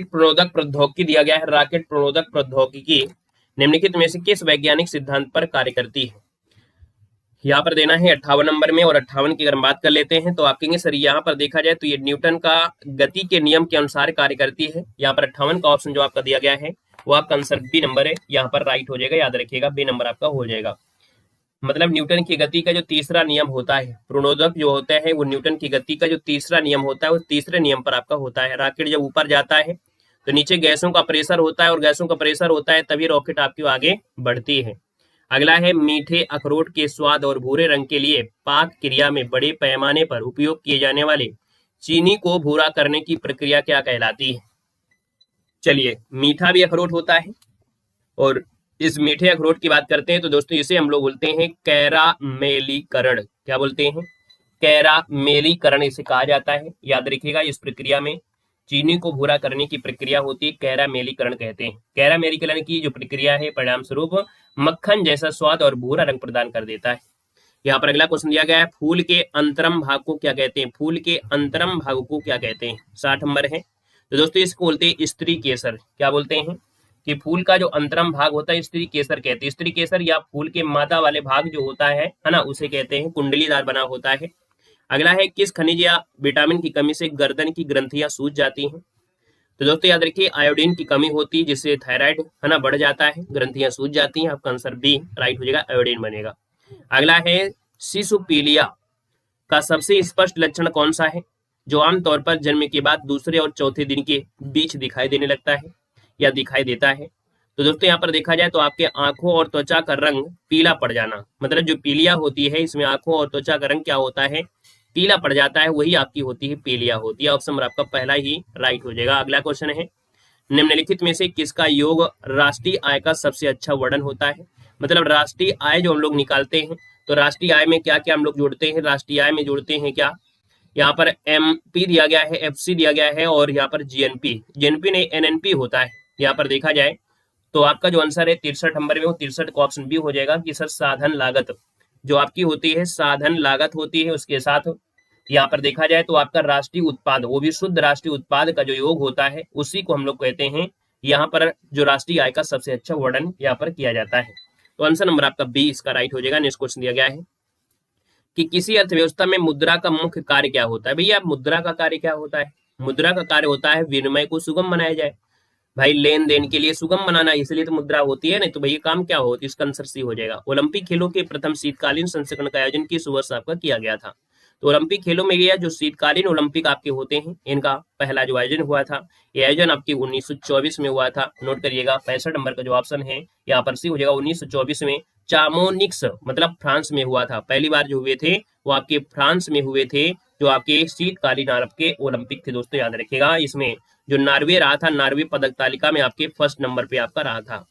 Speaker 2: प्रणोदक प्रौद्योगिकी दिया गया है। रॉकेट प्रणोदक प्रौद्योगिकी निम्नलिखित में से किस वैज्ञानिक सिद्धांत पर कार्य करती है? यहाँ पर देना है 58 नंबर में और 58 की अगर हम बात कर लेते हैं तो आप कहेंगे सर यहाँ पर देखा जाए तो ये न्यूटन का गति के नियम के अनुसार कार्य करती है। यहाँ पर 58 का ऑप्शन जो आपका दिया गया है वो आपका आंसर बी नंबर है, यहाँ पर राइट हो जाएगा। याद रखिएगा बी नंबर आपका हो जाएगा। मतलब न्यूटन की गति का जो तीसरा नियम होता है, प्रणोदक जो होता है वो न्यूटन की गति का जो तीसरा नियम होता है वो तीसरे नियम पर आपका होता है। रॉकेट जब ऊपर जाता है तो नीचे गैसों का प्रेशर होता है और गैसों का प्रेशर होता है तभी रॉकेट आपकी आगे बढ़ती है। अगला है मीठे अखरोट के स्वाद और भूरे रंग के लिए पाक क्रिया में बड़े पैमाने पर उपयोग किए जाने वाले चीनी को भूरा करने की प्रक्रिया क्या कहलाती है? चलिए मीठा भी अखरोट होता है और इस मीठे अखरोट की बात करते हैं तो दोस्तों इसे हम लोग बोलते हैं कैरामेलीकरण। क्या बोलते हैं? कैरामेलीकरण इसे कहा जाता है। याद रखिएगा इस प्रक्रिया में चीनी को भूरा करने की प्रक्रिया होती है, कैरामेलीकरण कहते हैं। कैरामेलीकरण की जो प्रक्रिया है परिणाम स्वरूप मक्खन जैसा स्वाद और भूरा रंग प्रदान कर देता है। यहाँ पर अगला क्वेश्चन दिया गया है फूल के अंतरम भाग को क्या कहते हैं? फूल के अंतरम भाग को क्या कहते हैं? 60 नंबर है। तो दोस्तों इसको बोलते हैं स्त्री केसर। क्या बोलते हैं? कि फूल का जो अंतरम भाग होता है स्त्री केसर कहते हैं। स्त्री केसर या फूल के मादा वाले भाग जो होता है ना, उसे कहते हैं, कुंडलीदार बना होता है। अगला है किस खनिज या विटामिन की कमी से गर्दन की ग्रंथियां सूज जाती हैं? तो दोस्तों याद रखिए आयोडीन की कमी होती है जिससे थायराइड है ना बढ़ जाता है, ग्रंथियां सूज जाती हैं। आपका आंसर बी राइट हो जाएगा, आयोडीन बनेगा। अगला है शिशुपीलिया का सबसे स्पष्ट लक्षण कौन सा है जो आमतौर पर जन्म के बाद दूसरे और चौथे दिन के बीच दिखाई देने लगता है या दिखाई देता है? तो दोस्तों यहाँ पर देखा जाए तो आपके आंखों और त्वचा का रंग पीला पड़ जाना, मतलब जो पीलिया होती है इसमें आंखों और त्वचा का रंग क्या होता है? पीला पड़ जाता है, वही आपकी होती है पीलिया होती है। ऑप्शन आपका पहला ही राइट हो जाएगा। अगला क्वेश्चन है निम्नलिखित में से किसका योग राष्ट्रीय आय का सबसे अच्छा वर्णन होता है? मतलब राष्ट्रीय आय जो हम लोग निकालते हैं तो राष्ट्रीय आय में क्या क्या हम लोग जोड़ते हैं? राष्ट्रीय आय में जोड़ते हैं क्या? यहाँ पर एमपी दिया गया है, एफसी दिया गया है और यहाँ पर जीएनपी नहीं एनएनपी होता है। यहाँ पर देखा जाए तो आपका जो आंसर है 63 नंबर में वो 63 का ऑप्शन बी हो जाएगा कि सर साधन लागत जो आपकी होती है, साधन लागत होती है, उसके साथ यहाँ पर देखा जाए तो आपका राष्ट्रीय उत्पाद, वो भी शुद्ध राष्ट्रीय उत्पाद का जो योग होता है उसी को हम लोग कहते हैं। यहाँ पर जो राष्ट्रीय आय का सबसे अच्छा वर्णन यहाँ पर किया जाता है। तो आंसर नंबर आपका बी इसका राइट हो जाएगा। नेक्स्ट क्वेश्चन दिया गया है कि किसी अर्थव्यवस्था में मुद्रा का मुख्य कार्य क्या होता है? भैया मुद्रा का कार्य क्या होता है? मुद्रा का कार्य होता है विनिमय को सुगम बनाया जाए, भाई लेन देन के लिए सुगम बनाना, इसलिए तो मुद्रा होती है। नहीं तो भैया काम क्या होती है? इसका आंसर सी हो जाएगा। ओलंपिक खेलों के प्रथम शीतकालीन संस्करण का आयोजन किस वर्ष आपका किया गया था? तो ओलंपिक खेलों में यह जो शीतकालीन ओलंपिक आपके होते हैं इनका पहला जो आयोजन हुआ था, यह आयोजन आपकी 1924 में हुआ था। नोट करिएगा 65 नंबर का जो ऑप्शन है यहाँ पर सी हो जाएगा। 1924 में चामोनिक्स मतलब फ्रांस में हुआ था। पहली बार जो हुए थे वो आपके फ्रांस में हुए थे, जो आपके शीतकालीन आपके ओलंपिक थे। दोस्तों याद रखिएगा इसमें जो नॉर्वे रहा था, नॉर्वे पदक तालिका में आपके फर्स्ट नंबर पे आपका रहा था।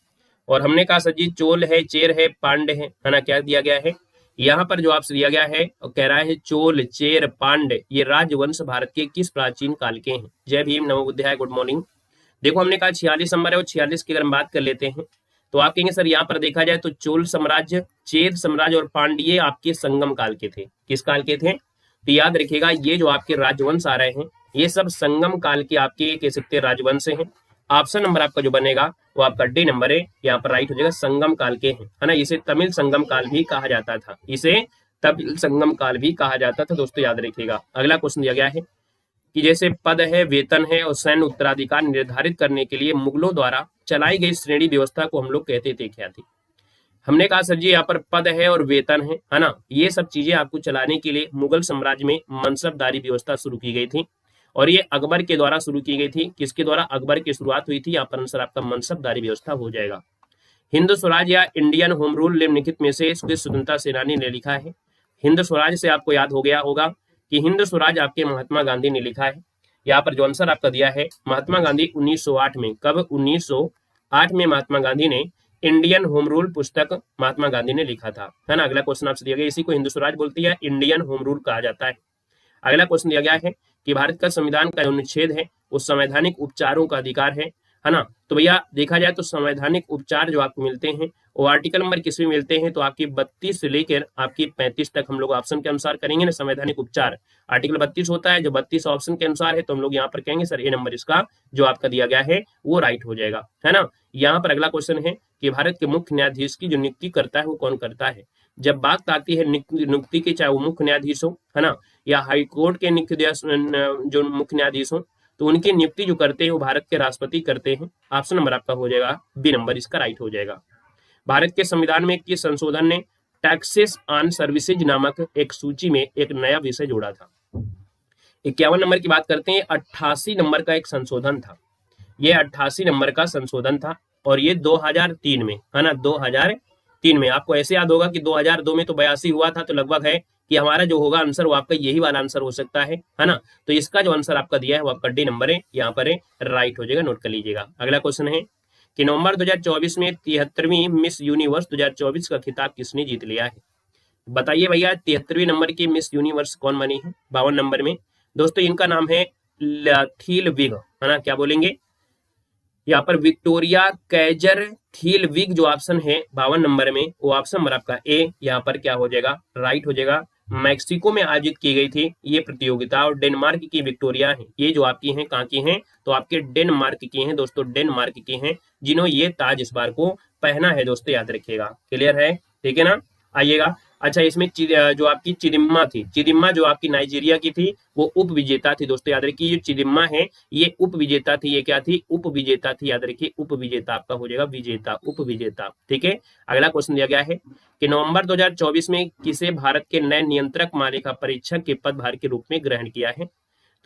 Speaker 2: और हमने कहा सर जी चोल है, चेर है, पांड्य है ना, क्या दिया गया है यहाँ पर जो आपसे दिया गया है और कह रहा है चोल, चेर, पांड्य ये राजवंश भारत के किस प्राचीन काल के हैं। जय भीम, नमो बुद्धाय, गुड मॉर्निंग। देखो हमने कहा 46 नंबर है और 46 की अगर हम बात कर लेते हैं तो आप कहेंगे सर यहाँ पर देखा जाए तो चोल साम्राज्य, चेर साम्राज्य और पांड्य आपके संगम काल के थे। किस काल के थे? तो याद रखिएगा ये जो आपके राजवंश आ रहे हैं ये सब संगम काल के आपके कह सकते हैं राजवंश हैं। ऑप्शन नंबर आपका जो बनेगा वो आपका डी नंबर है, यहाँ पर राइट हो जाएगा, संगम काल के हैं, है ना। इसे तमिल संगम काल भी कहा जाता था, इसे तमिल संगम काल भी कहा जाता था दोस्तों, याद रखिएगा। अगला क्वेश्चन दिया गया है कि जैसे पद है, वेतन है और सैन्य उत्तराधिकार निर्धारित करने के लिए मुगलों द्वारा चलाई गई श्रेणी व्यवस्था को हम लोग कहते थे क्या थी। हमने कहा सर जी यहाँ पर पद है और वेतन है ना, ये सब चीजें आपको चलाने के लिए मुगल साम्राज्य में मनसबदारी व्यवस्था शुरू की गई थी और ये अकबर के द्वारा शुरू की गई थी। किसके द्वारा? अकबर की शुरुआत हुई थी। यहाँ पर आंसर आपका मनसबदारी व्यवस्था हो जाएगा। हिंद स्वराज या इंडियन होम रूल निम्नलिखित में से इसके स्वतंत्रता सेनानी ने लिखा है। हिंद स्वराज से आपको याद हो गया होगा कि हिंद स्वराज आपके महात्मा गांधी ने लिखा है। यहाँ पर जो आंसर आपका दिया है महात्मा गांधी 1908 में, कब? 1908 में महात्मा गांधी ने इंडियन होम रूल पुस्तक महात्मा गांधी ने लिखा था, है ना। अगला क्वेश्चन आपसे दिया गया, इसी को हिंद स्वराज बोलती है, इंडियन होम रूल कहा जाता है। अगला क्वेश्चन दिया गया है कि भारत का संविधान का जो अनुच्छेद है वो संवैधानिक उपचारों का अधिकार है ना। तो भैया देखा जाए तो संवैधानिक उपचार जो आपको मिलते हैं वो आर्टिकल नंबर किस में मिलते हैं? तो आपकी 32 से लेकर आपकी 35 तक हम लोग ऑप्शन के अनुसार करेंगे ना। संवैधानिक उपचार आर्टिकल 32 होता है, जो 32 ऑप्शन के अनुसार है, तो हम लोग यहाँ पर कहेंगे सर ए नंबर इसका जो आपका दिया गया है वो राइट हो जाएगा, है ना। यहाँ पर अगला क्वेश्चन है कि भारत के मुख्य न्यायाधीश की जो नियुक्ति करता है वो कौन करता है। जब बात आती है नियुक्ति की, चाहे वो मुख्य न्यायाधीश हो, है ना, या हाईकोर्ट के जो मुख्य न्यायाधीश हो, तो उनकी नियुक्ति जो करते हैं वो भारत के राष्ट्रपति करते हैं। ऑप्शन नंबर आपका हो जाएगा बी नंबर, इसका राइट हो जाएगा। भारत के संविधान में किस संशोधन ने टैक्सेस ऑन सर्विसेज नामक एक सूची में एक नया विषय जोड़ा था? 51 नंबर की बात करते हैं। 88 नंबर का एक संशोधन था, ये 88 नंबर का संशोधन था और ये 2003 में, है ना, 2003 में। आपको ऐसे याद होगा कि 2002 में तो 82 हुआ था, तो लगभग है कि हमारा जो होगा आंसर वो आपका यही वाला आंसर हो सकता है ना। तो इसका जो आंसर आपका दिया है वो आपका डी नंबर है, यहाँ पर है, राइट हो जाएगा, नोट कर लीजिएगा। अगला क्वेश्चन है कि नवंबर 2024 में 73वीं मिस यूनिवर्स 2024 का खिताब किसने जीत लिया है? बताइए भैया 73वीं नंबर की मिस यूनिवर्स कौन बनी है 52 नंबर में? दोस्तों इनका नाम है थीलविग, है ना। क्या बोलेंगे? यहाँ पर विक्टोरिया कैजर थीलविग जो ऑप्शन है 52 नंबर में वो ऑप्शन नंबर आपका ए यहाँ पर क्या हो जाएगा, राइट हो जाएगा। मैक्सिको में आयोजित की गई थी ये प्रतियोगिता और डेनमार्क की विक्टोरिया है, ये जो आपकी हैं कहाँ की हैं? तो आपके डेनमार्क की हैं दोस्तों, डेनमार्क की हैं, जिन्होंने ये ताज इस बार को पहना है दोस्तों, याद रखिएगा। क्लियर है? ठीक है ना। आइएगा। अच्छा इसमें जो आपकी चिदिम्मा थी, चिदिम्मा जो आपकी नाइजीरिया की थी वो उप विजेता थी दोस्तों, याद रखिए। जो चिदिम्मा है ये उप विजेता थी, ये क्या थी? उप विजेता थी, याद रखिए। उप विजेता आपका हो जाएगा विजेता, उप विजेता। ठीक है। अगला क्वेश्चन दिया गया है कि नवंबर 2024 में किसे भारत के नए नियंत्रक मालिका परीक्षक के पदभार के रूप में ग्रहण किया है?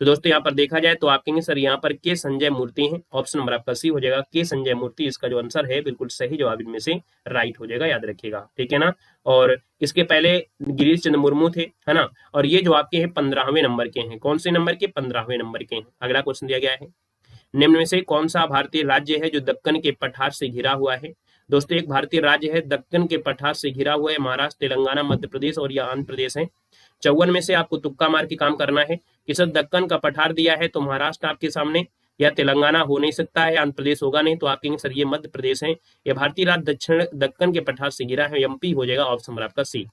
Speaker 2: तो दोस्तों यहाँ पर देखा जाए तो आप कहेंगे सर यहाँ पर के संजय मूर्ति हैं, ऑप्शन नंबर आपका सी हो जाएगा, के संजय मूर्ति इसका जो आंसर है बिल्कुल सही जवाब इनमें से राइट हो जाएगा, याद रखिएगा। ठीक है ना। और इसके पहले गिरीश चंद्र मुर्मू थे, है ना। और ये जो आपके हैं 15वें नंबर के हैं, कौन से नंबर के? 15वें नंबर के हैं। अगला क्वेश्चन दिया गया है निम्न में से कौन सा भारतीय राज्य है जो दक्कन के पठार से घिरा हुआ है? दोस्तों एक भारतीय राज्य है दक्कन के पठार से घिरा हुआ है, महाराष्ट्र, तेलंगाना, मध्य प्रदेश और या आंध्र प्रदेश है। 54 में से आपको तुक्का मार के काम करना है कि सर दक्कन का पठार दिया है तो महाराष्ट्र आपके सामने या तेलंगाना हो नहीं सकता है, आंध्र प्रदेश होगा नहीं, तो आप कहेंगे सर ये मध्य प्रदेश है। ये भारतीय राज्य दक्षिण दक्कन के पठार से घिरा है, एमपी हो जाएगा, ऑप्शन नंबर आपका सी।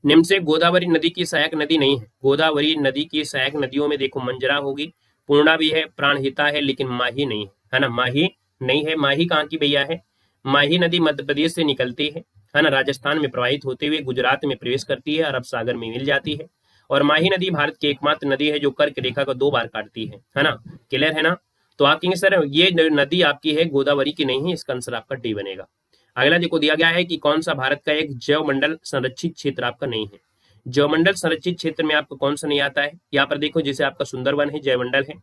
Speaker 2: निम्न से गोदावरी नदी की सहायक नदी नहीं है। गोदावरी नदी की सहायक नदियों में देखो मंजरा होगी, पूर्णा भी है, प्राणहिता है, लेकिन माही नहीं है ना। माही नहीं है। माही कहाँ की भैया है? माही नदी मध्य प्रदेश से निकलती है ना, राजस्थान में प्रवाहित होते हुए गुजरात में प्रवेश करती है, अरब सागर में मिल जाती है। और माही नदी भारत की एकमात्र नदी है जो कर्क रेखा को 2 बार काटती है ना। क्लियर है ना। तो आप कहेंगे सर ये नदी आपकी है गोदावरी की नहीं है, इसका आंसर आपका डी बनेगा। अगला देखो दिया गया है कि कौन सा भारत का एक जैव मंडल संरक्षित क्षेत्र आपका नहीं है। जैव मंडल संरक्षित क्षेत्र में आपको कौन सा नहीं आता है? यहाँ पर देखो जैसे आपका सुंदरवन है जैव मंडल है,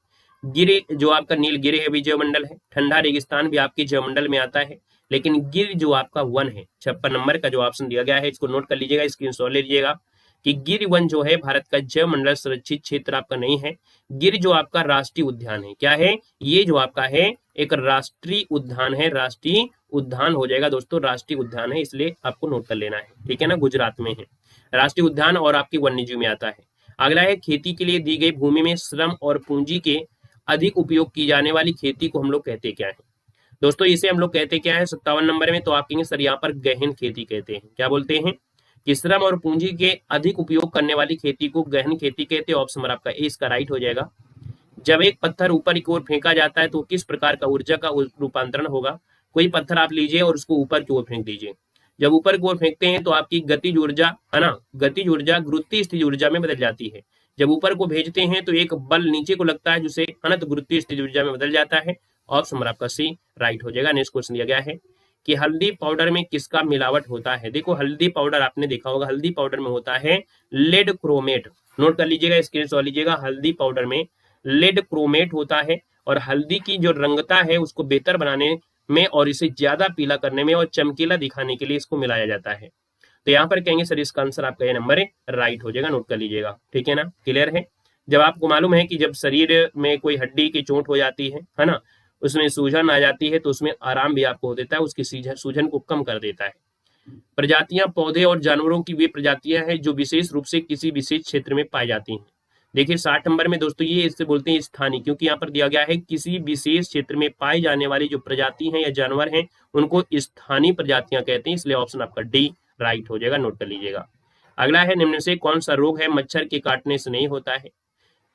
Speaker 2: गिर जो आपका नीलगिरी है भी जैव मंडल है, ठंडा रेगिस्तान भी आपकी जैव मंडल में आता है, लेकिन गिर जो आपका वन है 56 नंबर का जो ऑप्शन दिया गया है, इसको नोट कर लीजिएगा, स्क्रीनशॉट ले लीजिएगा कि गिर वन जो है भारत का जैव मंडल संरक्षित क्षेत्र आपका नहीं है। गिर जो आपका राष्ट्रीय उद्यान है, क्या है? ये जो आपका है एक राष्ट्रीय उद्यान है, राष्ट्रीय उद्यान हो जाएगा दोस्तों, राष्ट्रीय उद्यान है, इसलिए आपको नोट कर लेना है, ठीक है ना, गुजरात में है राष्ट्रीय उद्यान और आपकी वन्यजीव में आता है। अगला है खेती के लिए दी गई भूमि में श्रम और पूंजी के अधिक उपयोग की जाने वाली खेती को हम लोग कहते क्या है दोस्तों, इसे हम लोग कहते क्या है 57 नंबर में, तो आप कहेंगे सर यहाँ पर गहन खेती कहते हैं। क्या बोलते हैं कि श्रम और पूंजी के अधिक उपयोग करने वाली खेती को गहन खेती कहते हैं। ऑप्शन नंबर आपका ए इसका राइट हो जाएगा। जब एक पत्थर ऊपर की ओर फेंका जाता है तो किस प्रकार का ऊर्जा का रूपांतरण होगा। कोई पत्थर आप लीजिए और उसको ऊपर की ओर फेंक दीजिए। जब ऊपर की ओर फेंकते हैं तो आपकी गतिज ऊर्जा है ना, गतिज ऊर्जा गुरुत्वीय स्थिति ऊर्जा में बदल जाती है। जब ऊपर को भेजते हैं तो एक बल नीचे को लगता है जिसे है ना, तो गुरुत्वीय स्थिति ऊर्जा में बदल जाता है। ऑप्शन नंबर आपका सी राइट हो जाएगा। नेक्स्ट क्वेश्चन दिया गया है कि हल्दी पाउडर में किसका मिलावट होता है। देखो हल्दी पाउडर आपने देखा होगा, हल्दी पाउडर में होता है लेड क्रोमेट। नोट कर लीजिएगा, स्क्रीनशॉट लीजिएगा, हल्दी पाउडर में लेड क्रोमेट होता है और हल्दी की जो रंगता है उसको बेहतर बनाने में और इसे ज्यादा पीला करने में और चमकीला दिखाने के लिए इसको मिलाया जाता है। तो यहाँ पर कहेंगे सर इसका आंसर आपका ये नंबर राइट हो जाएगा, नोट कर लीजिएगा, ठीक है ना, क्लियर है। जब आपको मालूम है कि जब शरीर में कोई हड्डी की चोट हो जाती है ना, उसमें सूजन आ जाती है तो उसमें आराम भी आपको हो देता है, उसकी सूजन को कम कर देता है। प्रजातियां पौधे और जानवरों की वे प्रजातियां हैं जो विशेष रूप से किसी विशेष क्षेत्र में पाई जाती हैं। देखिए 60 नंबर में दोस्तों ये इससे बोलते हैं स्थानीय, क्योंकि यहाँ पर दिया गया है किसी विशेष क्षेत्र में पाई जाने वाली जो प्रजाति हैं या जानवर हैं उनको स्थानीय प्रजातियां कहते हैं, इसलिए ऑप्शन आपका डी राइट हो जाएगा, नोट कर लीजिएगा। अगला है निम्न से कौन सा रोग है मच्छर के काटने से नहीं होता है।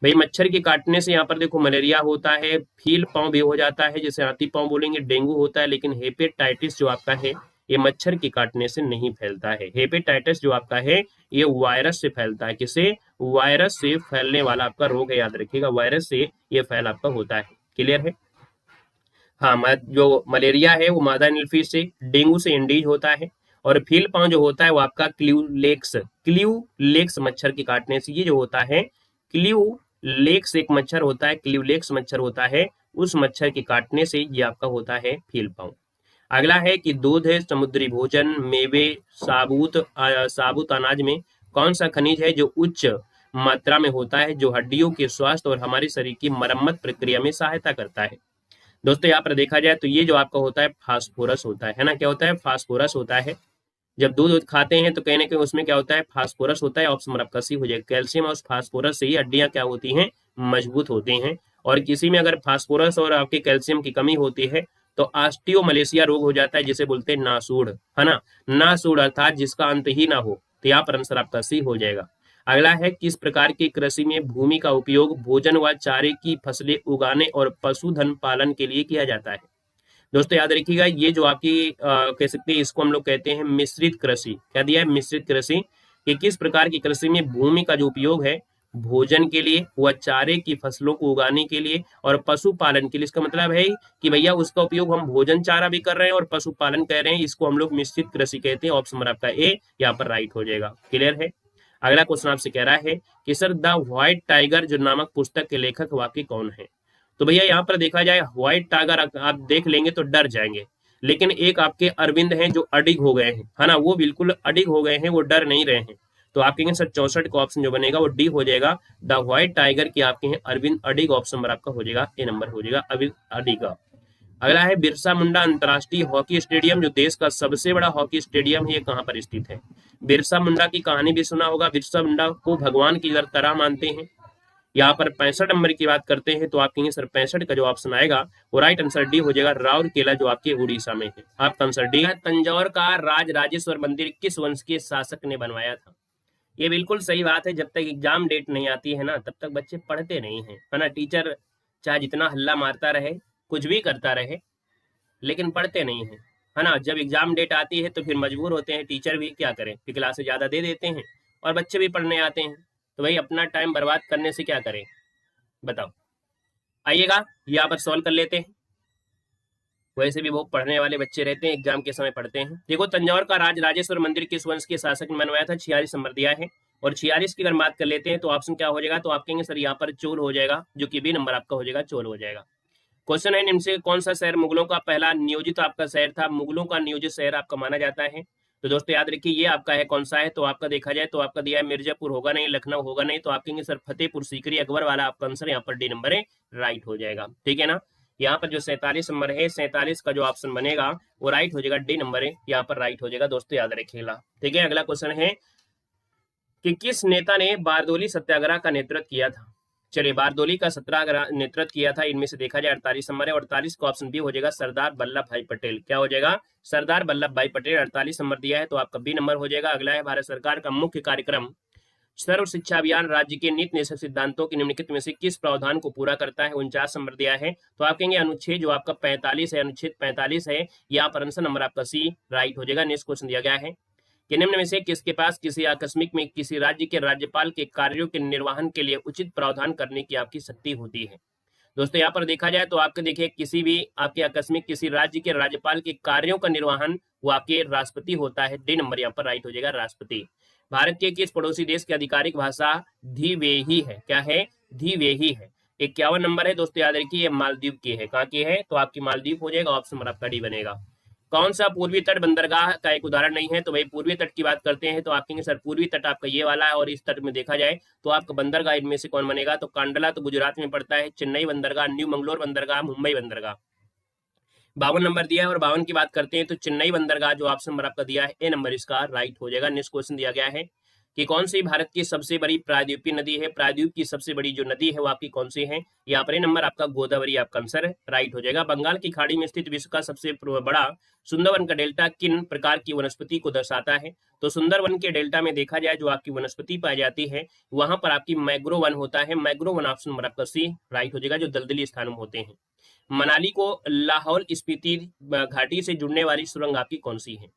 Speaker 2: भाई मच्छर के काटने से यहाँ पर देखो मलेरिया होता है, फील पाँव भी हो जाता है जिसे हाथी पाँव बोलेंगे, डेंगू होता है, लेकिन हेपेटाइटिस जो आपका है ये मच्छर के काटने से नहीं फैलता है। हेपेटाइटिस जो आपका है ये वायरस से फैलता है। किसे, वायरस से फैलने वाला आपका रोग है, याद रखिएगा, वायरस से ये फैल आपका होता है, क्लियर है। हाँ, जो मलेरिया है वो मादा नीलफिश से, डेंगू से इंडीज होता है और फील पाँव जो होता है वो आपका क्ल्यूलेक्स मच्छर के काटने से ये जो होता है क्ल्यूलेक्स एक मच्छर होता है, क्ल्यूलेक्स मच्छर होता है, उस मच्छर के काटने से ये आपका होता है फील पाँव। अगला है कि दूध है, समुद्री भोजन, मेवे, साबुत अनाज में कौन सा खनिज है जो उच्च मात्रा में होता है, जो हड्डियों के स्वास्थ्य और हमारे शरीर की मरम्मत प्रक्रिया में सहायता करता है। दोस्तों यहाँ पर देखा जाए तो ये जो आपका होता है फास्फोरस होता है ना, क्या होता है, फास्फोरस होता है। जब दूध खाते हैं तो कहीं ना कहीं उसमें क्या होता है, फास्फोरस होता है। ऑप्शन आपका सी हो जाएगा। कैल्शियम और फास्फोरस से ही हड्डियां क्या होती हैं, मजबूत होती हैं। और किसी में अगर फास्फोरस और आपके कैल्शियम की कमी होती है तो ऑस्टियोमलेशिया रोग हो जाता है, जिसे बोलते हैं नासूड़, है ना, नासूड़ अर्थात जिसका अंत ही ना हो। तो यहाँ पर आंसर आपका सी हो जाएगा। अगला है किस प्रकार की कृषि में भूमि का उपयोग भोजन व चारे की फसलें उगाने और पशुधन पालन के लिए किया जाता है। दोस्तों याद रखिएगा ये जो आपकी कह सकते हैं इसको हम लोग कहते हैं मिश्रित कृषि। क्या दिया है, मिश्रित कृषि। कि किस प्रकार की कृषि में भूमि का जो उपयोग है भोजन के लिए व चारे की फसलों को उगाने के लिए और पशुपालन के लिए। इसका मतलब है कि भैया उसका उपयोग हम भोजन चारा भी कर रहे हैं और पशुपालन कर रहे हैं, इसको हम लोग मिश्रित कृषि कहते हैं। ऑप्शन नंबर आपका ए यहाँ पर राइट हो जाएगा, क्लियर है। अगला क्वेश्चन आपसे कह रहा है कि सर द व्हाइट टाइगर जो नामक पुस्तक के लेखक वाकई कौन है। तो भैया यहाँ पर देखा जाए व्हाइट टाइगर आप देख लेंगे तो डर जाएंगे, लेकिन एक आपके अरविंद हैं जो अडिग हो गए हैं, है ना, वो बिल्कुल अडिग हो गए हैं, वो डर नहीं रहे हैं। तो आप कहेंगे सर 64 का ऑप्शन जो बनेगा वो डी हो जाएगा, द व्हाइट टाइगर की आपके हैं अरविंद अडिग। ऑप्शन नंबर आपका हो जाएगा ए नंबर हो जाएगा अरविंद अडिग। अगला है बिरसा मुंडा अंतर्राष्ट्रीय हॉकी स्टेडियम जो देश का सबसे बड़ा हॉकी स्टेडियम है, ये कहाँ पर स्थित है। बिरसा मुंडा की कहानी भी सुना होगा, बिरसा मुंडा को भगवान की तरह मानते हैं। यहाँ पर 65 नंबर की बात करते हैं तो आप कहेंगे सर 65 का जो ऑप्शन आएगा वो राइट आंसर डी हो जाएगा, राउरकेला जो आपके उड़ीसा में है। आपका आंसर डी है। तंजौर का राजराजेश्वर मंदिर किस वंश के शासक ने बनवाया था। ये बिल्कुल सही बात है, जब तक एग्जाम डेट नहीं आती है ना तब तक बच्चे पढ़ते नहीं है, है ना। टीचर चाहे जितना हल्ला मारता रहे, कुछ भी करता रहे, लेकिन पढ़ते नहीं है, है ना। जब एग्जाम डेट आती है तो फिर मजबूर होते हैं टीचर भी, क्या करें कि क्लासेस ज्यादा दे देते हैं और बच्चे भी पढ़ने आते हैं। तो भाई अपना टाइम बर्बाद करने से क्या करें, बताओ। आइएगा यहाँ पर सॉल्व कर लेते हैं। वैसे भी वो पढ़ने वाले बच्चे रहते हैं, एग्जाम के समय पढ़ते हैं। देखो तंजौर का राजराजेश्वर मंदिर किस वंश के शासक ने बनवाया था, 46 नंबर दिया है। और 46 की अगर बात कर लेते हैं तो ऑप्शन क्या हो जाएगा, तो आप कहेंगे सर यहाँ पर चोल हो जाएगा, जो कि बी नंबर आपका हो जाएगा, चोल हो जाएगा। क्वेश्चन है निम्न से कौन सा शहर मुगलों का पहला नियोजित आपका शहर था, मुगलों का नियोजित शहर आपका माना जाता है। तो दोस्तों याद रखिए ये आपका है कौन सा है, तो आपका देखा जाए तो आपका दिया है मिर्जापुर होगा नहीं, लखनऊ होगा नहीं, तो आप कहेंगे सर फतेहपुर सीकरी अकबर वाला आपका आंसर यहाँ पर डी नंबर है, राइट हो जाएगा, ठीक है ना। यहाँ पर जो 47 नंबर है, 47 का जो ऑप्शन बनेगा वो राइट हो जाएगा, डी नंबर है यहाँ पर राइट हो जाएगा। दोस्तों याद रखिएगा। ठीक है, अगला क्वेश्चन है कि किस नेता ने बारदोली सत्याग्रह का नेतृत्व किया था। चलिए, बारदोली का सत्याग्रह नेतृत्व किया था, इनमें से देखा जाए 48 नंबर है, 48 का ऑप्शन बी हो जाएगा सरदार वल्लभ भाई पटेल। क्या हो जाएगा? सरदार वल्लभ भाई पटेल। 48 नंबर दिया है तो आपका बी नंबर हो जाएगा। अगला है भारत सरकार का मुख्य कार्यक्रम सर्व शिक्षा अभियान राज्य के नीति निश्चित सिद्धांतों के निम्नलिखित में से किस प्रावधान को पूरा करता है। 49 नंबर दिया है तो आप कहेंगे अनुच्छेद जो आपका 45 है, अनुच्छेद 45 है, यहाँ पर आंसर नंबर आपका सी राइट हो जाएगा। नेक्स्ट क्वेश्चन दिया गया है कि निम्न में से किसके पास किसी आकस्मिक में किसी राज्य के राज्यपाल के कार्यों के निर्वहन के लिए उचित प्रावधान करने की आपकी शक्ति होती है। दोस्तों यहाँ पर देखा जाए तो आपके देखिए किसी भी आपके आकस्मिक किसी राज्य के राज्यपाल के कार्यों का निर्वहन वो आपके राष्ट्रपति होता है। डी नंबर यहाँ पर राइट हो जाएगा, राष्ट्रपति। भारत के किस पड़ोसी देश की आधिकारिक भाषा धीवेही है? क्या है? धीवेही है। 51 नंबर है दोस्तों, याद रखिए ये मालदीव की है। कहाँ की है? तो आपकी मालदीव हो जाएगा, ऑप्शन नंबर आपका डी बनेगा। कौन सा पूर्वी तट बंदरगाह का एक उदाहरण नहीं है? तो भाई पूर्वी तट की बात करते हैं तो आप कहेंगे सर पूर्वी तट आपका ये वाला है, और इस तट में देखा जाए तो आपका बंदरगाह इनमें से कौन बनेगा? तो कांडला तो गुजरात में पड़ता है, चेन्नई बंदरगाह, न्यू मंगलोर बंदरगाह, मुंबई बंदरगाह। 52 नंबर दिया है और 52 की बात करते हैं तो चेन्नई बंदरगाह जो ऑप्शन नंबर आपका दिया है ए नंबर इसका राइट हो जाएगा। नेक्स्ट क्वेश्चन दिया गया है कि कौन सी भारत की सबसे बड़ी प्रायद्वीपीय नदी है? प्रायद्वीप की सबसे बड़ी जो नदी है वो आपकी कौन सी है? यहाँ पर नंबर आपका गोदावरी आपका आंसर राइट हो जाएगा। बंगाल की खाड़ी में स्थित विश्व का सबसे बड़ा सुंदरवन का डेल्टा किन प्रकार की वनस्पति को दर्शाता है? तो सुंदरवन के डेल्टा में देखा जाए जो आपकी वनस्पति पाई जाती है वहां पर आपकी मैग्रो वन होता है। मैग्रो वन ऑप्शन नंबर आपका सी राइट हो जाएगा, जो दलदली स्थान में होते हैं। मनाली को लाहौल स्पीति घाटी से जुड़ने वाली सुरंग आपकी कौन सी है?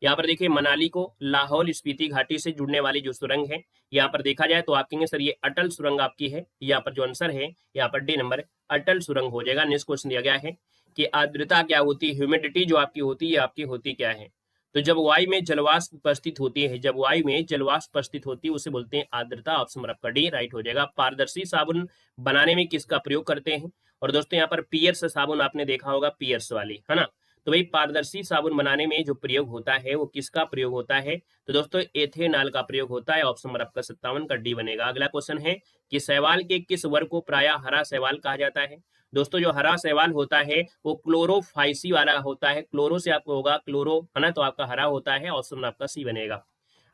Speaker 2: यहाँ पर देखिए मनाली को लाहौल स्पीति घाटी से जुड़ने वाली जो सुरंग है यहाँ पर देखा जाए तो आप कहेंगे सर ये अटल सुरंग आपकी है। यहाँ पर जो आंसर है यहाँ पर डी नंबर अटल सुरंग हो जाएगा। नेक्स्ट क्वेश्चन दिया गया है कि आर्द्रता क्या होती है? ह्यूमिडिटी जो आपकी होती है आपकी होती क्या है? तो जब वायु में जलवाष्प उपस्थित होती है, जब वायु में जलवाष्प उपस्थित होती है उसे बोलते हैं आर्द्रता। ऑप्शन नंबर आपका डी राइट हो जाएगा। पारदर्शी साबुन बनाने में किसका प्रयोग करते हैं? और दोस्तों यहाँ पर पियर्स साबुन आपने देखा होगा, पियर्स वाली, है ना? तो भाई पारदर्शी साबुन बनाने में जो प्रयोग होता है वो किसका प्रयोग होता है? तो दोस्तों एथेनॉल का प्रयोग होता है। ऑप्शन नंबर आपका 57 का डी बनेगा। अगला क्वेश्चन है कि शैवाल के किस वर्ग को प्रायः हरा शैवाल कहा जाता है? दोस्तों जो हरा शैवाल होता है वो क्लोरोफाइसी वाला होता है। क्लोरो से आपको होगा क्लोरो, है ना? तो आपका हरा होता है, ऑप्शन नंबर आपका सी बनेगा।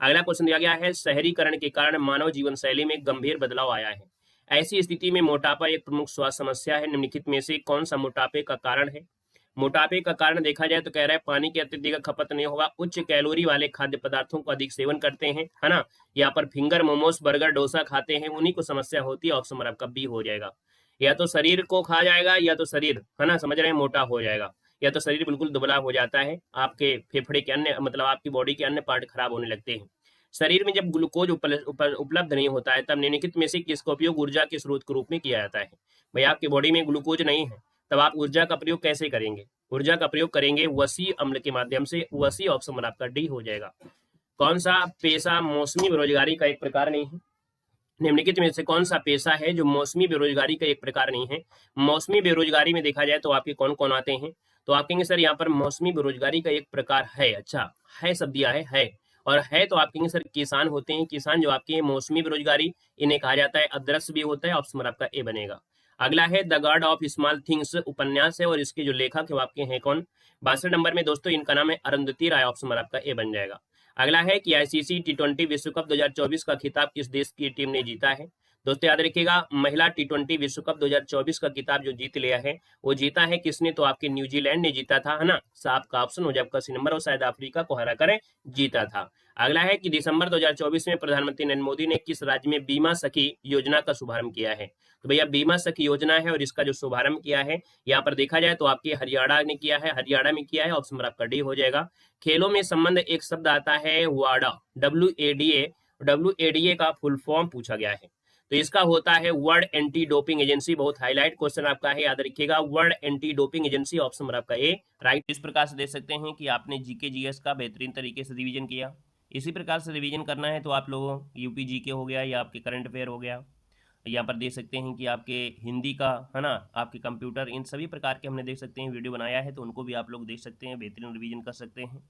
Speaker 2: अगला क्वेश्चन दिया गया है शहरीकरण के कारण मानव जीवन शैली में गंभीर बदलाव आया है। ऐसी स्थिति में मोटापा एक प्रमुख स्वास्थ्य समस्या है। निम्नलिखित में से कौन सा मोटापे का कारण है? मोटापे का कारण देखा जाए तो कह रहा है पानी की अत्यधिक खपत नहीं होगा, उच्च कैलोरी वाले खाद्य पदार्थों को अधिक सेवन करते हैं, है ना? यहाँ पर फिंगर मोमोस बर्गर डोसा खाते हैं, उन्हीं को समस्या होती है। ऑप्शन नंबर आपका बी हो जाएगा। या तो शरीर को खा जाएगा या तो शरीर, है ना, समझ रहे हैं, मोटा हो जाएगा, या तो शरीर बिल्कुल दुबला हो जाता है, आपके फेफड़े के अन्य मतलब आपकी बॉडी के अन्य पार्ट खराब होने लगते हैं। शरीर में जब ग्लूकोज उपलब्ध नहीं होता है तब निम्नलिखित में से किसका उपयोग ऊर्जा के स्रोत के रूप में किया जाता है? भाई आपकी बॉडी में ग्लूकोज नहीं है तब आप ऊर्जा का प्रयोग कैसे करेंगे? ऊर्जा का प्रयोग करेंगे वसी अम्ल के माध्यम से। वसी ऑप्शन आपका डी हो जाएगा। कौन सा पेशा मौसमी बेरोजगारी का एक प्रकार नहीं है? निम्नलिखित में से कौन सा पेशा है जो मौसमी बेरोजगारी का एक प्रकार नहीं है? मौसमी बेरोजगारी में देखा जाए तो आपके कौन कौन आते हैं? तो आप कहेंगे सर यहाँ पर मौसमी बेरोजगारी का एक प्रकार है। अच्छा, है शब्द दिया है और है तो आप कहेंगे सर किसान होते हैं। किसान जो आपके मौसमी बेरोजगारी इन्हें कहा जाता है। अदृश्य भी होता है। ऑप्शन आपका ए बनेगा। अगला है the God of small things उपन्यास है और इसके जो लेखक है वो आपके हैं कौन? 62 नंबर में दोस्तों इनका नाम है अरुंधति राय। ऑप्शन आपका ए बन जाएगा। अगला है कि आईसीसी टी20 विश्व कप 2024 का खिताब किस देश की टीम ने जीता है? दोस्तों याद रखिएगा महिला टी20 विश्व कप 2024 का खिताब जो जीत लिया है वो जीता है किसने? तो आपके न्यूजीलैंड ने जीता था, है ना? साफ का ऑप्शन हो जाए आपका सी नंबर, और शायद अफ्रीका को हरा कर जीता था। अगला है कि दिसंबर 2024 में प्रधानमंत्री नरेंद्र मोदी ने किस राज्य में बीमा सखी योजना का शुभारंभ किया है? तो भैया बीमा सखी योजना है और इसका जो शुभारंभ किया है यहाँ पर देखा जाए तो आपके हरियाणा ने किया है। हरियाणा में किया है। ऑप्शन आपका डी हो जाएगा। खेलों में संबंध एक शब्द आता है वाडा, WADA। WADA का फुल फॉर्म पूछा गया है तो इसका होता है वर्ल्ड एंटी डोपिंग एजेंसी। बहुत हाईलाइट क्वेश्चन आपका है, याद रखिएगा, world anti doping agency. Option आपका ए राइट।
Speaker 1: इस प्रकार से देख सकते हैं कि आपने जीके जीएस का बेहतरीन तरीके से रिवीजन किया। इसी प्रकार से रिवीजन करना है तो आप लोगों यूपी जीके हो गया या आपके करंट अफेयर हो गया, यहाँ पर देख सकते हैं कि आपके हिंदी का, है ना, आपके कंप्यूटर, इन सभी प्रकार के हमने देख सकते हैं वीडियो बनाया है तो उनको भी आप लोग देख सकते हैं, बेहतरीन रिवीजन कर सकते हैं।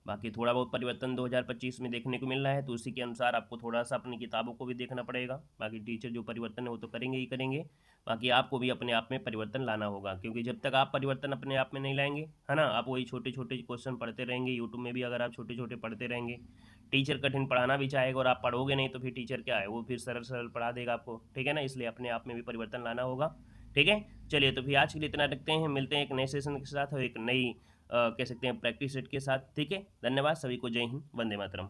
Speaker 1: बाकी थोड़ा बहुत परिवर्तन 2025 में देखने को मिल रहा है, तो उसी के अनुसार आपको थोड़ा सा अपनी किताबों को भी देखना पड़ेगा। बाकी टीचर जो परिवर्तन है वो तो करेंगे ही करेंगे, बाकी आपको भी अपने आप में परिवर्तन लाना होगा, क्योंकि जब तक आप परिवर्तन अपने आप में नहीं लाएंगे, है ना, आप वही छोटे छोटे क्वेश्चन पढ़ते रहेंगे। यूट्यूब में भी अगर आप छोटे छोटे पढ़ते रहेंगे, टीचर कठिन पढ़ाना भी चाहेगा और आप पढ़ोगे नहीं, तो फिर टीचर क्या है, वो फिर सरल सरल पढ़ा देगा आपको, ठीक है ना। इसलिए अपने आप में भी परिवर्तन लाना होगा, ठीक है। चलिए, तो फिर आज के लिए इतना रखते हैं, मिलते हैं एक नए सेशन के साथ और एक नई कह सकते हैं प्रैक्टिस सेट के साथ, ठीक है। धन्यवाद सभी को, जय हिंद, वंदे मातरम।